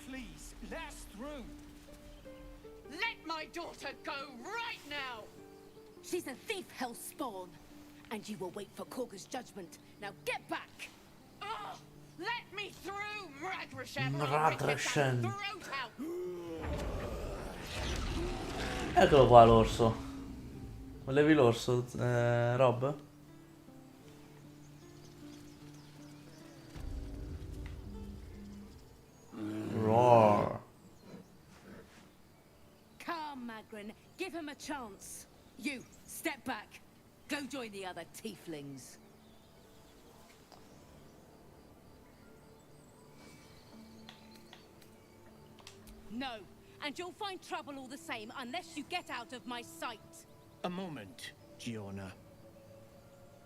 Please, let us through. Let my daughter go right now. She's a thief, hellspawn. And you will wait for Korga's judgment. Now get back! Oh, let me through, Mragrashem! Mragrashem. Eccolo qua l'orso. Volevi l'orso, Rob? Roar. Come, Magrin. Give him a chance. You, step back. Go join the other tieflings. No, and you'll find trouble all the same unless you get out of my sight. A moment, Giona.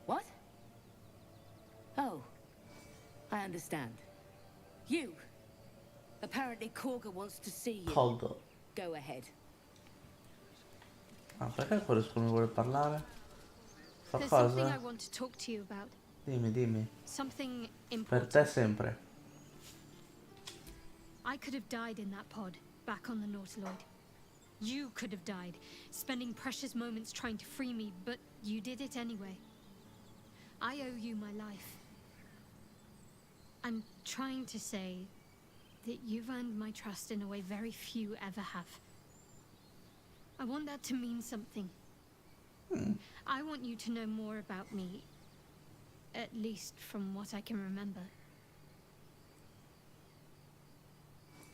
What? Oh, I understand. You. Apparently Korga wants to see you. Korga. Go ahead. Ah, perché questo mi vuole parlare? Fa There's something I cosa? want to talk to you about. Dimmi, dimmi. Something Per important. te sempre. I could have died in that pod, back on the Nautiloid. You could have died, spending precious moments trying to free me, but you did it anyway. I owe you my life. I'm trying to say that you've earned my trust in a way very few ever have. I want that to mean something. I want you to know more about me, at least from what I can remember.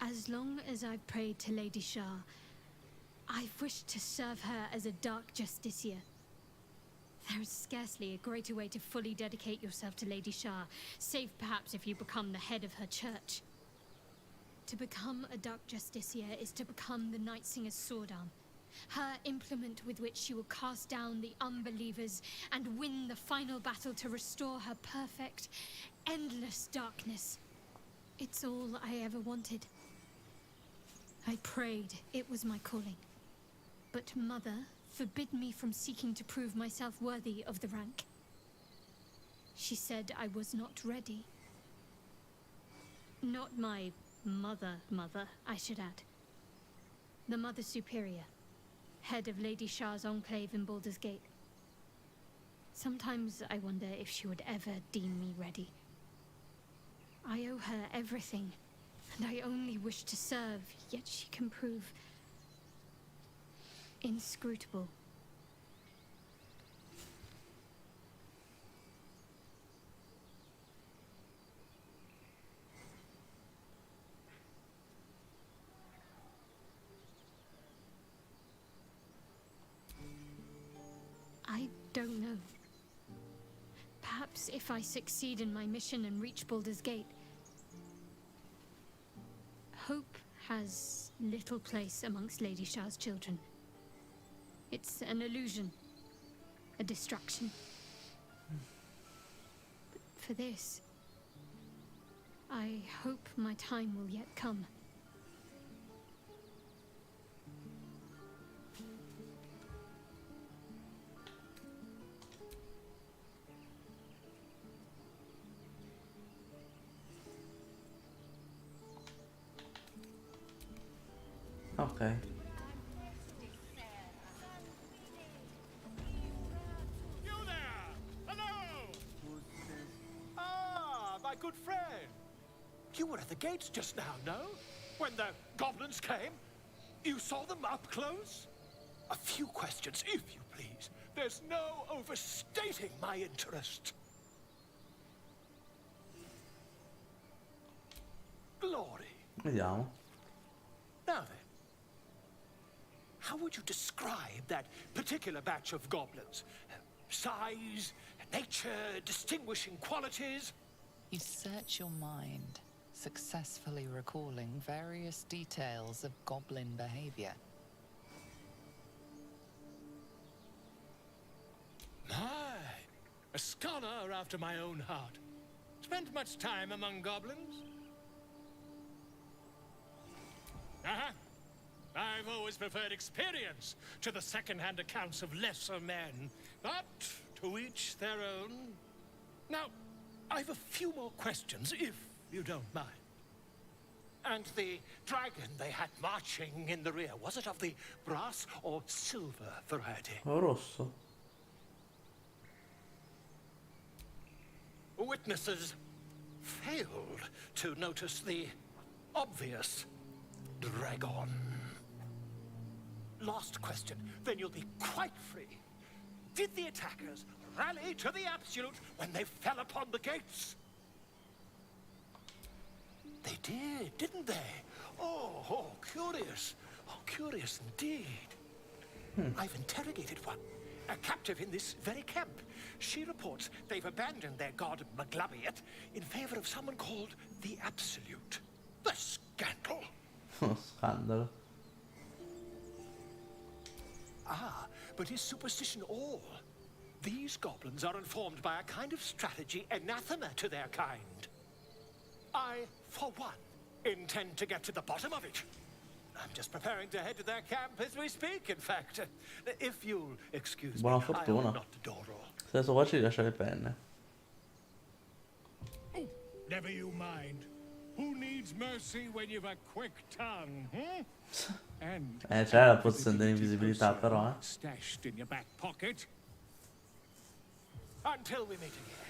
As long as I've prayed to Lady Shah, I've wished to serve her as a dark justiciar. There is scarcely a greater way to fully dedicate yourself to Lady Shah, save perhaps if you become the head of her church. To become a dark justiciar is to become the Night Singer's sword arm, her implement with which she will cast down the unbelievers and win the final battle to restore her perfect, endless darkness. It's all I ever wanted. I prayed it was my calling. But Mother forbid me from seeking to prove myself worthy of the rank. She said I was not ready. Not my mother, I should add. The Mother Superior, head of Lady Shah's enclave in Baldur's Gate. Sometimes I wonder if she would ever deem me ready. I owe her everything, and I only wish to serve, yet she can prove inscrutable. I don't know. Perhaps if I succeed in my mission and reach Baldur's Gate, hope has little place amongst Lady Shah's children. It's an illusion, a distraction. But for this, I hope my time will yet come. Okay. You there! Hello! Ah, my good friend. You were at the gates just now, no? When the goblins came? You saw them up close? A few questions, if you please. There's no overstating my interest. Glory. Vediamo. Now then, how would you describe that particular batch of goblins? Size, nature, distinguishing qualities? You search your mind, successfully recalling various details of goblin behavior. My, a scholar after my own heart. Spent much time among goblins? Uh-huh. I've always preferred experience to the second-hand accounts of lesser men. But to each their own. Now, I've a few more questions, if you don't mind. And the dragon they had marching in the rear, was it of the brass or silver variety? Rosso. Witnesses failed to notice the obvious dragon. Last question, then you'll be quite free. Did the attackers rally to the absolute when they fell upon the gates? They did, didn't they? Oh, curious. Oh, curious indeed. I've interrogated one, a captive in this very camp. She reports they've abandoned their god Maglabiet in favor of someone called the Absolute. The scandal. Scandalo. Ah, but is superstition all? These goblins are informed by a kind of strategy anathema to their kind. I, for one, intend to get to the bottom of it. I'm just preparing to head to their camp as we speak, in fact. If you'll excuse Buona me, I fortuna. ought not to dawdle. Se adesso qua ci lascia le penne. Never you mind. Who needs mercy when you've a quick tongue, hmm? And c'è la pozione dell'invisibilità però, eh. Stashed in your back pocket. Until we meet again.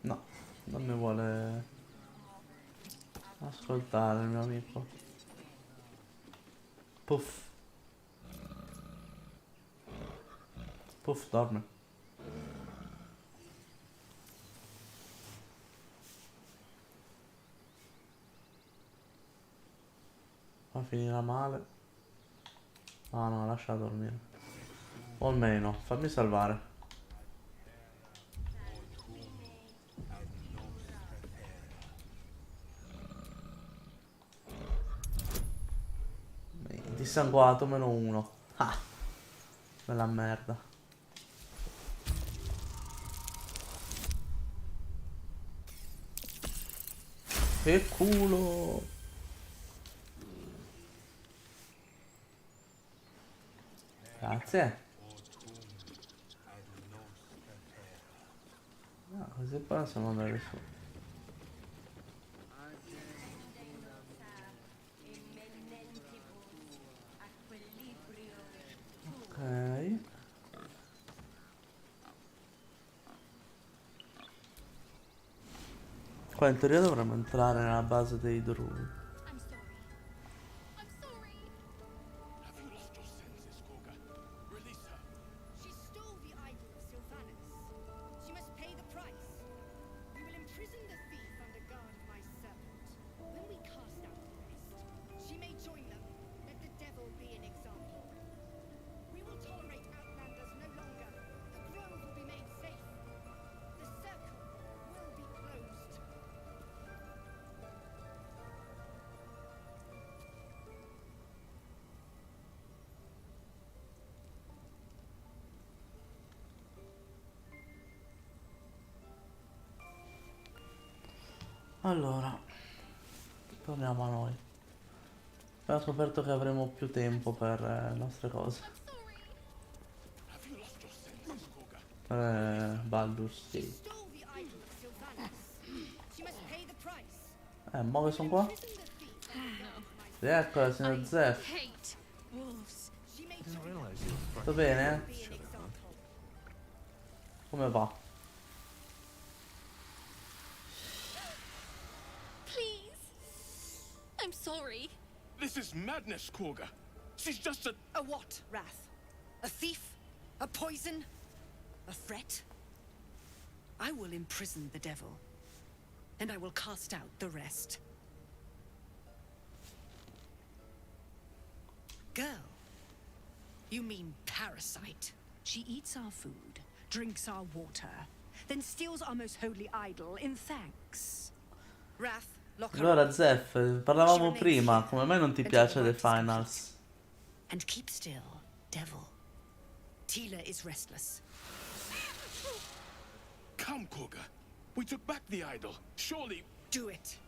No, non mi vuole ascoltare il mio amico. Puff. Puff, dorme. Ma finirà male. Ah no, lascia dormire. O almeno, fammi salvare. Dissanguato -1. Ah. Quella merda. Che culo. Grazie. No, così possiamo andare su. Ok. Qua in teoria dovremmo entrare nella base dei druidi. She stole the idol of Sylvanus. She must pay the price. We will imprison the thief under guard of my servant. When we cast out the rest, she may join them. Let the devil be an example. We will tolerate outlanders no longer. The grove will be made safe. The circle will be closed. Allora, torniamo a noi. Abbiamo scoperto che avremo più tempo per le nostre cose. Baldur's Gate. Mo che sono qua? Eccola, signor Zeff. Tutto bene? Come va? I'm sorry. This is madness, Korga. She's just a... A what, Wrath? A thief? A poison? A threat? I will imprison the devil, and I will cast out the rest. Girl, you mean parasite. She eats our food, drinks our water, then steals our most holy idol in thanks. Wrath, lock her Allora up. Zeff, parlavamo prima, come mai non ti piace The Finals? And keep still, devil. Tila is restless. Come, Korga. We took back the idol. Surely... Do it.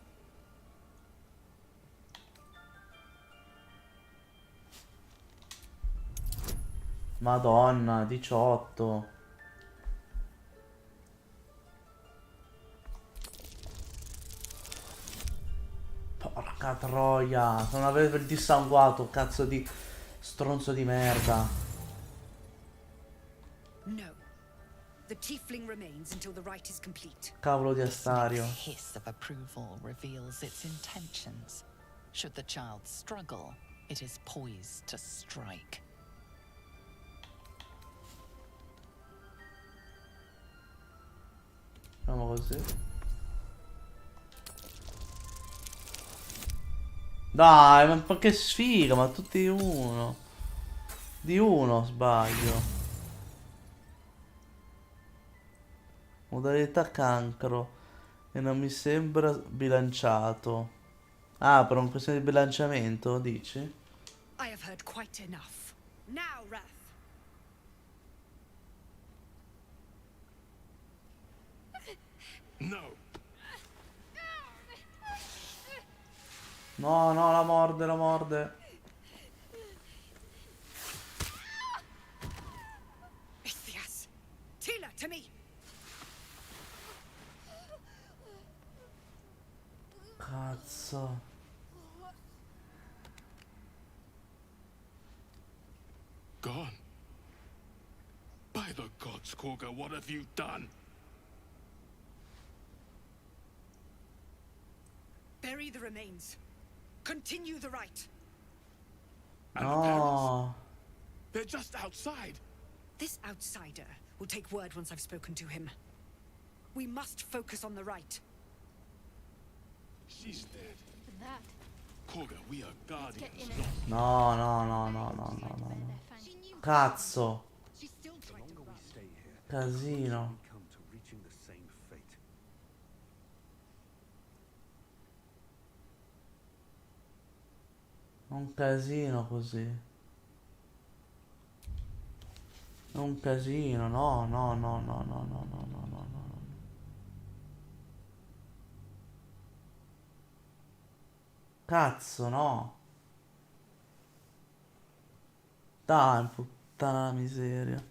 Madonna, 18. Porca troia, non avevo il dissanguato, cazzo di stronzo di merda. No. The tiefling remains until the rite is complete. Cavolo di Astario. The hiss of approval reveals its intentions. Should the child struggle, it is poised to strike. Facciamo così. Dai, ma che sfiga, ma tutti di uno. Di uno sbaglio. Modalità cancro. E non mi sembra bilanciato. Ah, per una questione di bilanciamento, dici? I have heard quite enough. Now, Wrath. No. No, no, la morde, la morde. Ithias. Tila, to me. Cazzo. Gone. By the gods, Korga, what have you done? Bury the remains. Continue the rite. No. They're just outside. This outsider will take word once I've spoken to him. We must focus on the rite. She's dead. That. Korga, we are guardians. No, no, no, no, no, no, no. Cazzo. Casino. Un casino così. È un casino, no, no, no, no, no, no, no, no, no, no. Cazzo, no. Dai, puttana miseria.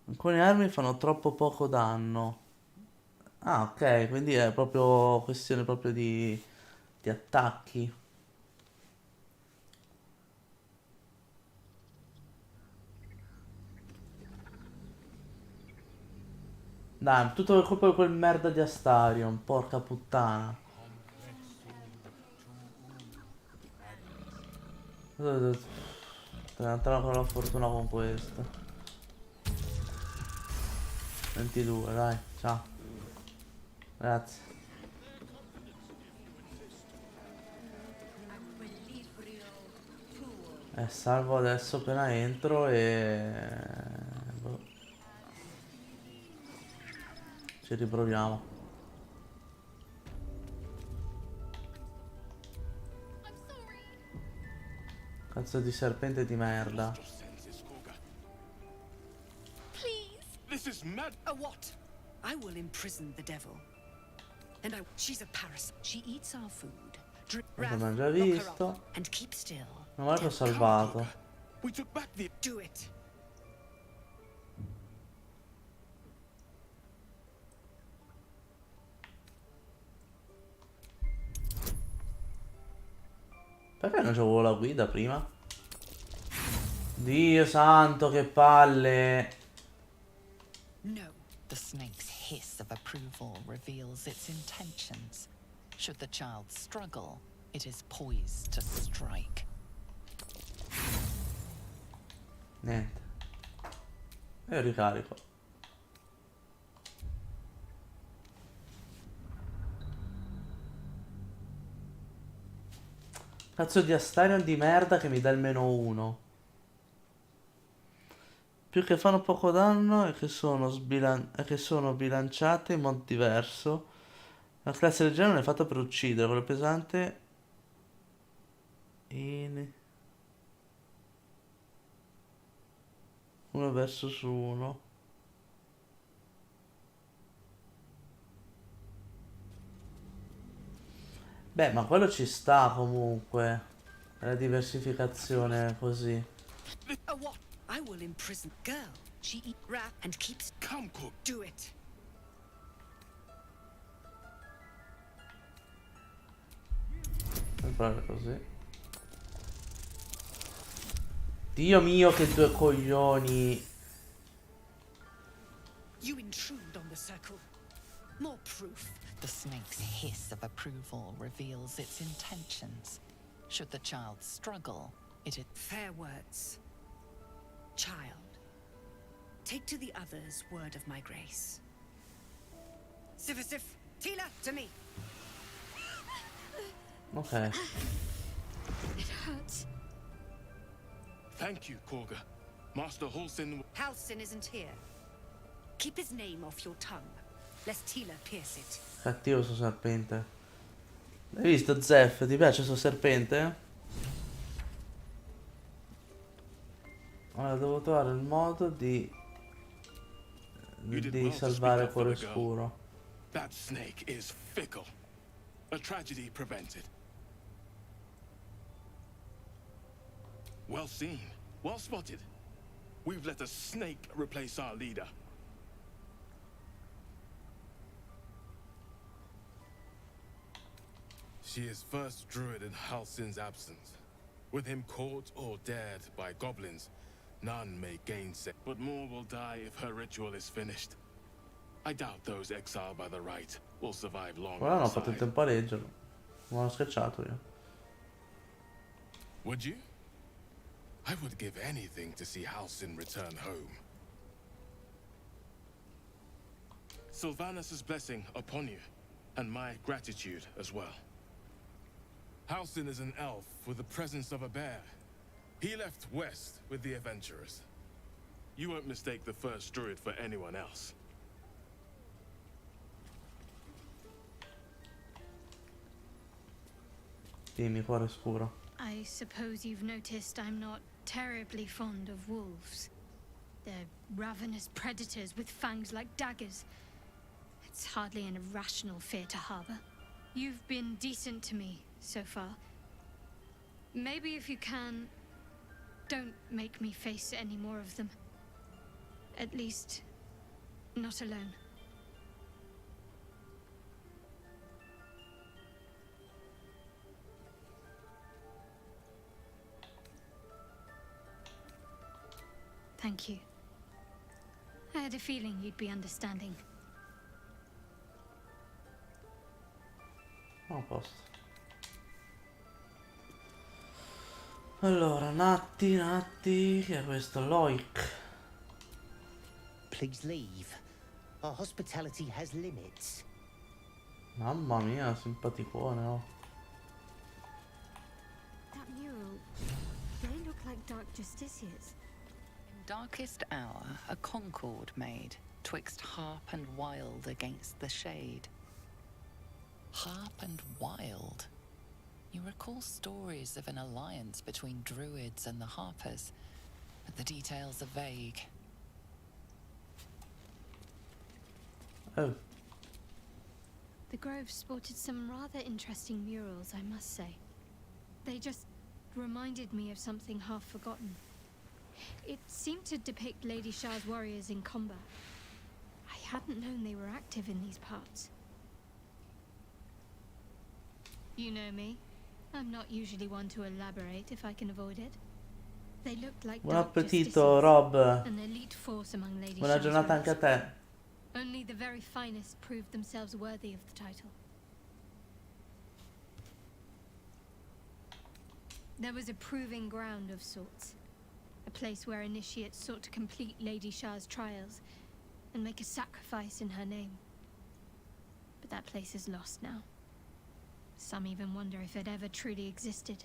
Alcune armi fanno troppo poco danno. Ah, ok, quindi è proprio questione proprio di attacchi. Dai, tutto per colpa di quel merda di Astarion, porca puttana. Entrare con la fortuna con questo. 22, dai, ciao. Grazie. Salvo adesso appena entro e... boh. Ci riproviamo. Cazzo di serpente di merda. This is mad. A what? I will imprison the devil. And she's a parasite. She eats our food. L'abbiamo già visto. And keep still. Non male che ho salvato. We took back the... Do it. Perché non c'avevo la guida prima? Dio santo, che palle. No. The snake's hiss of approval reveals its intentions. Should the child struggle, it is poised to strike. Niente. E ricarico. Cazzo di Astarion di merda che mi dà il -1. Più che fanno poco danno e che sono bilanciate in modo diverso. La classe leggera non è fatta per uccidere, quello pesante in 1 versus 1. Beh, ma quello ci sta comunque. La diversificazione così. I will imprison girl. She eat rat and keeps. Come, cook. Do it. Sempre così. Dio mio, che due coglioni. You intrude on the circle. More proof. The snake's hiss of approval reveals its intentions. Should the child struggle, it is... Fair words. Child, take to the others word of my grace. Sif, Tila, to me. Ok. It hurts. Thank you, Korga. Master Halsin... Halsin isn't here. Keep his name off your tongue, lest Tila pierce it. Cattivo sto serpente. Hai visto, Zef? Ti piace sto serpente? Allora, devo trovare il modo di salvare Cuore Scuro. That snake is fickle. A tragedy prevented. Well seen. Well spotted. We've let a snake replace our leader. She is first druid in Halsin's absence. With him caught or dared by goblins, none may gainsay. But more will die if her ritual is finished. I doubt those exiled by the right will survive long. Ora non ho fatto il tempo a leggerlo. Non l'ho schiacciato io. Would you? I would give anything to see Halsin return home. Sylvanus' blessing upon you, and my gratitude as well. Halsin is an elf with the presence of a bear. He left west with the adventurers. You won't mistake the first druid for anyone else. Dimmi, Cuore Scuro. I suppose you've noticed I'm not terribly fond of wolves. They're ravenous predators with fangs like daggers. It's hardly an irrational fear to harbor. You've been decent to me so far. Maybe if you can, don't make me face any more of them. At least, not alone. Thank you. I had a feeling you'd be understanding. A posto. Allora, Natti, che è questo? Loic. Please leave. Our hospitality has limits. Mamma mia, simpaticone, oh. That mural, they look like dark justiciars. In darkest hour, a concord made, twixt harp and wild against the shade. Harp and wild. You recall stories of an alliance between druids and the harpers, but the details are vague. Oh. The Grove sported some rather interesting murals, I must say. They just reminded me of something half forgotten. It seemed to depict Lady Shah's warriors in combat. I hadn't known they were active in these parts. You know me. I'm not usually one to elaborate if I can avoid it. They looked like Buon dark appetito, justiciars, Rob. an elite force among Lady Buona Shah's giornata anche a ranks. te. Only the very finest proved themselves worthy of the title. There was a proving ground of sorts. A place where initiates sought to complete Lady Shah's trials and make a sacrifice in her name. But that place is lost now. Some even wonder if it ever truly existed.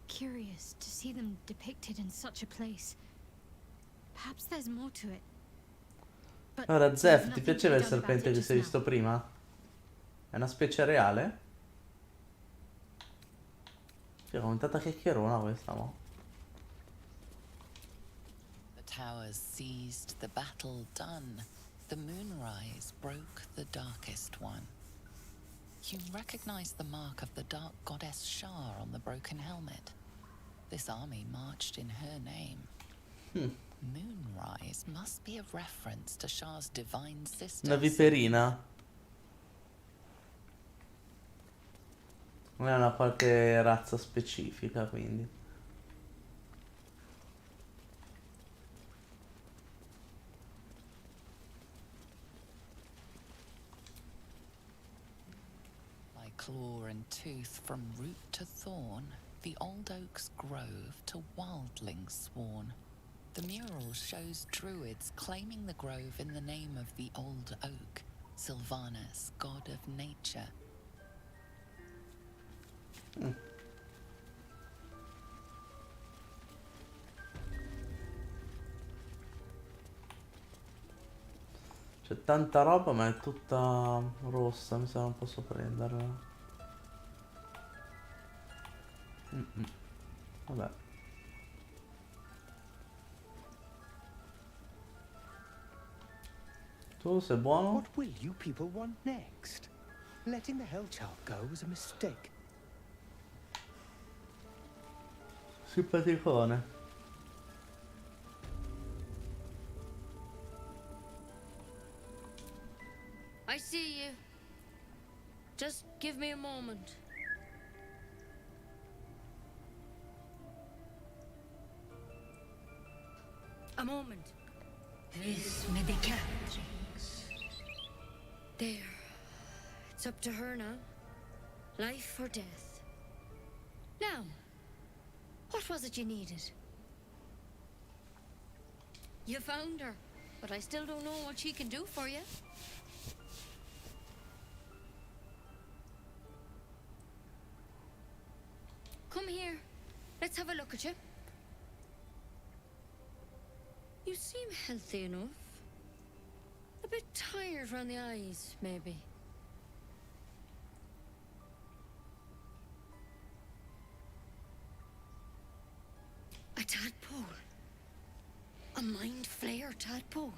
Curious to see them depicted in such a place. Perhaps there's more to it. But Ora, there's Zef, ti nothing to piaceva be il done about serpente it che just si è now. visto prima? È una specie reale? Che commentata chiacchierona questa, mo. The towers seized, the battle done. The moonrise broke the darkest one. You recognize the mark of the dark goddess Shah on the broken helmet. This army marched in her name. Moonrise must be a reference to Shah's divine sisters. Una viperina? Non è una qualche razza specifica, quindi. Like claw and tooth from root to thorn, the old oak's grove to wildlings sworn. The mural shows druids claiming the grove in the name of the old oak, Sylvanus, god of nature. C'è tanta roba, ma è tutta rossa, mi sa non posso prenderla. Vabbè. Tu sei buono? What will you people want next? Letting the Hellchild go was a mistake. Simpaticone. I see you. Just give me a moment. A moment. This medicat. There. It's up to her now. Life or death. Now, what was it you needed? You found her, but I still don't know what she can do for you. Come here. Let's have a look at you. You seem healthy enough. A bit tired around the eyes, maybe. A tadpole? A mind flayer? Poor tadpole.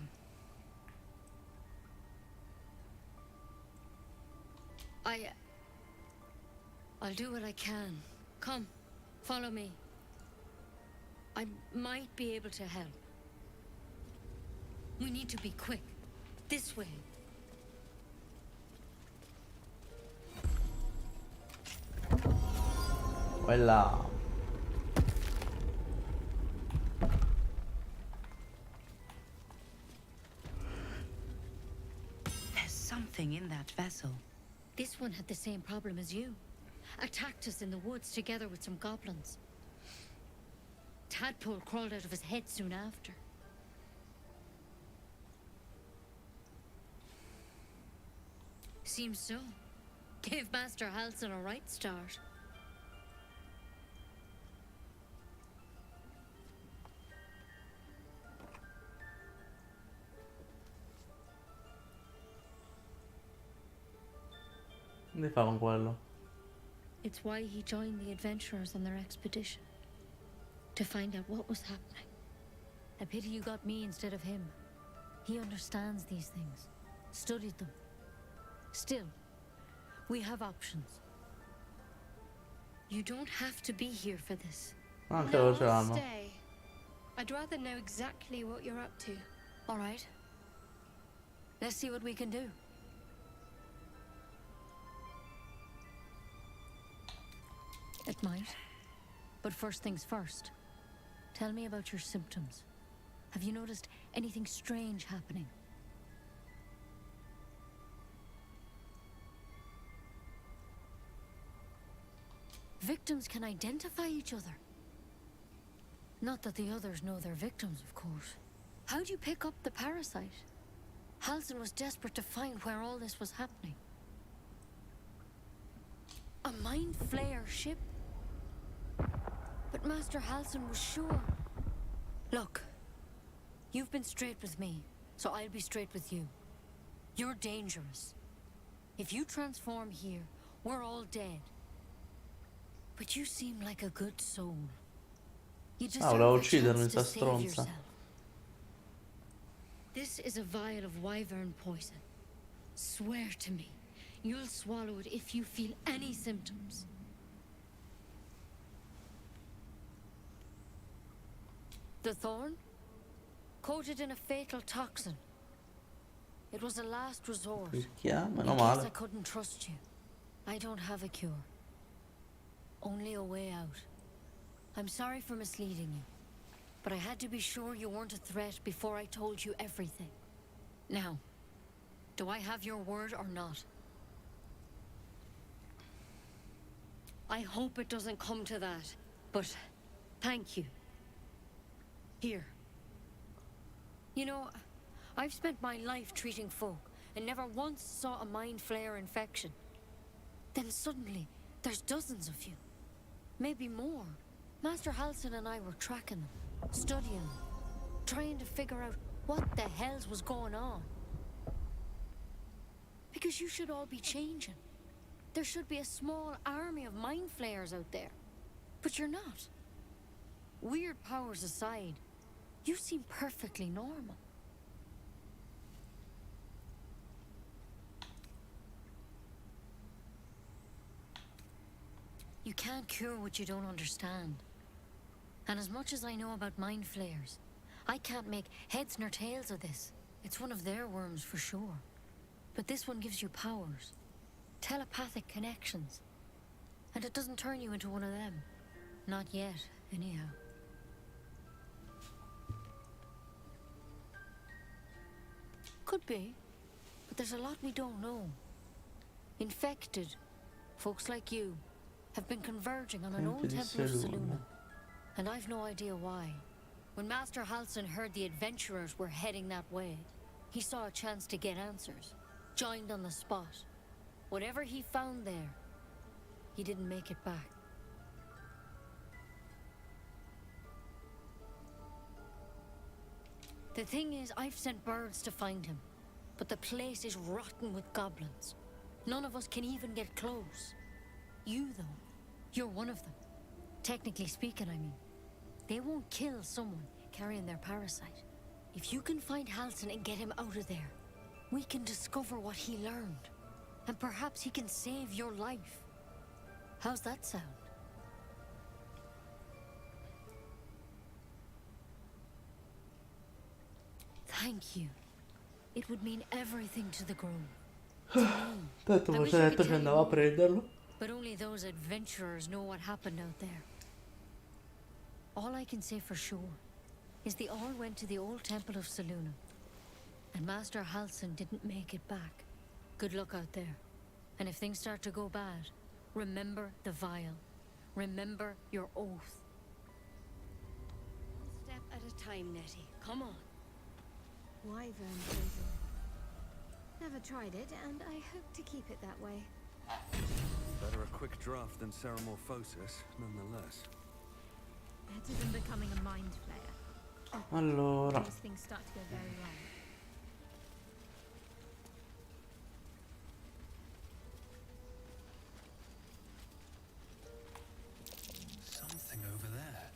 I'll do what I can. Come, follow me. I might be able to help. We need to be quick. This way. Quella. There's something in that vessel. This one had the same problem as you. Attacked us in the woods together with some goblins. Tadpole crawled out of his head soon after. Seems so. Gave Master Halsin a right start. Ne fa con quello? It's why he joined the adventurers on their expedition. To find out what was happening. A pity you got me instead of him. He understands these things. Studied them. Still, we have options. You don't have to be here for this. Anche No, loro ce l'hanno. stay. I'd rather know exactly what you're up to. All right. Let's see what we can do. It might. But first things first. Tell me about your symptoms. Have you noticed anything strange happening? Victims can identify each other. Not that the others know they're victims, of course. How'd you pick up the parasite? Halsin was desperate to find where all this was happening. A mind flayer ship? But Master Halsin was sure. Look, you've been straight with me, so I'll be straight with you. You're dangerous. If you transform here, we're all dead. But you seem like a good soul. You Volevo deserve a uccidermi chance sta to save stronza. yourself. This is a vial of wyvern poison. Swear to me, you'll swallow it if you feel any symptoms. The thorn? Coated in a fatal toxin. It was a last resort. Yeah, meno In case male. I couldn't trust you. I don't have a cure. Only a way out. I'm sorry for misleading you, but I had to be sure you weren't a threat before I told you everything. Now, do I have your word or not? I hope it doesn't come to that, but thank you. Here. You know, I've spent my life treating folk and never once saw a mind flayer infection. Then suddenly, there's dozens of you. Maybe more. Master Halsin and I were tracking them, studying them, trying to figure out what the hells was going on. Because you should all be changing. There should be a small army of mind flayers out there. But you're not. Weird powers aside, you seem perfectly normal. You can't cure what you don't understand. And as much as I know about mind flayers, I can't make heads nor tails of this. It's one of their worms for sure. But this one gives you powers. Telepathic connections. And it doesn't turn you into one of them. Not yet, anyhow. Could be. But there's a lot we don't know. Infected, folks like you, have been converging on an old temple of Selûne. And I've no idea why. When Master Halsin heard the adventurers were heading that way, he saw a chance to get answers. Joined on the spot. Whatever he found there, he didn't make it back. The thing is, I've sent birds to find him. But the place is rotten with goblins. None of us can even get close. You, though, you're one of them. Technically speaking, I mean. They won't kill someone carrying their parasite. If you can find Halsin and get him out of there, we can discover what he learned. And perhaps he can save your life. How's that sound? Thank you. It would mean everything to the Grove. To me. Tanto I mi wish ha I detto could che tell andava a you, prenderlo. but only those adventurers know what happened out there. All I can say for sure is they all went to the old temple of Selûne. And Master Halsin didn't make it back. Good luck out there. And if things start to go bad, remember the vial. Remember your oath. One step at a time, Nettie. Come on. Wyvern poison. Never tried it, and I hope to keep it that way. Better a quick draft than Ceramorphosis, nonetheless. Better than becoming a mind flayer. Allora. Those things start to go very wrong. Something over there.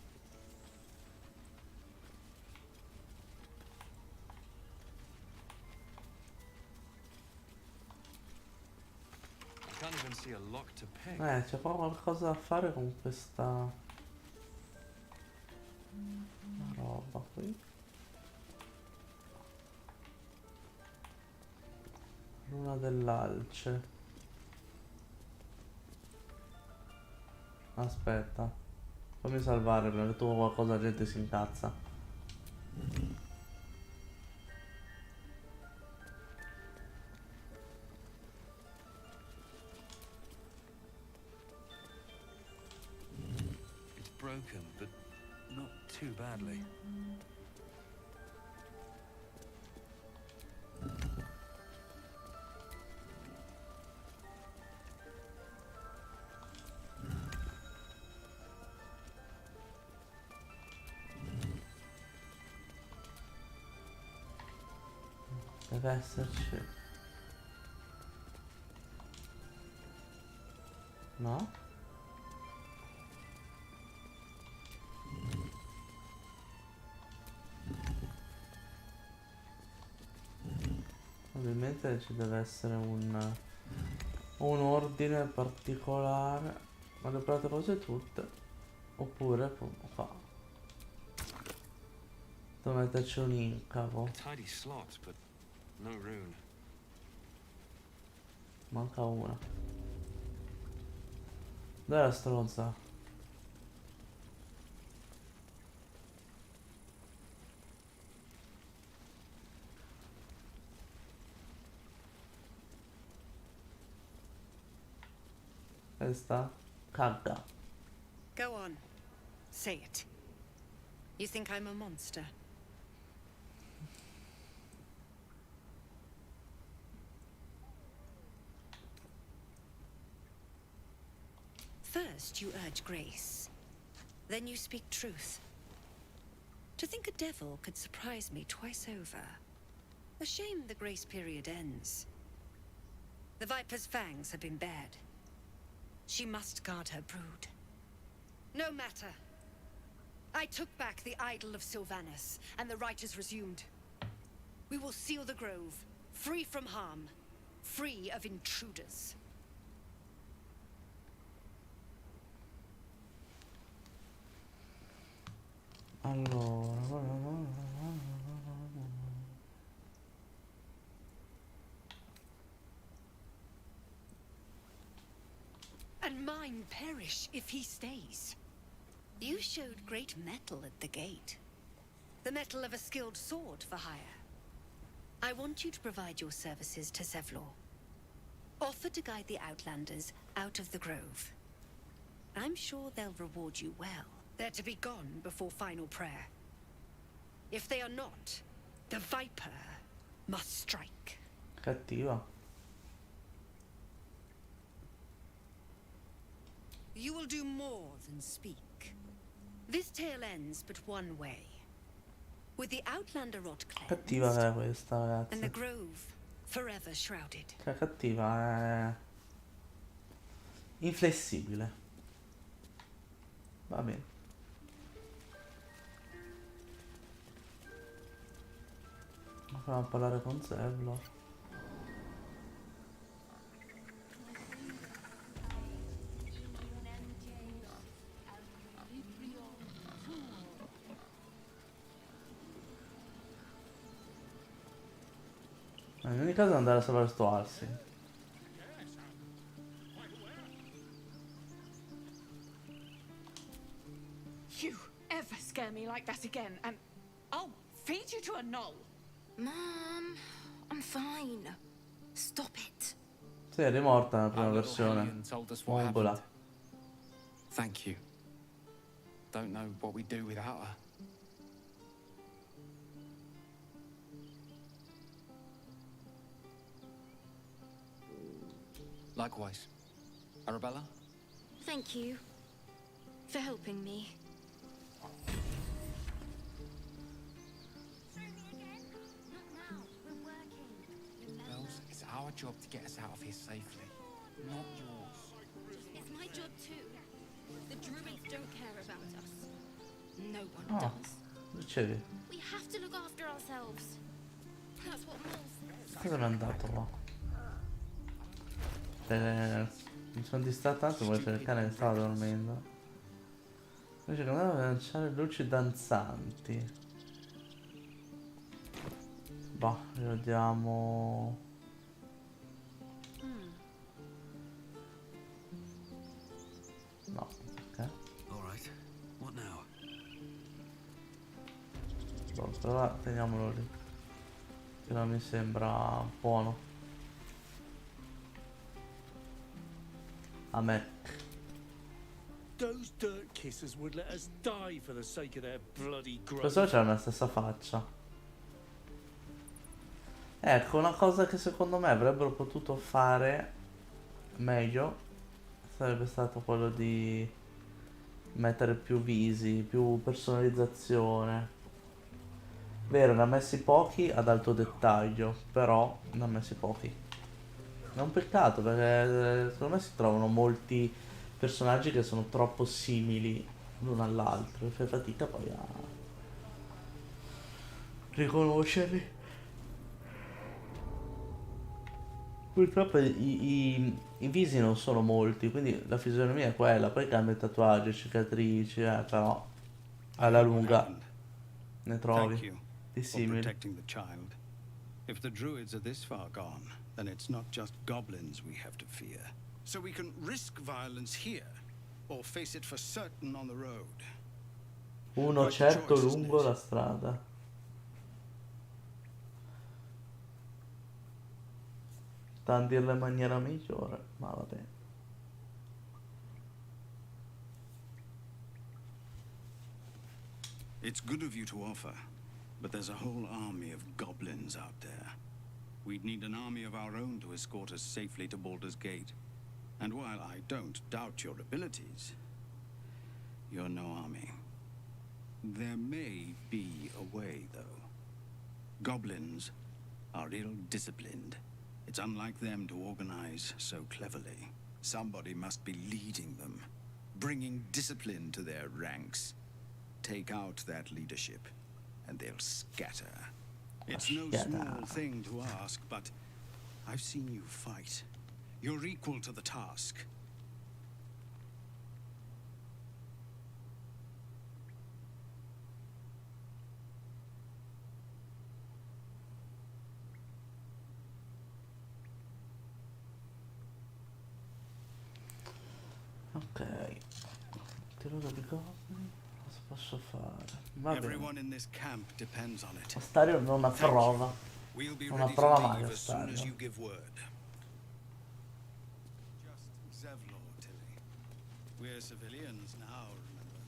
I can't even see a lock to pick. C'è proprio qualcosa da fare con questa roba qui. Luna dell'alce. Aspetta. Fammi salvare perché tu qualcosa la gente si incazza. It's broken, but not too badly. Deve esserci. No? Ovviamente ci deve essere un ordine particolare. Ma le ho provate cose tutte. Oppure qua. Devo metterci un incavo. Tidy slot, but no rune. Manca una. Dov'è la stronza? Questa? Cagga. Go on. Say it. You think I'm a monster? First you urge grace. Then you speak truth. To think a devil could surprise me twice over. A shame the grace period ends. The Viper's fangs have been bared. She must guard her brood. No matter. I took back the idol of Sylvanus, and the rite is resumed. We will seal the grove, free from harm, free of intruders. Allora. And mine perish if he stays. You showed great mettle at the gate. The mettle of a skilled sword for hire. I want you to provide your services to Zevlor. Offer to guide the Outlanders out of the grove. I'm sure they'll reward you well. They're to be gone before final prayer. If they are not, the Viper must strike. Cattiva. You will do more than speak. This tale ends but one way. With the Outlander rot Cattiva cleansed, è questa, ragazzi. and the grove forever shrouded. Cioè, cattiva è inflessibile. Va bene. Proviamo a parlare con Zeblo. In ogni caso andare a salvare sto Arsi. You ever scare me like that again, and I'll feed you to a knoll. Mom, I'm fine. Stop it. Sì, è rimorta nella prima Our little versione. Hellion told us what Mongola. happened. Thank you. Don't know what we'd do without her. Likewise. Arabella? Thank you for helping me. Bells, it's our job to get us out of here safely, not yours. It's my job too. The druids don't care about us. No one Oh, does. dicevi. We have to look after ourselves. That's what Moll says. Cosa mi è andato qua? Mi sono distratto tanto perché il cane stava dormendo. Invece che andare a lanciare luci danzanti. Boh, glielo diamo. No, ok. Alright. What now? Boh, però teniamolo lì. Che non mi sembra buono. A me. Those dirt kissers would let us die for the sake of their bloody growth. Questo c'ha la stessa faccia. Ecco, una cosa che secondo me avrebbero potuto fare meglio sarebbe stato quello di mettere più visi, più personalizzazione. Vero, ne ha messi pochi ad alto dettaglio, però ne ha messi pochi. È un peccato perché secondo me si trovano molti personaggi che sono troppo simili l'uno all'altro e fai fatica poi a riconoscerli. Purtroppo i visi non sono molti, quindi la fisionomia è quella, poi cambia tatuaggi, cicatrici, però alla lunga ne Thank trovi you di for simili. protecting the child. If the druids are this far gone, then it's not just goblins we have to fear. So we can risk violence here, or face it for certain on the road. Uno Quite a certo choice, isn't lungo it? la strada. Sta a dirla in maniera migliore, ma va bene. It's good of you to offer, but there's a whole army of goblins out there. We'd need an army of our own to escort us safely to Baldur's Gate. And while I don't doubt your abilities, you're no army. There may be a way, though. Goblins are ill-disciplined. It's unlike them to organize so cleverly. Somebody must be leading them, bringing discipline to their ranks. Take out that leadership, and they'll scatter. It's no small thing to ask, but I've seen you fight. You're equal to the task. Ok. Tiro di goblin. Cosa posso fare? Va bene. Everyone in this camp depends on it. Astario non approva. We'll be Non ready to approva mai leave as soon as Astario. you give word. Just Zevlor, Tilly. We're civilians now, remember?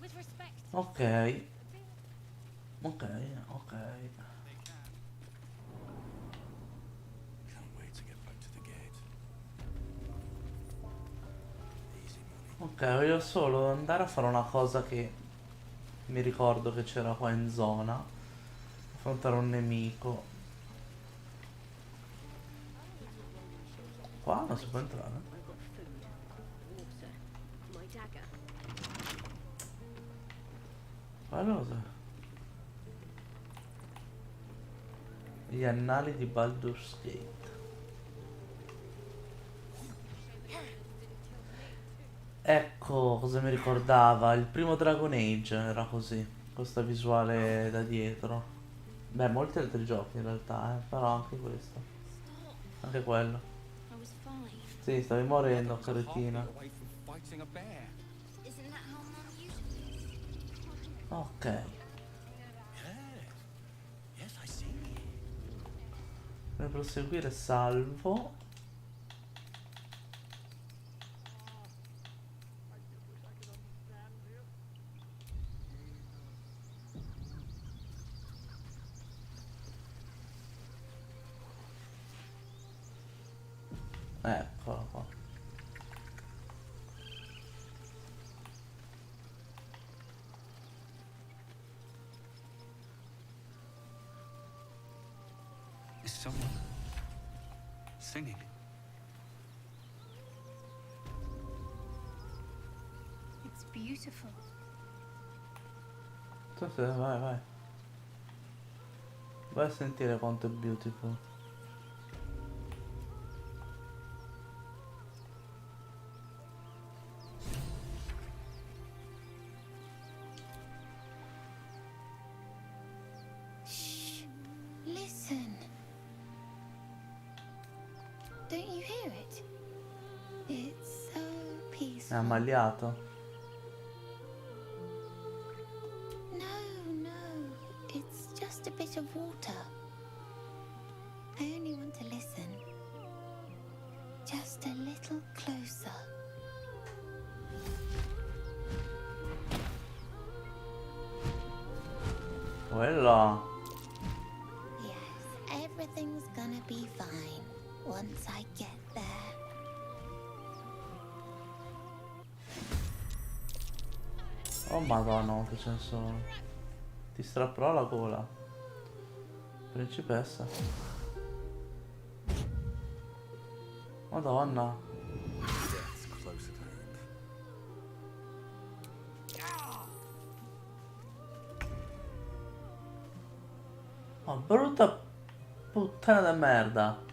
With respect. Ok. Ok, ok. Can't wait to get back to the gate. Ok, voglio solo andare a fare una cosa che mi ricordo che c'era qua in zona. Affrontare un nemico. Qua non si può entrare. I've got food, water, my dagger. Cosa? Gli annali di Baldur's Gate. Ecco cosa mi ricordava. Il primo Dragon Age era così. Questa visuale da dietro. Beh, molti altri giochi in realtà, però anche questo. Anche quello. I was fine. Sì, stavi morendo, cretina. Away from fighting a bear. Isn't that how Mum usually is? Ok. Yes, I see. Per proseguire salvo. Eccolo qua. Is someone singing? It's beautiful. Vai, vai. Vai a sentire quanto è beautiful. Listen. Don't you hear it? It's so È peaceful. ammaliato. No, no. It's just a bit of water. I only want to listen. Just a little closer. Quella. Yes, everything's gonna be fine once I get there. Oh madonna, che ce ne sono. Ti strapperò la gola. Principessa. Madonna. Death's close at hand. Oh, brutta puttana di merda.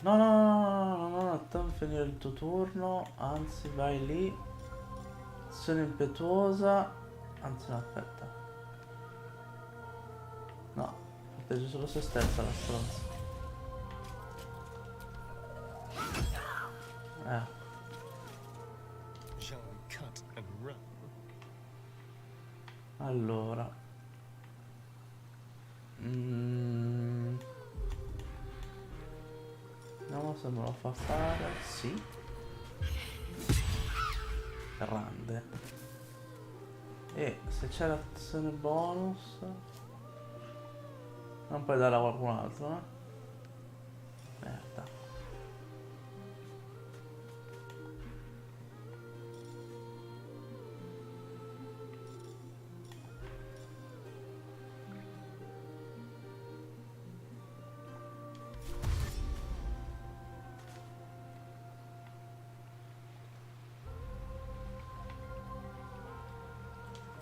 No, no, no, no, no, no, non finire il tuo turno, anzi vai lì. Azione impetuosa. Anzi no, aspetta. No, protegge solo se stessa la stronza. Shall I cut and run? Allora. Vediamo se me lo fa fare. Sì. Grande. E se c'è l'azione bonus non puoi darla a qualcun altro, eh? Merda.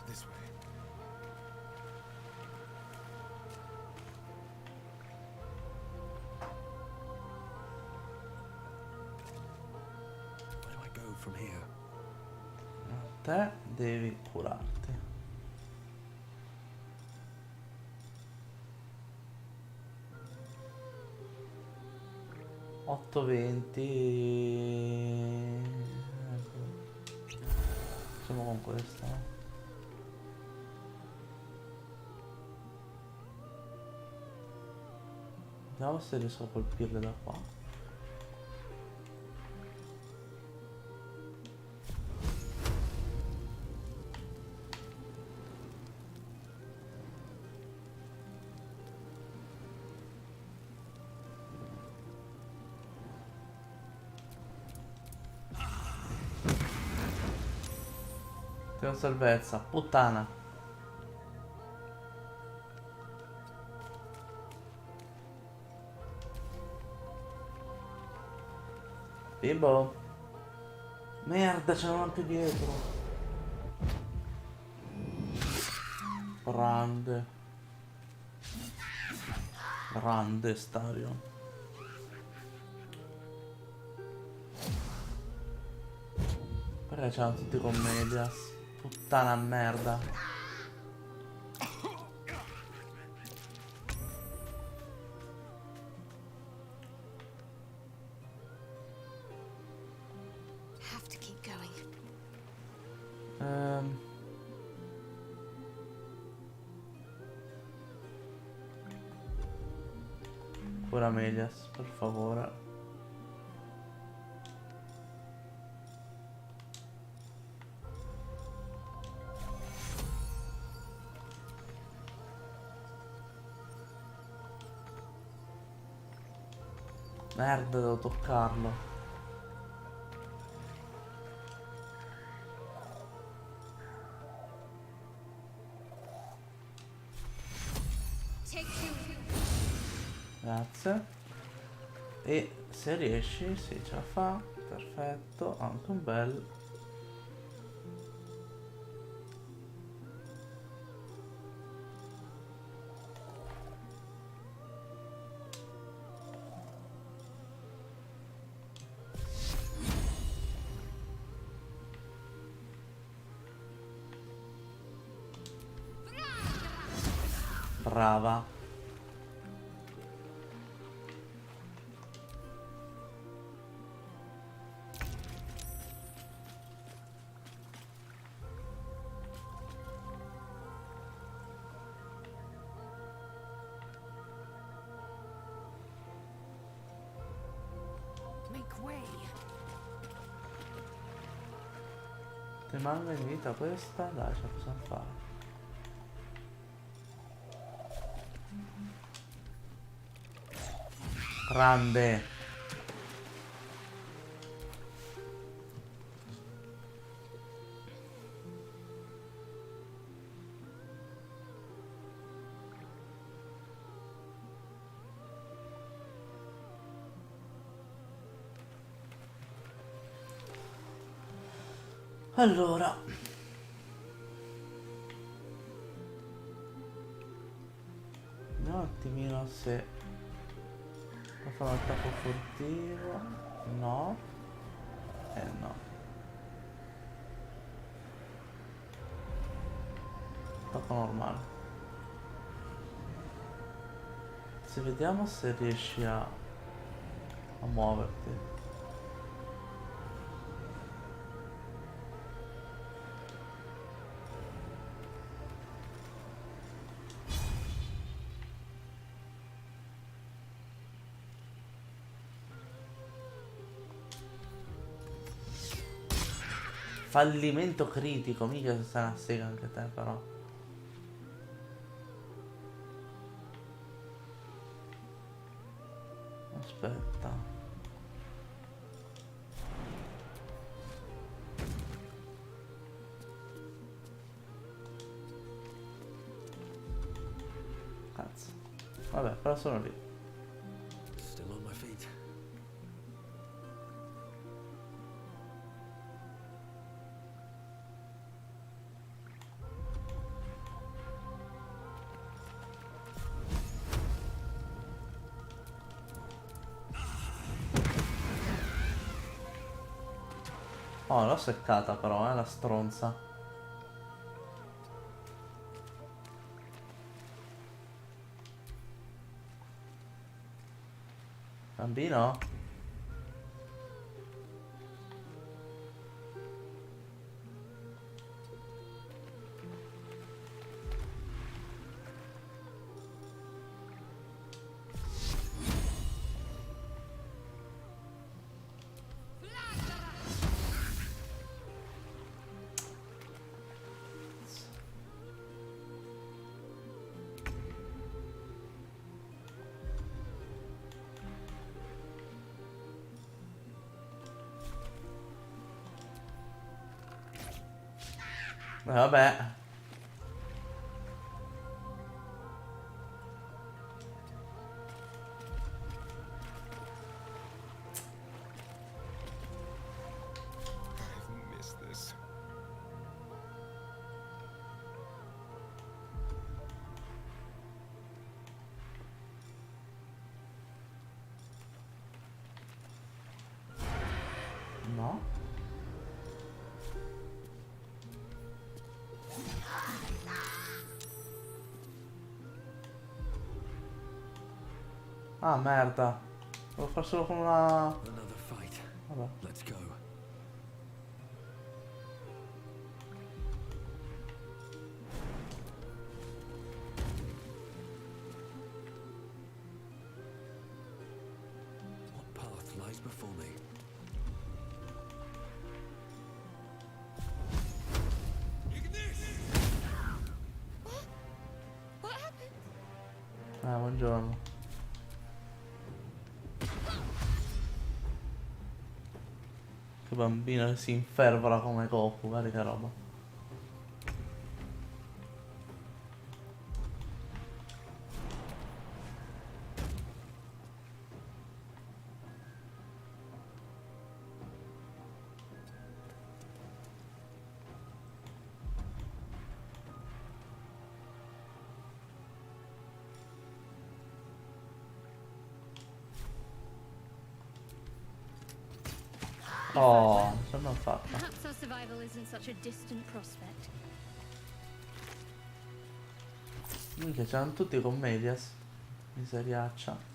This way. Where do I go from here? Te devi curarti. Otto 20. Facciamo con questo, no? Vediamo se riesco a colpirle da qua. Tiro salvezza, puttana. Bimbo. Merda, c'erano anche dietro. Grande. Grande Stario. Perché c'erano tutti con Medias? Puttana merda. Have to keep going. Pura Medias, per favore. Merda, devo toccarlo. Grazie. E se riesci, sì, ce la fa. Perfetto, anche un bel. Brava. Make way. Ti manca in vita questa? Dai, ce la possiamo fare. Grande. Allora, vediamo un attimino se può fare un attacco furtivo. No. No. Attacco normale. Se vediamo se riesci a muoverti. Fallimento critico, mica se sei una sega anche te però. Aspetta. Cazzo. Vabbè, però sono lì. Still on my feet. Oh, l'ho seccata però, la stronza. Bambino? Vabbè. no? Ah, merda. Devo far solo con una... Another fight. Vabbè. Let's go. What path lies before me? What happened? Buongiorno. Che bambino che si infervola come Goku, guarda che roba. Oh, ce l'ho fatta. Perhaps our survival isn't such a distant prospect. Minchia, c'erano tutti con Medias. Miseriaccia.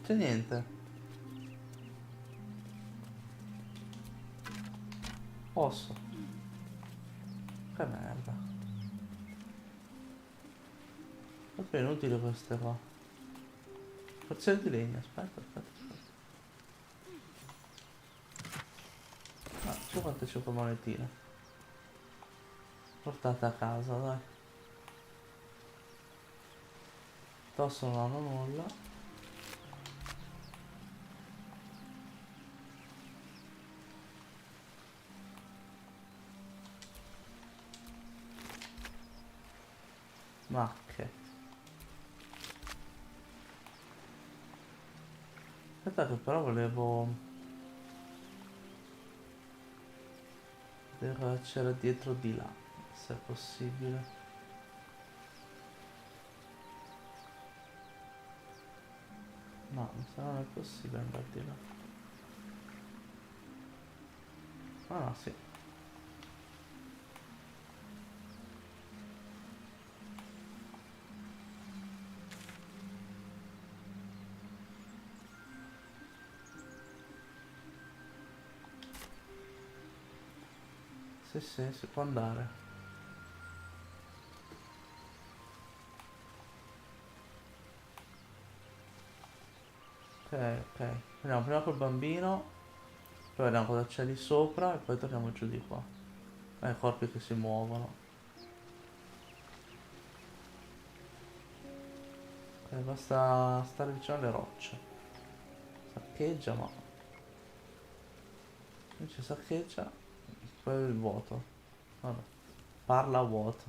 C'è niente. Posso. Che merda. Proprio è inutile queste qua. Forse di legno, aspetta. Ah, 55 monetine. Portate a casa, dai. Tosso non hanno nulla. Ma che... Aspetta che però volevo... vedere cosa c'era dietro di là, se è possibile. No, mi sa non è possibile andare di là. Ah no, sì. Sì, si può andare. Ok. Andiamo prima col bambino, poi vediamo cosa c'è lì sopra e poi torniamo giù di qua. Corpi che si muovono. Ok, basta stare vicino alle rocce. Saccheggia, ma... Invece saccheggia, poi il vuoto. Vabbè. Parla a vuoto.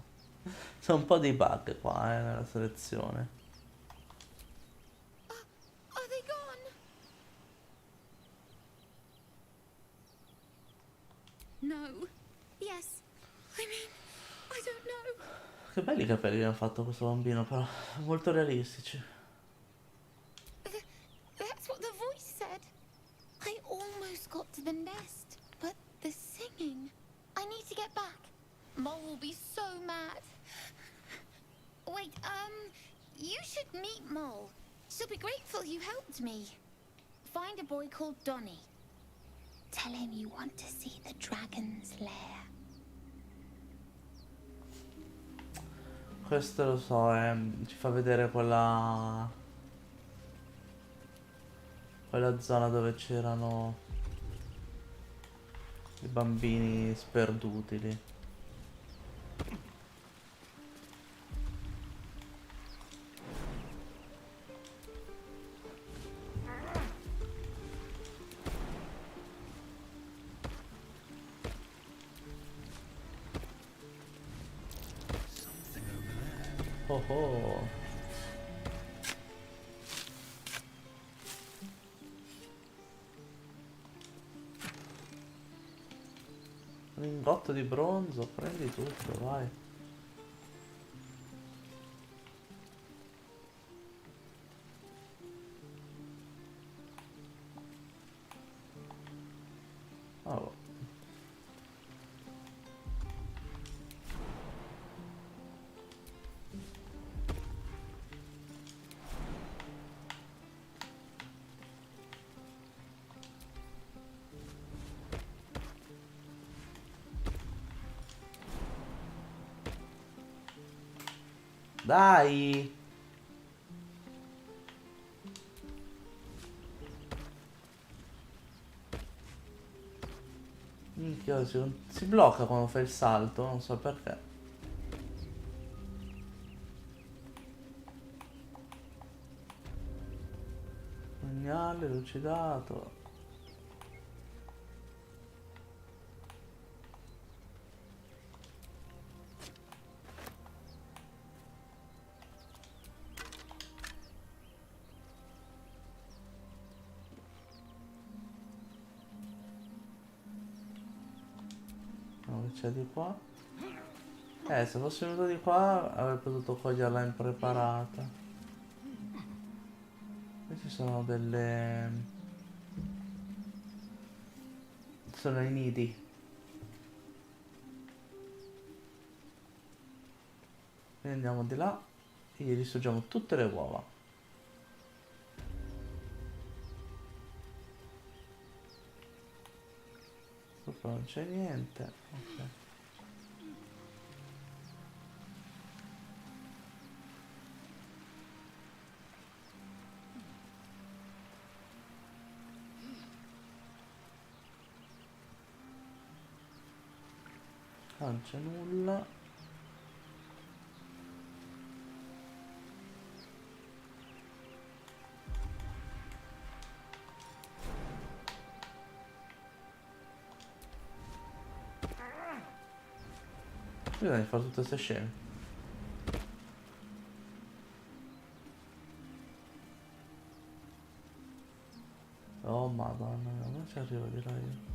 C'è un po' di bug qua, nella selezione. Are they gone? No. Yes. I mean, I don't know. Che belli capelli che hanno fatto questo bambino, però. Molto realistici. That's what the voice said. I almost got to the nest, but the singing. I need to get back. Mole will be so mad. Wait, you should meet Mole. She'll be grateful you helped me. Find a boy called Donny. Tell him you want to see the dragon's lair. Questo lo so, ci fa vedere quella zona dove c'erano i bambini sperduti lì. Oh oh. Un lingotto di bronzo, prendi tutto, vai. Oh. Dai! Minchia, si blocca quando fai il salto, non so perché. Pugnale lucidato. No, c'è di qua. Se fossi venuto di qua avrei potuto coglierla impreparata. Qui ci sono delle... sono i nidi. Quindi andiamo di là e gli distruggiamo tutte le uova. Sopra non c'è niente. Ok. Non c'è nulla. Bisogna fare tutte queste scene. Oh madonna mia, come ci arrivo di là io?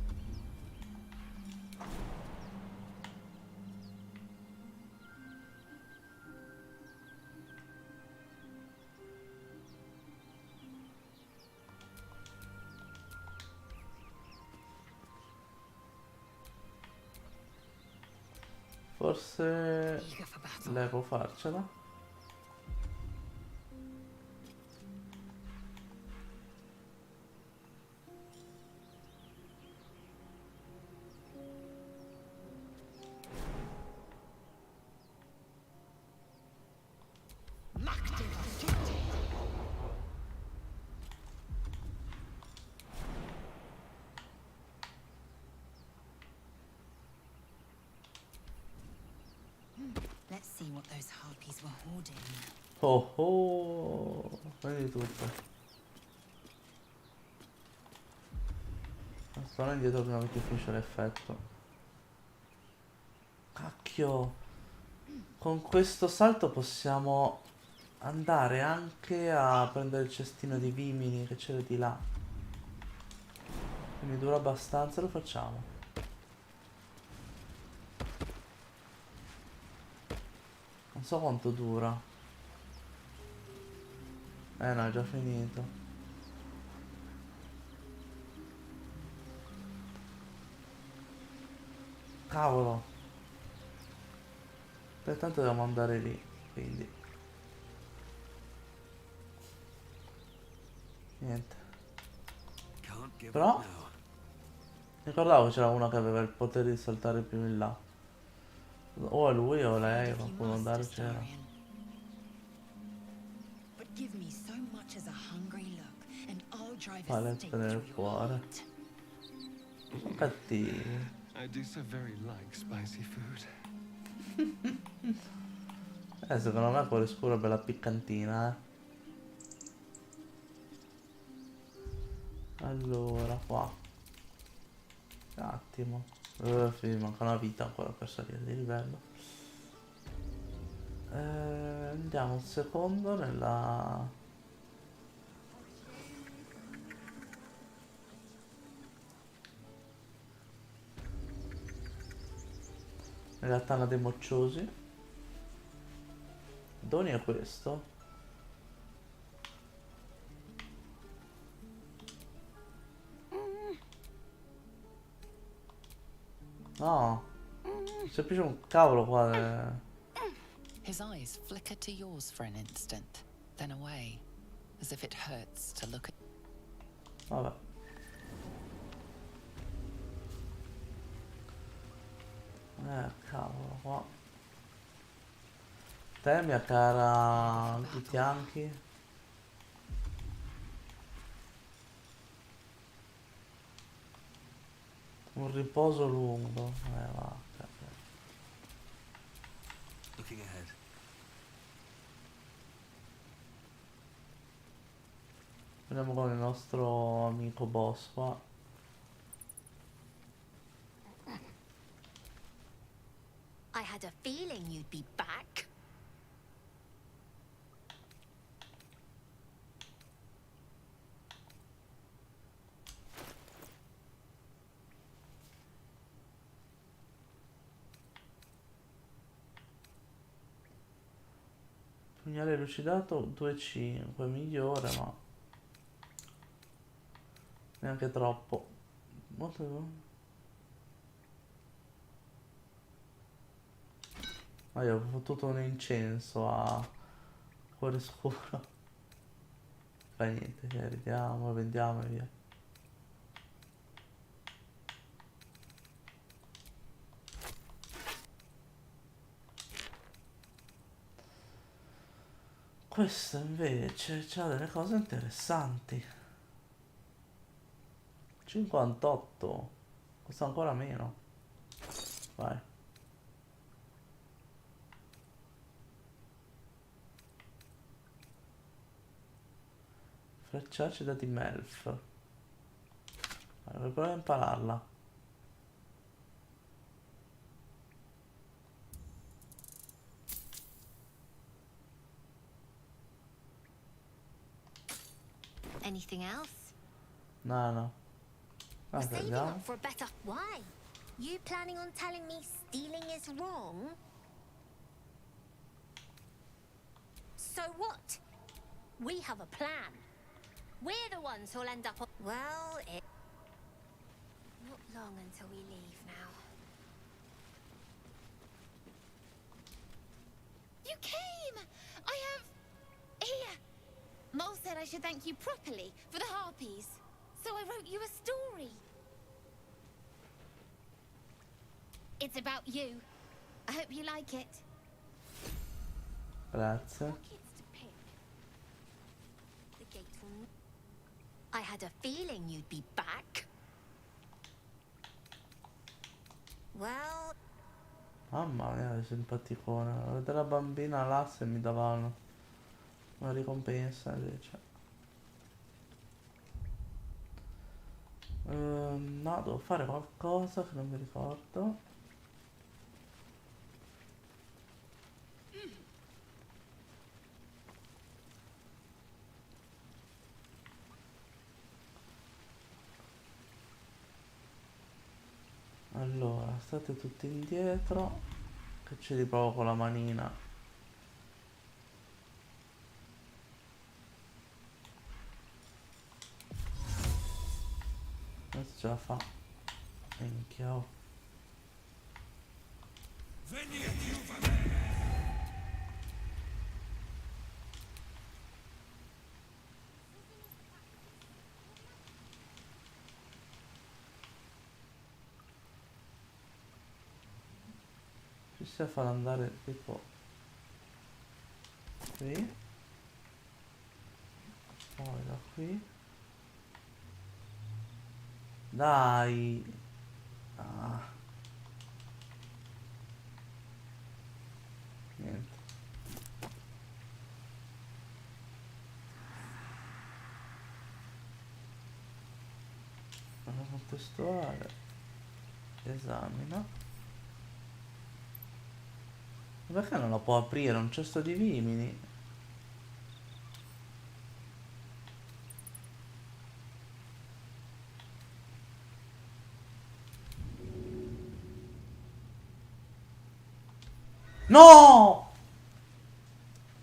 Forse lei può farcela. Let's see what those harpies were hoarding. Oh oh, prendi tutto. Sto indietro prima che finisce l'effetto. Cacchio. Con questo salto possiamo andare anche a prendere il cestino di vimini che c'era di là. Mi dura abbastanza, lo facciamo. Non so quanto dura. No, è già finito. Cavolo. Pertanto dobbiamo andare lì, quindi. Niente. Però ricordavo che c'era uno che aveva il potere di saltare più in là. O lui o lei, qualcuno andare c'era. Paletta nel cuore. Cattivi. I do so very like spicy food. Secondo me cuore scuro è bella piccantina, Allora, qua. Un attimo. Sì, manca una vita ancora per salire di livello. Andiamo un secondo nella tana dei mocciosi. Doni è questo? No, c'è più un cavolo qua. His eyes flicker to yours for an instant, then away, as if it hurts to look at. Vabbè. Cavolo qua. Te, mia cara Ghitianchi. Un riposo lungo. Va. Looking ahead. Andiamo con il nostro amico boss qua. I had a feeling you'd be back. Pugnale lucidato 2,5, migliore, ma neanche troppo. Molto. Ma io ho fottuto un incenso a cuore scuro. Fa niente, vediamo, vendiamo e via. Questo invece c'ha delle cose interessanti. 58. Costa ancora meno. Vai. Freccia acida di Melf. Allora, proviamo a impararla. Anything else? No. We're saving Vediamo. up for a better. Why? You planning on telling me stealing is wrong? So what? We have a plan. We're the ones who'll end up on. Well, it. Not long until we leave now. You came! I have... Here! Mole said I should thank you properly for the harpies. So I wrote you a story. It's about you. I hope you like it. Grazie. The gate will... I had a feeling you'd be back. Well... Mamma mia, che simpaticone. Vedere la bambina là se mi davano una ricompensa invece. No, devo fare qualcosa che non mi ricordo. Allora, state tutti indietro. Che ci riprovo con la manina. Adesso ce la fa. Minchia. Oh. Riesci a far andare tipo qui, poi da qui, dai, niente, vado a contestuale, esamina. Perché non la può aprire? Un cesto di vimini. No!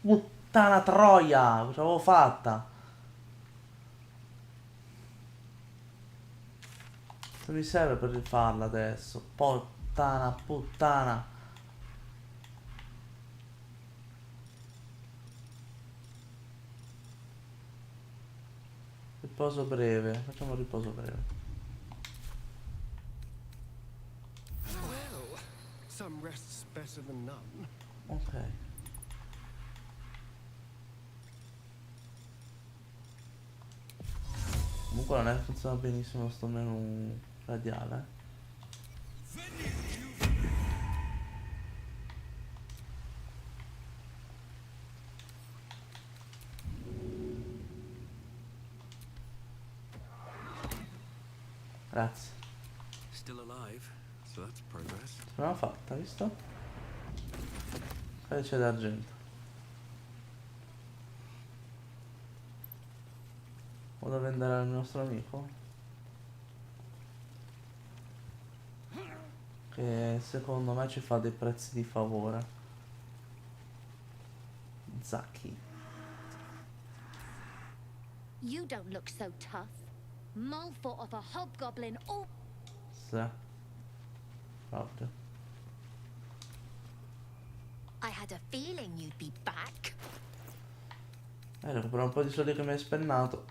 Puttana troia! Ce l'avevo fatta. Cosa mi serve per rifarla adesso? Puttana, puttana. Riposo breve. Facciamo riposo breve. Well, some rest's better than none. Ok. Comunque non è che funziona benissimo sto menu radiale. Grazie. Still alive, so that's progress. Ce l'abbiamo fatta, visto? Codice d'argento. Vado a vendere al nostro amico, che secondo me ci fa dei prezzi di favore. Zacchi. You don't look so tough. Mouthful of a hobgoblin or... Sì. Proprio. I had a feeling you'd be back. Recupero un po' di soldi che mi hai spennato.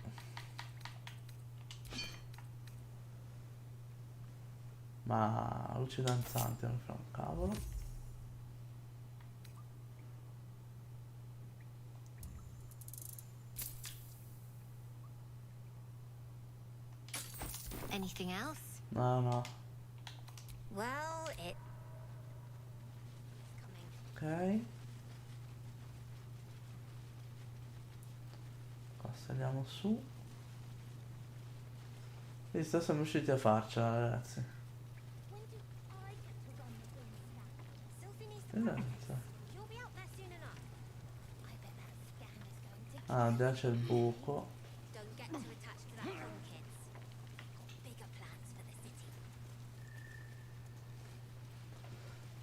Ma luci danzanti non fa un cavolo. Anything else? No, no. Well, it... Ok. Qua saliamo su. Visto, siamo riusciti a farcela, ragazzi. Grazie. Ah, là c'è il buco.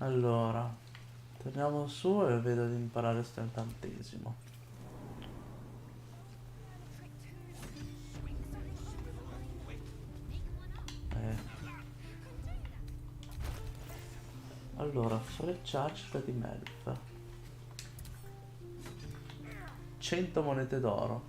Allora, torniamo su e vedo di imparare sto incantesimo. Allora, frecciaccia di Melf. 100 monete d'oro.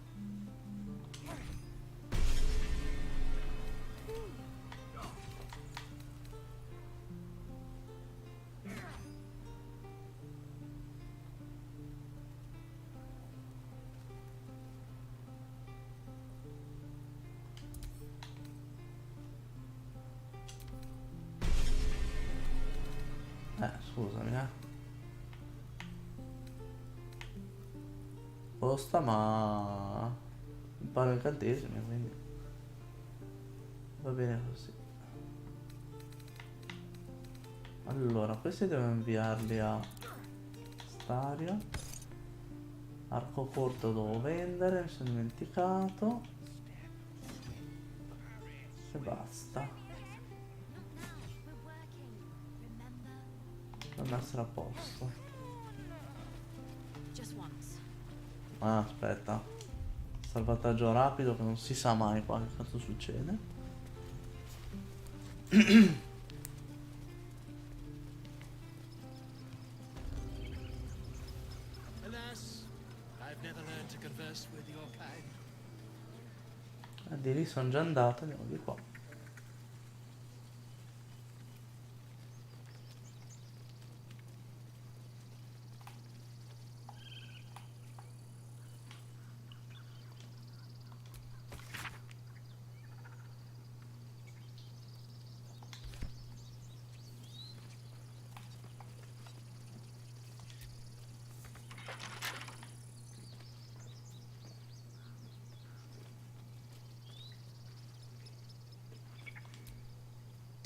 Scusami, costa, ma imparo incantesimi, quindi va bene così. Allora, questi devo inviarli a Storia. Arco corto devo vendere, mi sono dimenticato. E basta. Dovrebbe essere a posto. Ah, aspetta. Salvataggio rapido che non si sa mai qua che cazzo succede. Alas, I've never learned to converse with your kind. Di lì sono già andato, andiamo di qua.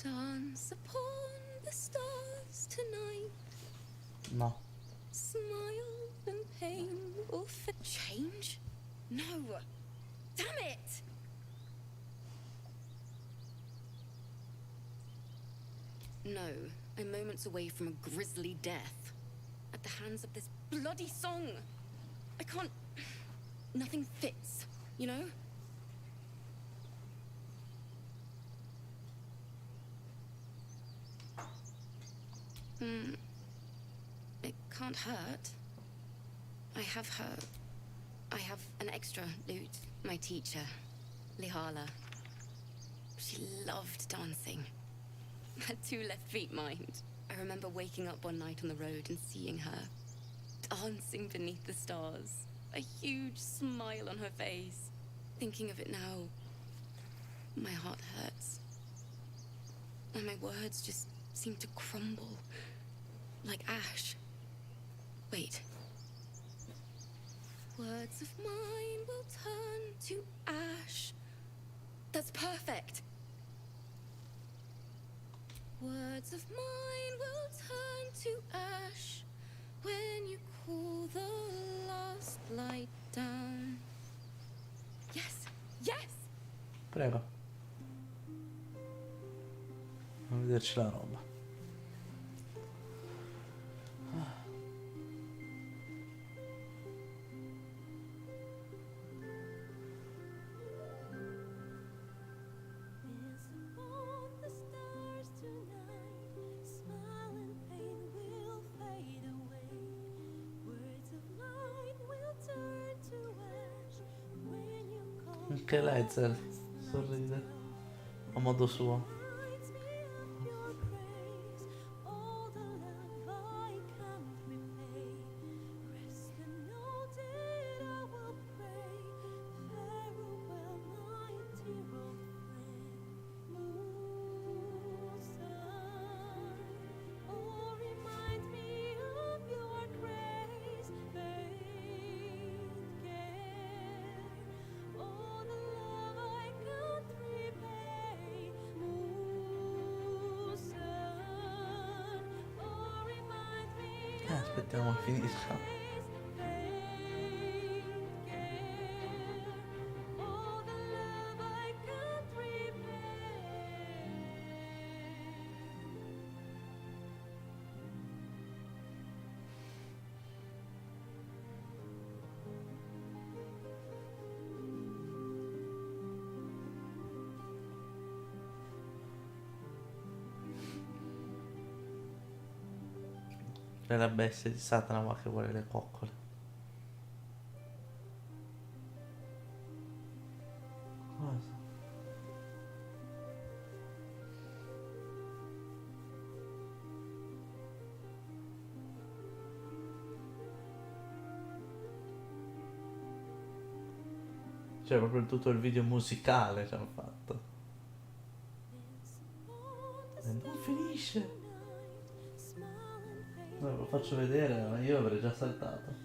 Dance upon the stars tonight. No. smile and pain will change? No. Damn it! No, I'm moments away from a grisly death. At the hands of this bloody song. I can't... Nothing fits, you know? It can't hurt. I have an extra lute, my teacher, Lihala. She loved dancing. Had 2 left feet, mind. I remember waking up one night on the road and seeing her, dancing beneath the stars, a huge smile on her face. Thinking of it now, my heart hurts. And my words just seem to crumble, like ash. Wait. Words of mine will turn to ash. That's perfect. Words of mine will turn to ash when you cool the last light down. Yes, yes! Prego. Non vederci la roba. Anche Lezer sorride a modo suo. Aspettiamo che finisca. È la bestia di Satana ma che vuole le coccole. Cosa? Cioè proprio tutto il video musicale ci hanno fatto. E non finisce. No, lo faccio vedere, ma io avrei già saltato.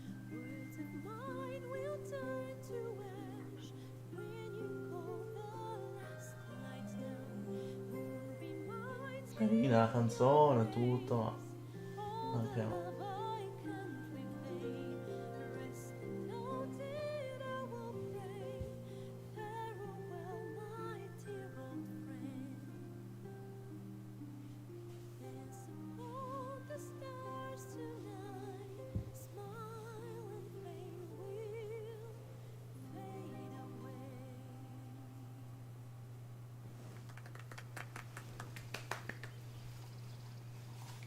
Carina la canzone, tutto, ma anche no.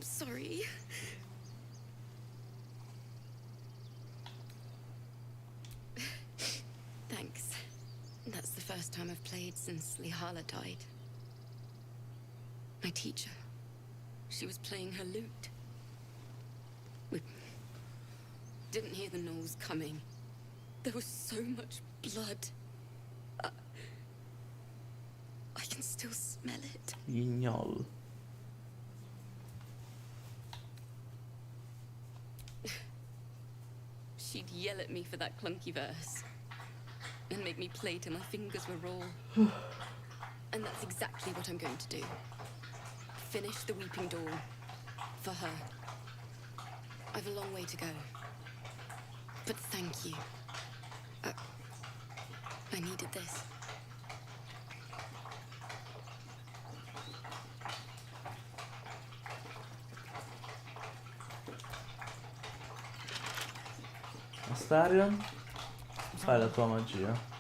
Sorry. Thanks. That's the first time I've played since Lihala died. My teacher. She was playing her lute. We didn't hear the gnolls coming. There was so much blood. I can still smell it. Gnoll. She'd yell at me for that clunky verse and make me play till my fingers were raw. And that's exactly what I'm going to do. Finish the Weeping Dawn for her. I've a long way to go. But thank you. I needed this. Astarion, fai la tua magia.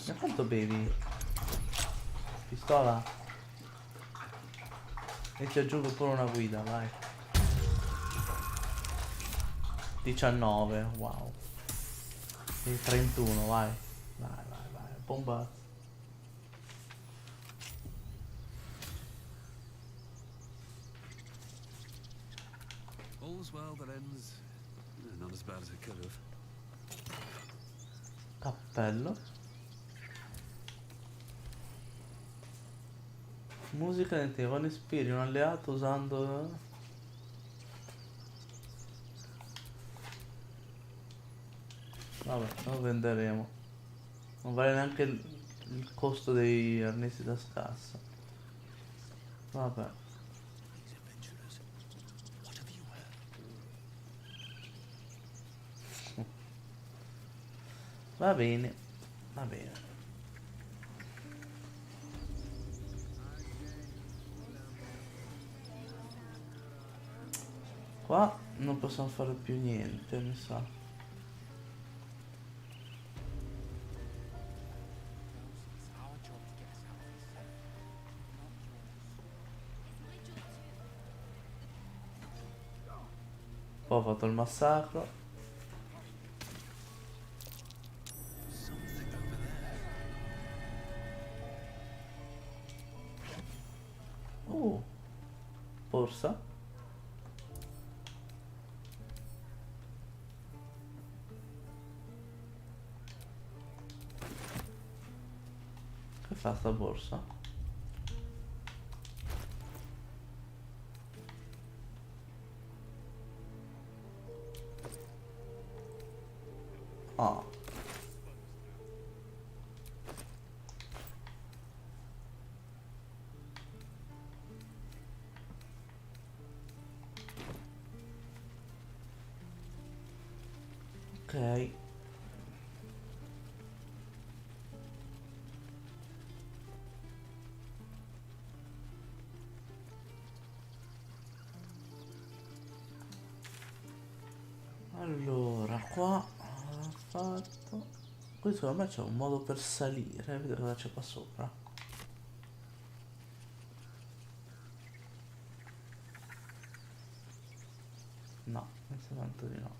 Ma quanto bevi? Pistola? E ti aggiungo pure una guida, vai. 19, wow. E 31, vai. Vai, bomba. All's well that ends not as bad as it could have. Cappello. Musica nel tempo, quando ispiri un alleato usando... Vabbè, lo venderemo. Non vale neanche il costo dei arnesi da scassa. Vabbè. Va bene, va bene. Qua non possiamo fare più niente, mi sa. Poi ho fatto il massacro. Borsa. Che fa sta borsa? Ah. Ok. Allora, qua ho fatto. Qui secondo me c'è un modo per salire, vedere cosa c'è qua sopra. No, mi sa tanto di no.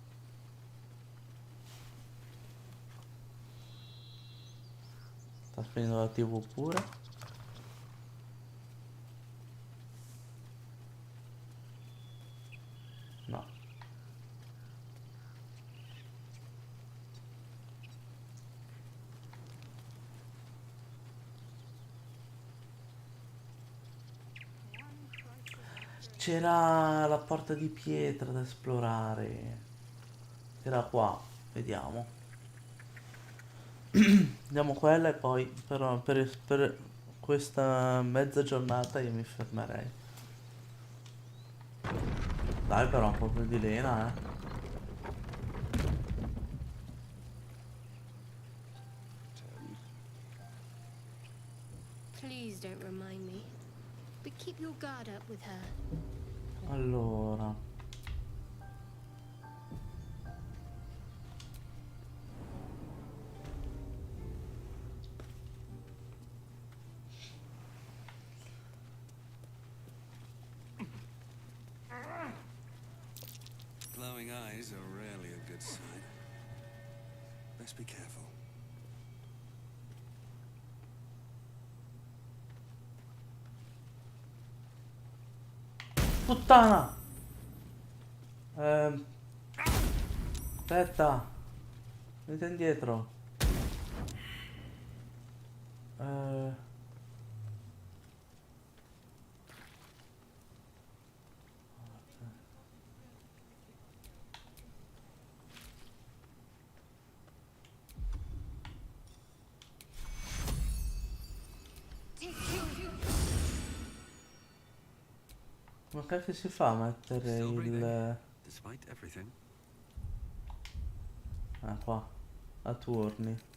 Sta spegnendo la TV pure. No. C'era la porta di pietra da esplorare. Era qua, vediamo. Andiamo quella e poi però per questa mezza giornata io mi fermerei. Dai, però un po' più di lena, Please don't remind me. But keep your guard up with her. Allora. Glowing eyes are rarely a good sign. Best be careful. Puttana! Aspetta. Venite indietro. Ma che si fa a mettere Still breathing, il... despite everything. Ah, qua. A turni.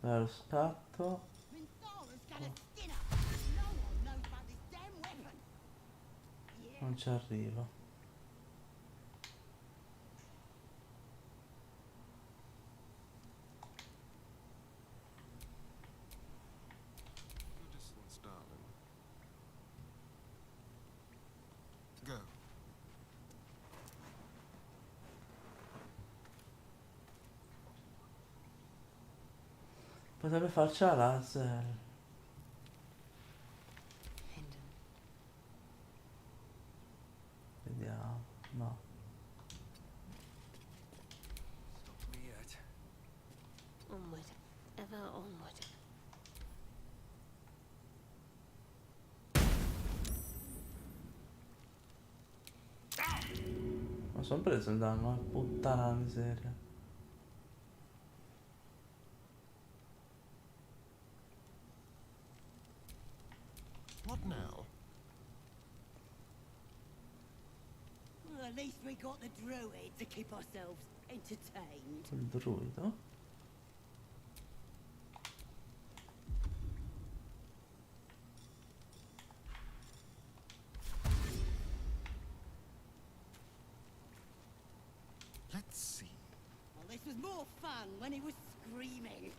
Lo scatto. Non ci arrivo. Good distance, darling. Go. Potrebbe farci la laser. Vediamo. No. Stop me yet. Onward, ever onward. Ma sono preso il danno, puttana la miseria. What now? Well, at least we got the druid to keep ourselves entertained. Il druido? Let's see. Well, this was more fun when he was screaming.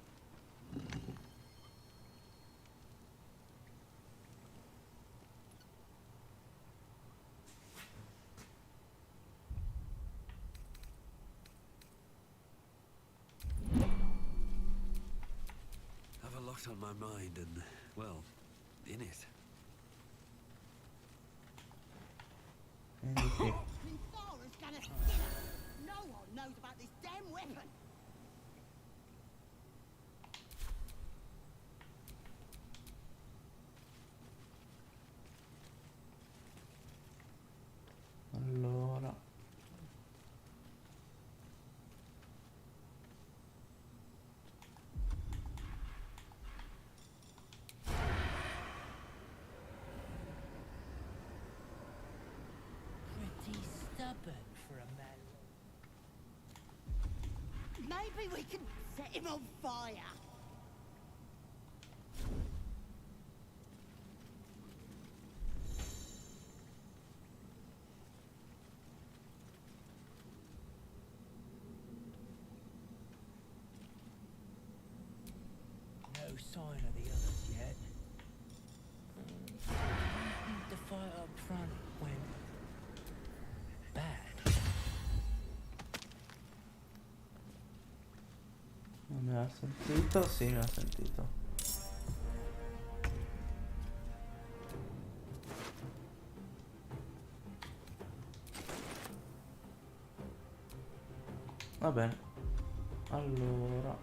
Have a lot on my mind and, well, in it. Minthara's gonna skin us. No one knows about this damn weapon. Allora. Pretty stubborn for a man. Maybe we can set him on fire. No sign of the others yet. The fight up front went bad. Non mi ha sentito? Sì, mi ha sentito. Va bene. Allora.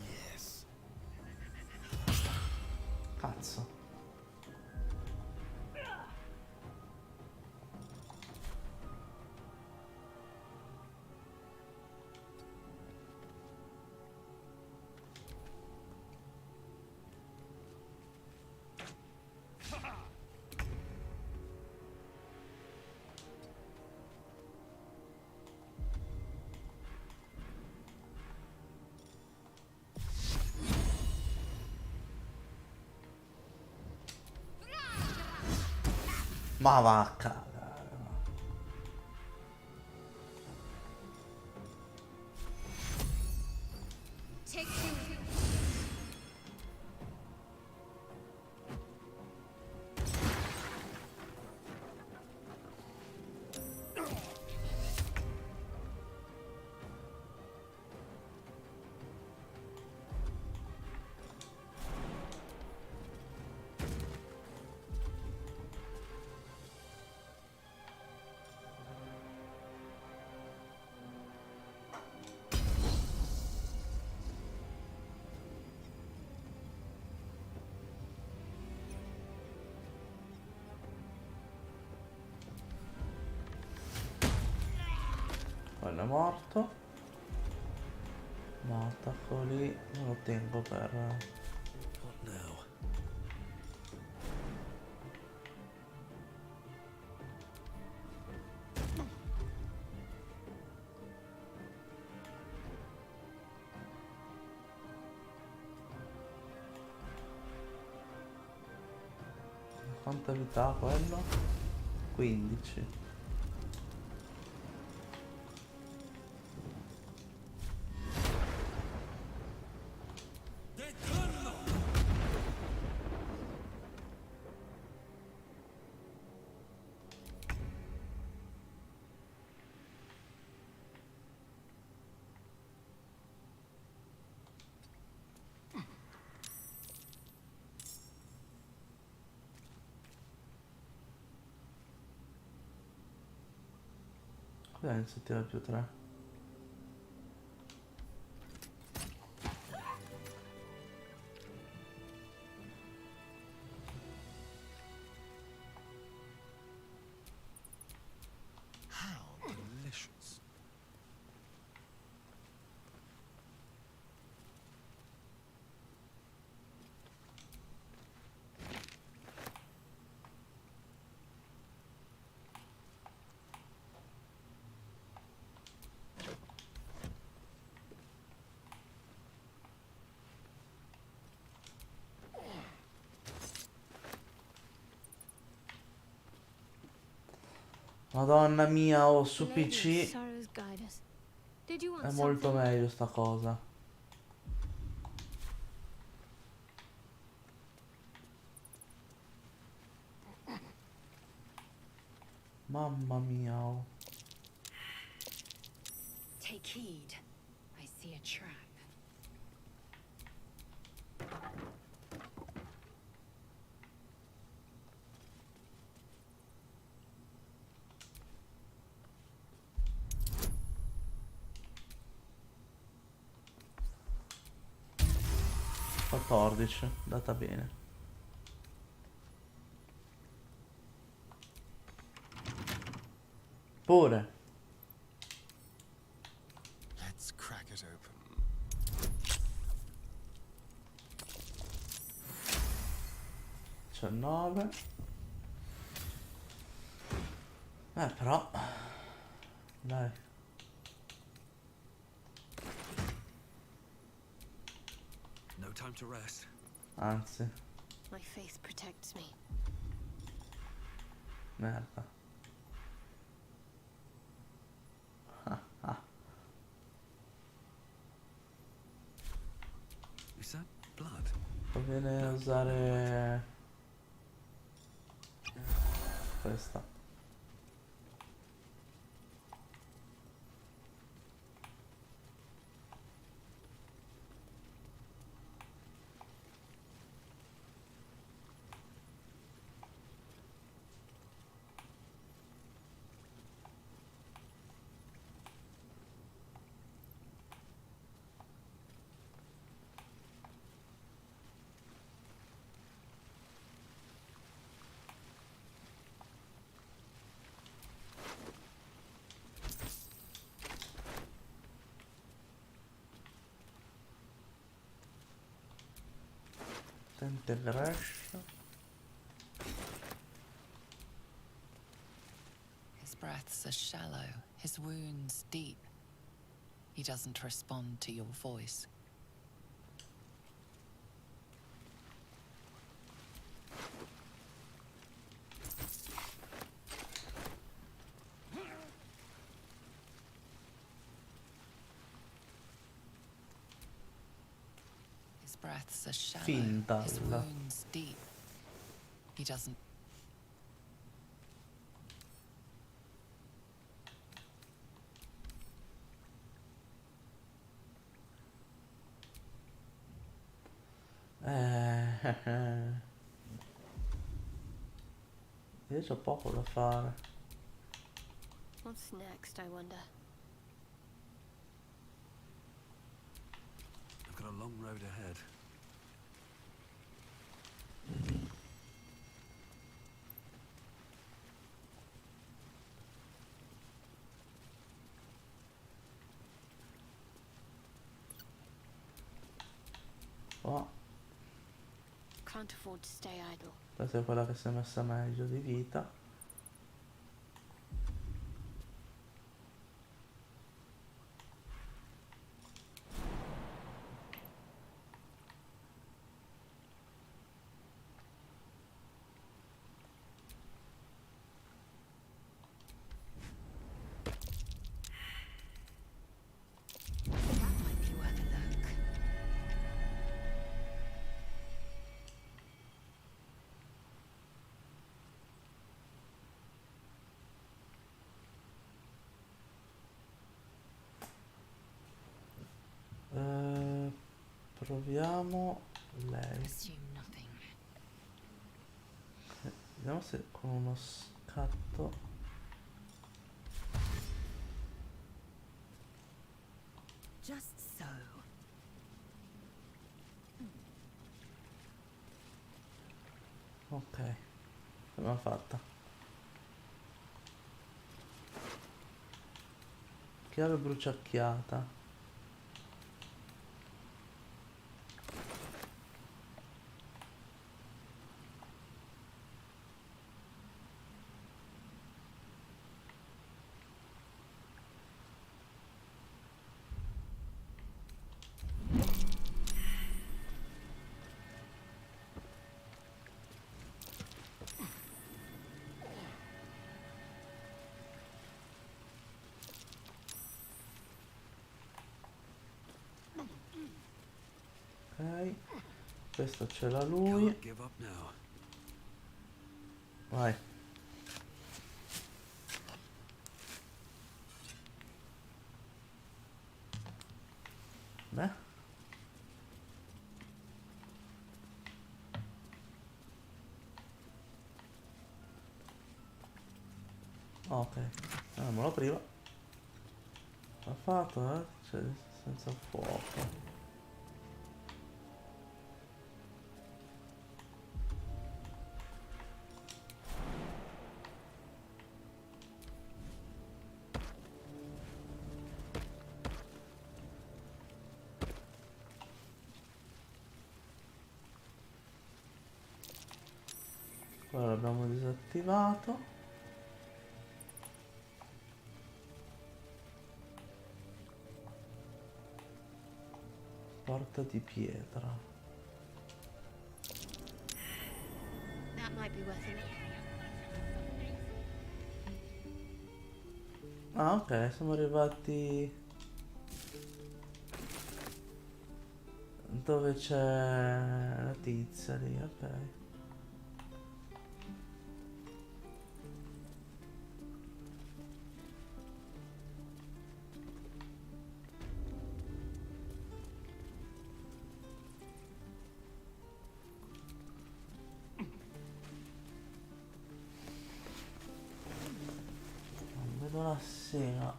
Yes. Cazzo. Ma va a cagare. Take two. Quello è morto. No, attacco lì, non ho tempo per... What now? Quanta vita ha quello? 15. Cos'è iniziativa più 3? How delicious. Madonna mia, oh, su The Lady of PC Sorrows guide us. Did you want è molto something? meglio sta cosa. Mamma mia, oh. Take heed. I see a trap. Ho 14, data bene. Pure. Let's crack it open. 19. Però dai. No time to rest. Anzi, My faith protects me. merda. Ah. Is that blood? Conviene usare questa. Grash. His breaths are shallow, his wounds deep. He doesn't respond to your voice. His breaths are shallow, Finta. his wounds deep. He doesn't. Io c'ho poco da fare. What's next, I wonder? I've got a long road ahead. qua. Can't afford to stay idle. Questa è quella che si è messa meglio di vita. Proviamo lei. Vediamo se con uno scatto. Just so. Ok, l'abbiamo fatta. Chiave bruciacchiata. Ok, questo ce l'ha lui. Vai. Beh. Ok, andiamolo prima. L'ha fatto, cioè, senza fuoco. Ora l'abbiamo disattivato. Porta di pietra. That might be worth it. Ah, ok, siamo arrivati dove c'è la tizia lì, ok. Non vedo la sera,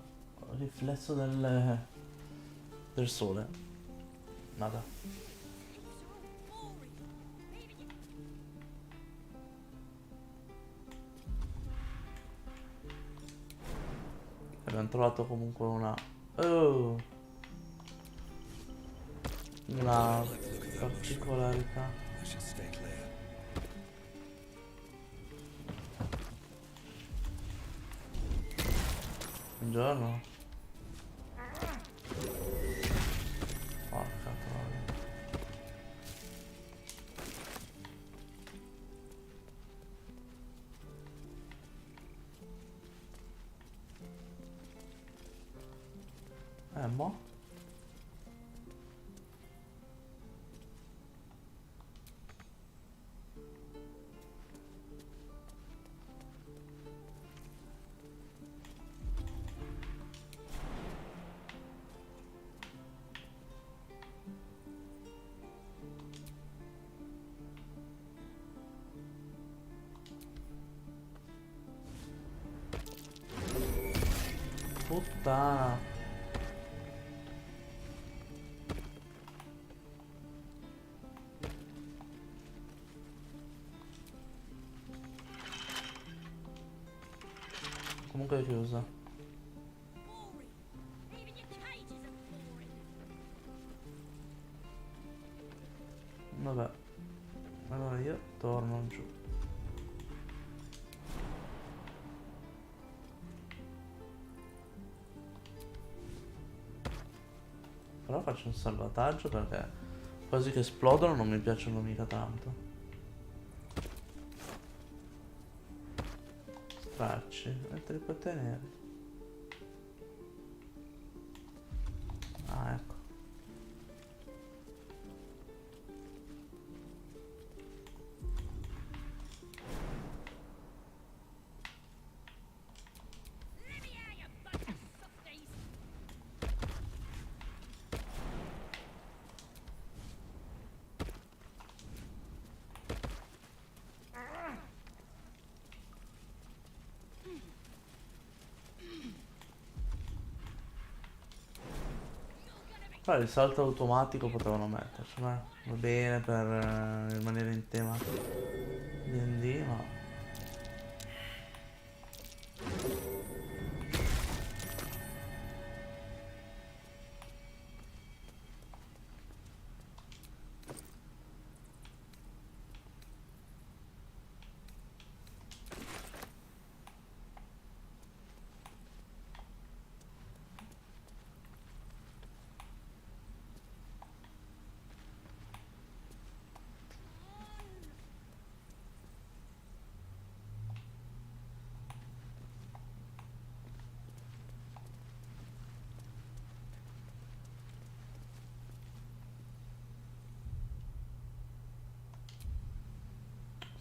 il riflesso del sole. Nada. Abbiamo trovato comunque una particolarità. Buongiorno. Porca troia. Mo? Puttana. Comunque è chiusa. Vabbè. Allora io torno giù. Però faccio un salvataggio perché quasi che esplodono non mi piacciono mica tanto. Stracci, mettere per tenere. Ah, ecco. Poi il salto automatico potevano metterci, ma va bene per rimanere in tema D&D, ma...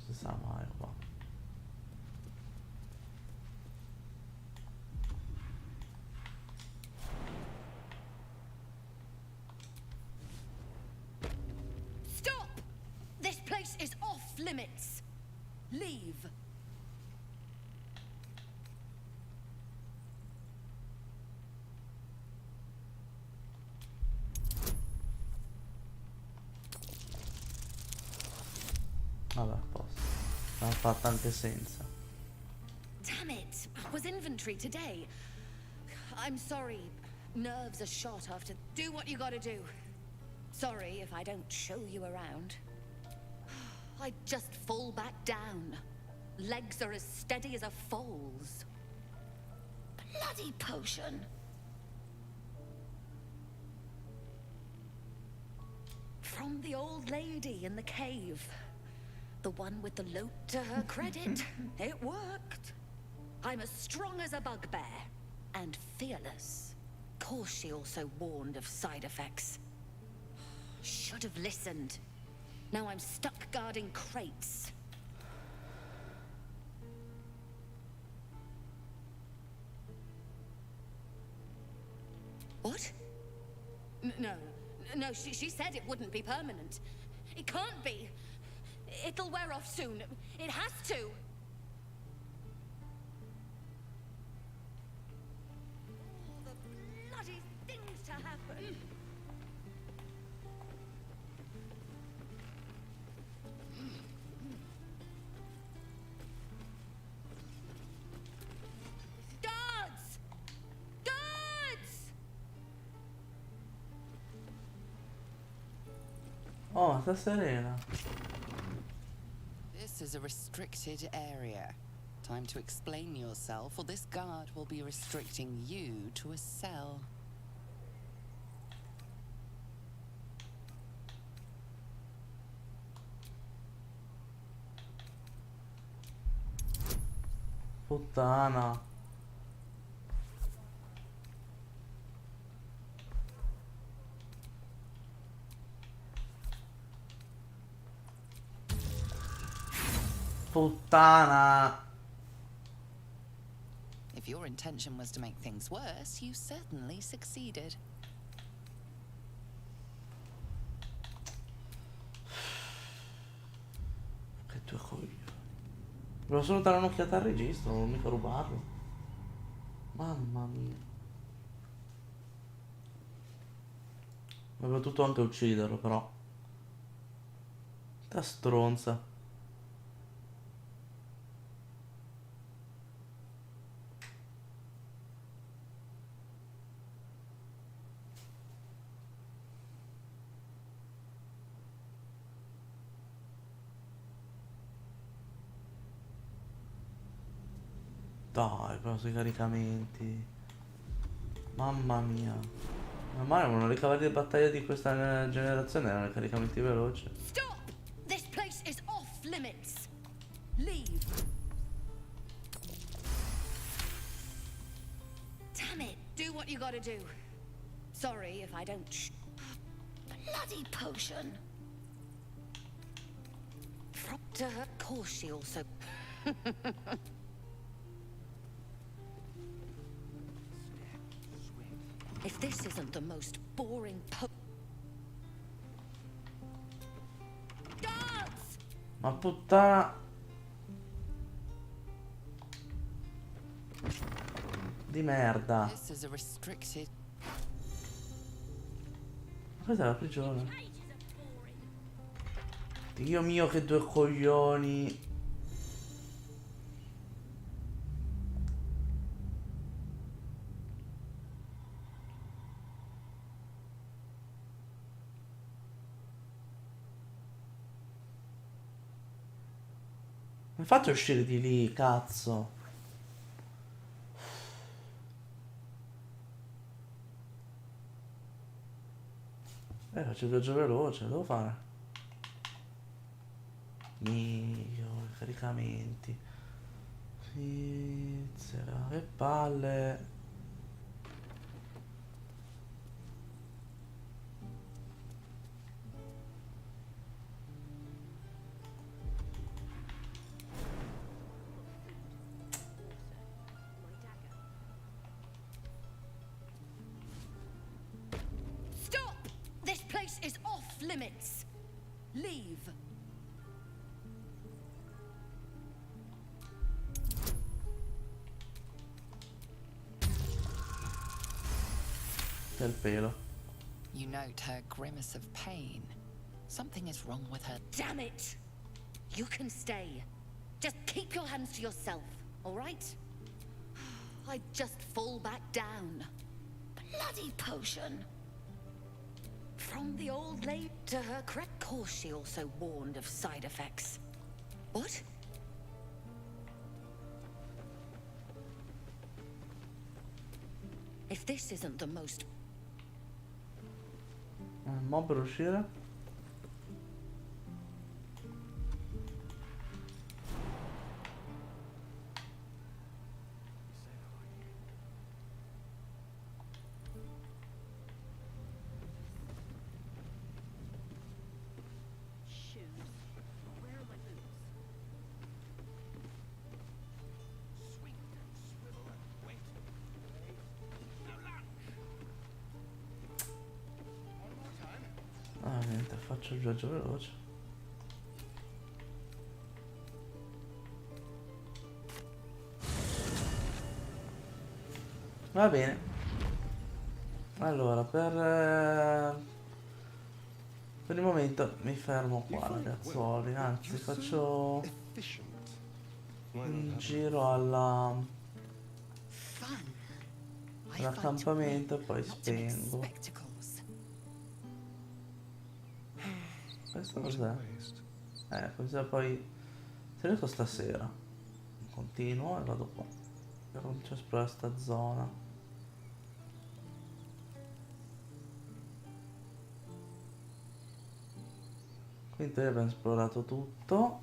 si sa mai qua. Stop! This place is off limits. Leave. Vabbè, a posto. L'hanno fatta anche senza. Damn it! Was inventory today? I'm sorry. Nerves are shot after. Do what you gotta do. Sorry if I don't show you around. I just fall back down. Legs are as steady as a foal's. Bloody potion. From the old lady in the cave. The one with the loot to her credit. It worked. I'm as strong as a bugbear. And fearless. Course she also warned of side effects. Should have listened. Now I'm stuck guarding crates. What? No, she said it wouldn't be permanent. It can't be. It'll wear off soon. It has to. All the bloody things to happen. Guards! Guards! Oh, sta serena. This is a restricted area. Time to explain yourself, or this guard will be restricting you to a cell. Puttana. Puttana. If your intention was to make things worse, you certainly succeeded. Che due coglioni. Volevo solo dare un'occhiata al registro, non mica rubarlo. Mamma mia. Avevo potuto anche ucciderlo, però. Sta stronza. Dai, però sui caricamenti. Mamma mia. Ma uno dei cavalli di battaglia di questa generazione erano i caricamenti veloci. Stop! This place is off limits. Leave. Damn it! Do what you gotta do. Sorry if I don't. Bloody potion. To her course, she also. If this isn't the most boring Dance! Ma puttana di merda. This is a restricted. Questa è la prigione. Dio mio, che due coglioni. Mi faccio uscire di lì, cazzo. Faccio il viaggio veloce, devo fare. Mio, caricamenti. Svizzera, che palle. Stop! This place is off limits. Leave. Del pelo. You note her grimace of pain. Something is wrong with her. Damn it! You can stay. Just keep your hands to yourself, all right? I'd just fall back down. Bloody potion. From the old lady to her correct course, she also warned of side effects. What? If this isn't the most... Mo per uscire. Ah, niente, faccio il viaggio veloce. Va bene. Allora, per il momento mi fermo qua, ragazzuoli. Anzi, faccio un giro all'accampamento e poi spengo. Questo cos'è? Cos'è poi? Se riesco stasera continuo e vado qua per cominciare a esplorare sta zona. Quindi abbiamo esplorato tutto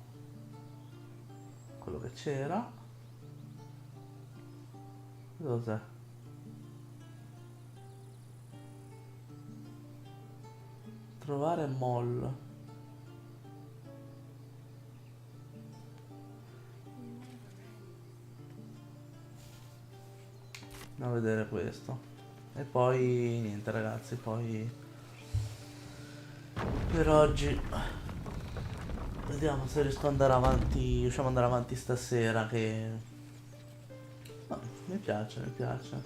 quello che c'era. Cos'è? Trovare mall. Andiamo a vedere questo. E poi niente, ragazzi, poi per oggi vediamo se riesco ad andare avanti, riusciamo ad andare avanti stasera, che no, mi piace, mi piace.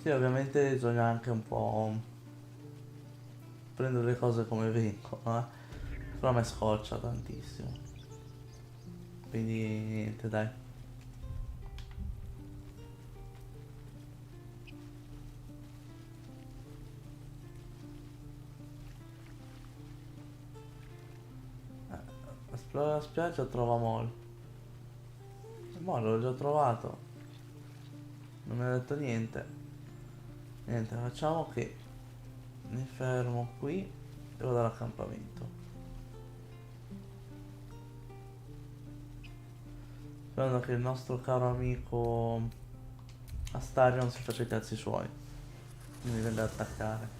Sì, ovviamente bisogna anche un po' prendere le cose come vengono, però a me scoccia tantissimo. Quindi niente, dai. Esplora la spiaggia, trova mall. Boh, l'ho già trovato. Non mi ha detto niente. Niente, facciamo che mi fermo qui e vado all'accampamento. Sperando che il nostro caro amico Astario non si faccia i cazzi suoi. Quindi venga ad attaccare.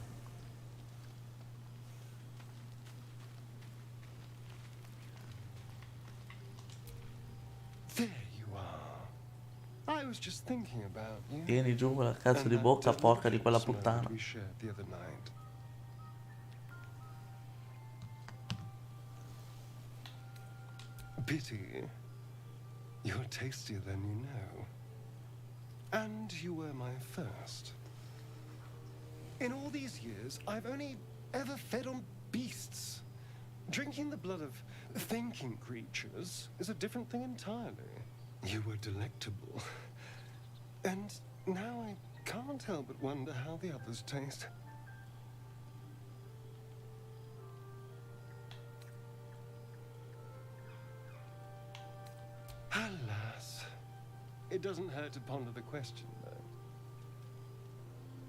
There you are. I was just thinking about you. Tieni giù quella cazzo And di that bocca deadly porca di quella corpse note puttana. we shared the other night. Pity. You're tastier than you know. And you were my first. In all these years, I've only ever fed on beasts. Drinking the blood of thinking creatures is a different thing entirely. You were delectable. And now I can't help but wonder how the others taste. Alas. It doesn't hurt to ponder the question, though.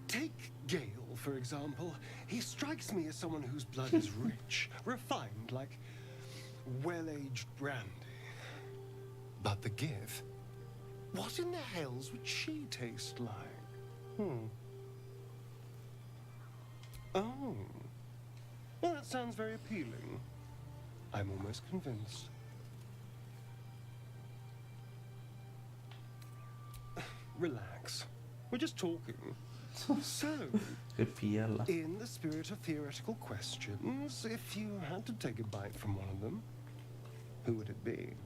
Take Gale, for example. He strikes me as someone whose blood is rich, refined, like well-aged brandy. But the Gith? What in the hells would she taste like? Oh. Well, that sounds very appealing. I'm almost convinced. Relax. We're just talking. So, in the spirit of theoretical questions, if you had to take a bite from one of them, who would it be?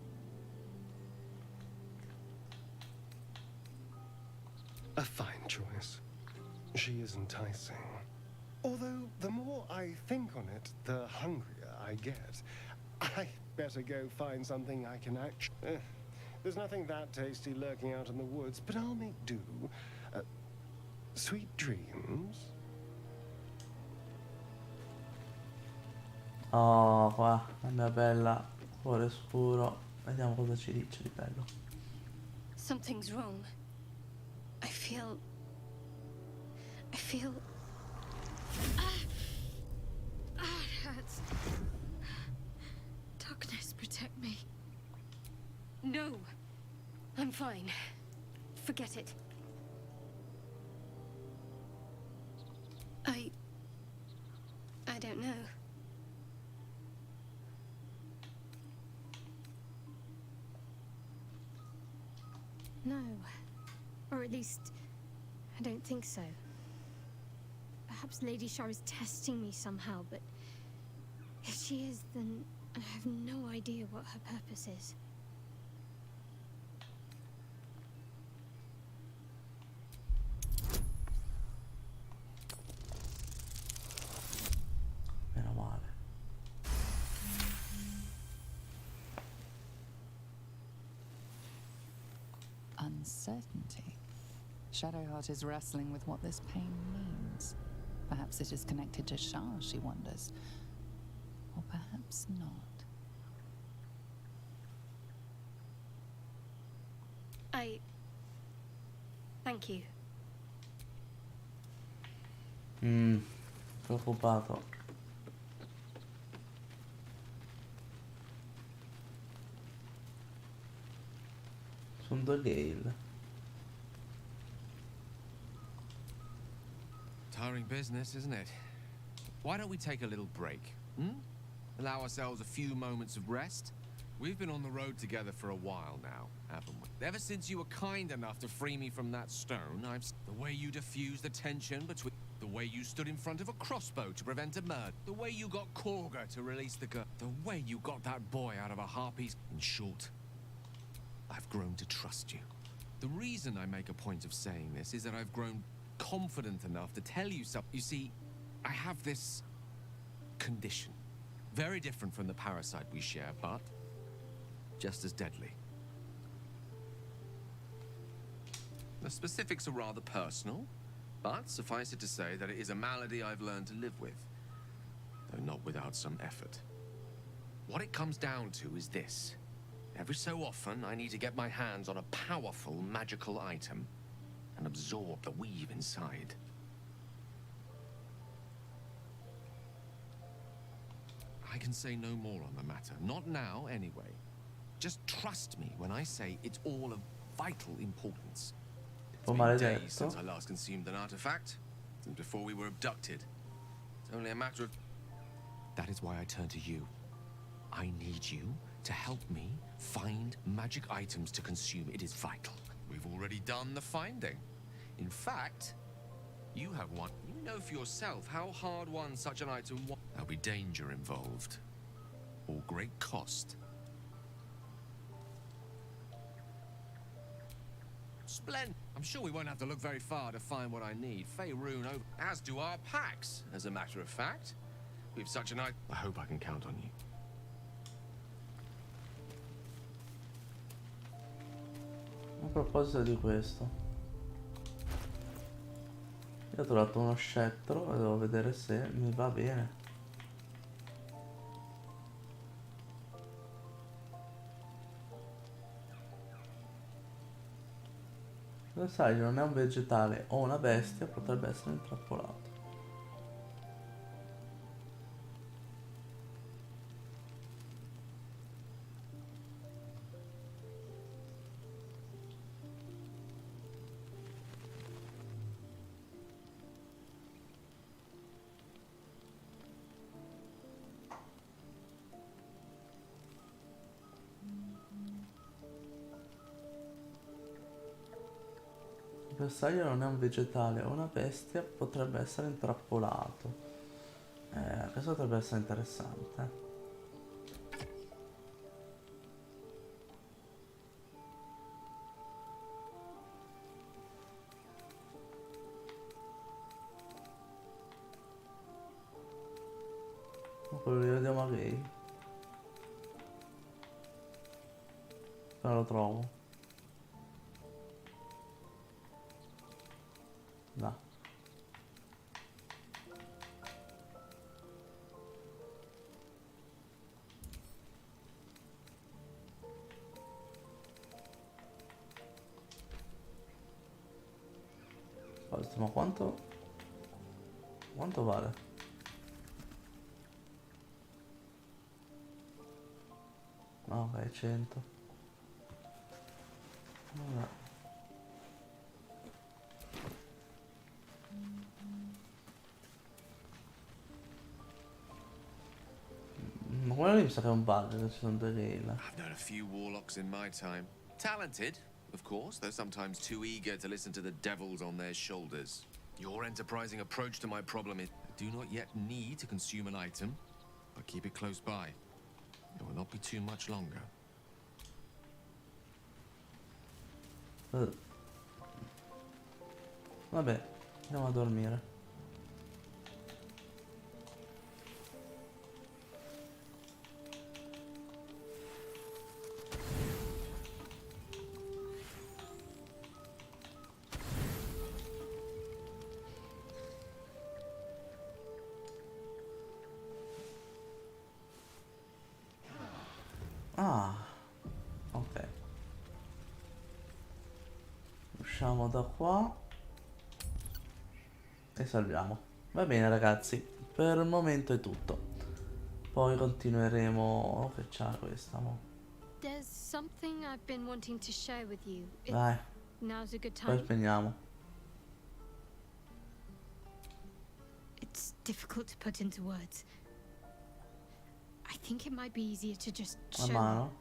A fine choice. She is enticing. Although, the more I think on it, the hungrier I get. I better go find something I can actually... There's nothing that tasty lurking out in the woods, but I'll make do. Sweet dreams. Oh, qua, la mia bella, cuore scuro. Vediamo cosa ci dice di bello. Something's wrong. I feel... It hurts. Darkness, protect me. No. I'm fine. Forget it. I don't know. No. Or at least, I don't think so. Perhaps Lady Shar is testing me somehow, but if she is, then I have no idea what her purpose is. Meno male. Uncertainty. Shadowheart is wrestling with what this pain means. Perhaps it is connected to Shar, she wonders. Or perhaps not. Thank you. Preoccupato. Sono Gale. Tiring business, isn't it? Why don't we take a little break? Allow ourselves a few moments of rest? We've been on the road together for a while now, haven't we? Ever since you were kind enough to free me from that stone, the way you diffused the tension between... The way you stood in front of a crossbow to prevent a murder. The way you got Korga to release the girl. The way you got that boy out of a harpy's... In short, I've grown to trust you. The reason I make a point of saying this is that I've grown confident enough to tell you something. You see, I have this condition. Very different from the parasite we share, but just as deadly. The specifics are rather personal, but suffice it to say that it is a malady I've learned to live with, though not without some effort. What it comes down to is this. Every so often, I need to get my hands on a powerful magical item and absorb the weave inside. I can say no more on the matter. Not now, anyway. Just trust me when I say it's all of vital importance. It's been days since I last consumed an artifact, since before we were abducted. It's only a matter of... That is why I turn to you. I need you to help me find magic items to consume. It is vital. We've already done the finding. In fact, you have one. You know for yourself how hard won such an item was. There'll be danger involved, or great cost. Splendid. I'm sure we won't have to look very far to find what I need. Faerun over, as do our packs, as a matter of fact. We've such an item. I hope I can count on you. A proposito di questo, io ho trovato uno scettro e devo vedere se mi va bene. Lo sai, non è un vegetale o una bestia, potrebbe essere intrappolato. Il bersaglio non è un vegetale o una bestia, potrebbe essere intrappolato. Questo potrebbe essere interessante. Quello li vediamo a lei. Non lo trovo. No. Aspetta, ma quanto vale? No, ok, 100. Vabbè. Ma quello lì mi sa che è un bug, che ci sono due gale. I've known a few warlocks in my time. Talented, of course, though sometimes too eager to listen to the devils on their shoulders. Your enterprising approach to my problem is I do not yet need to consume an item, but keep it close by. It will not be too much longer. Vabbè, andiamo a dormire. Ah, ok. Usciamo da qua e salviamo. Va bene ragazzi, per il momento è tutto. Poi continueremo. Che c'ha questa mo? There's something I've been wanting to share with you. Dai, Now's a good poi time. spegniamo. It's difficult to put into words. I think it might be easier to just A show mano.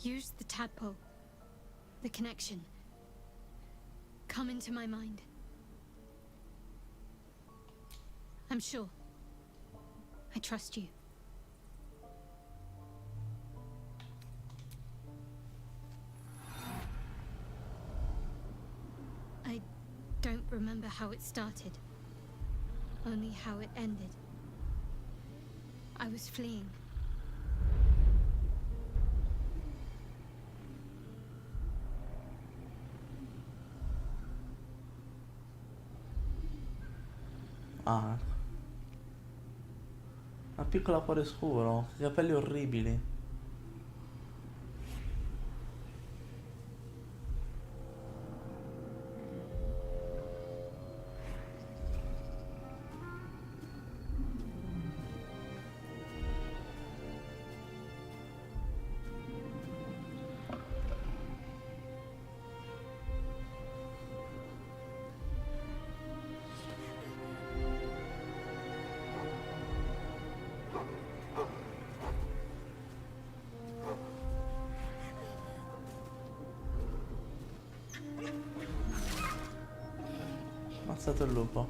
you. Use the tadpole. The connection. Come into my mind. I'm sure. I trust you. I don't remember how it started. Only how it ended. I was fleeing. Ah, una piccola cuore scuro, che capelli orribili. ammazzato il lupo.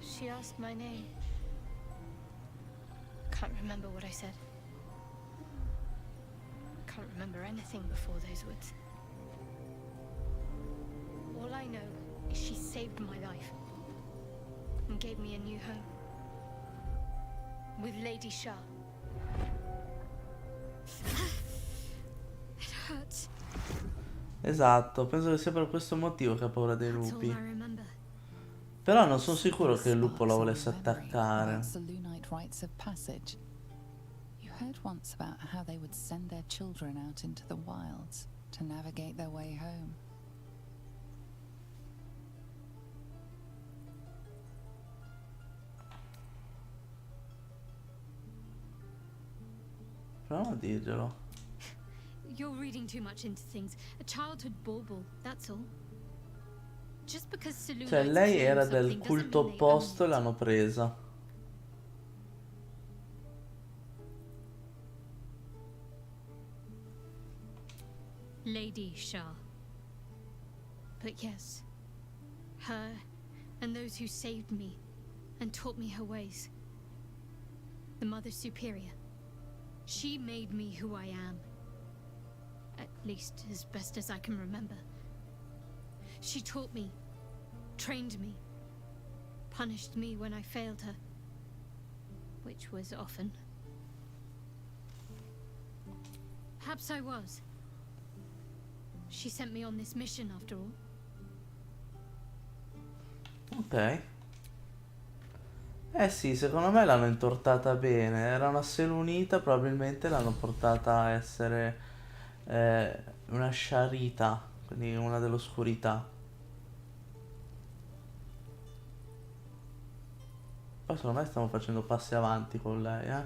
She asked my name. Can't remember what I said. Can't remember anything before those words. All I know is she saved my life and gave me a new home with Lady Shah. It hurts. Esatto, penso che sia per questo motivo che ha paura dei That's all lupi. I remember. Però non sono sicuro che il lupo la volesse attaccare. Selunite rites of passage. You heard once about how they would send their children out into the wilds to navigate their way home. Proviamo a dirglielo. You're reading too much into things. A childhood bauble, that's all. Just because Selunites Cioè lei claim era something del doesn't culto mean they own opposto e it. l'hanno presa. Lady Shah. But yes, her and those who saved me and taught me her ways. The Mother Superior. She made me who I am. At least as best as I can remember. She taught me, trained me, punished me when I failed her, which was often. Perhaps I was. She sent me on this mission after all. Ok. Eh sì, secondo me l'hanno intortata bene. Era una selunita, probabilmente l'hanno portata a essere una sciarita, quindi una dell'oscurità. Poi secondo me stiamo facendo passi avanti con lei, eh.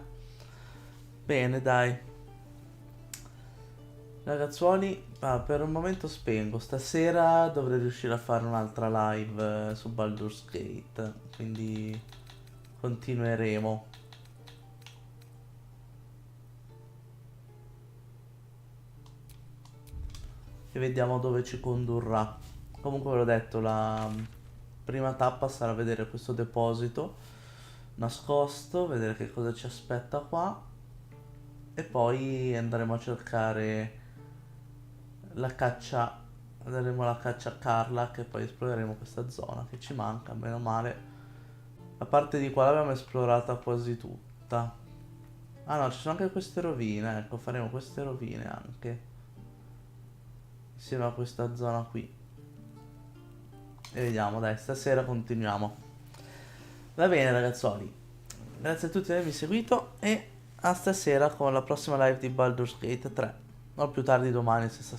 Bene, dai. Ragazzuoli, per un momento spengo. Stasera dovrei riuscire a fare un'altra live su Baldur's Gate, quindi continueremo. E vediamo dove ci condurrà. Comunque ve l'ho detto, la prima tappa sarà vedere questo deposito nascosto, vedere che cosa ci aspetta qua. E poi andremo a cercare la caccia, andremo alla caccia a Carla, che poi esploreremo questa zona che ci manca, meno male. La parte di qua l'abbiamo esplorata quasi tutta. Ah no, ci sono anche queste rovine, ecco, faremo queste rovine anche. Insieme a questa zona qui. E vediamo, dai, stasera continuiamo. Va bene ragazzuoli, grazie a tutti per avermi seguito e a stasera con la prossima live di Baldur's Gate 3. O più tardi domani se stasera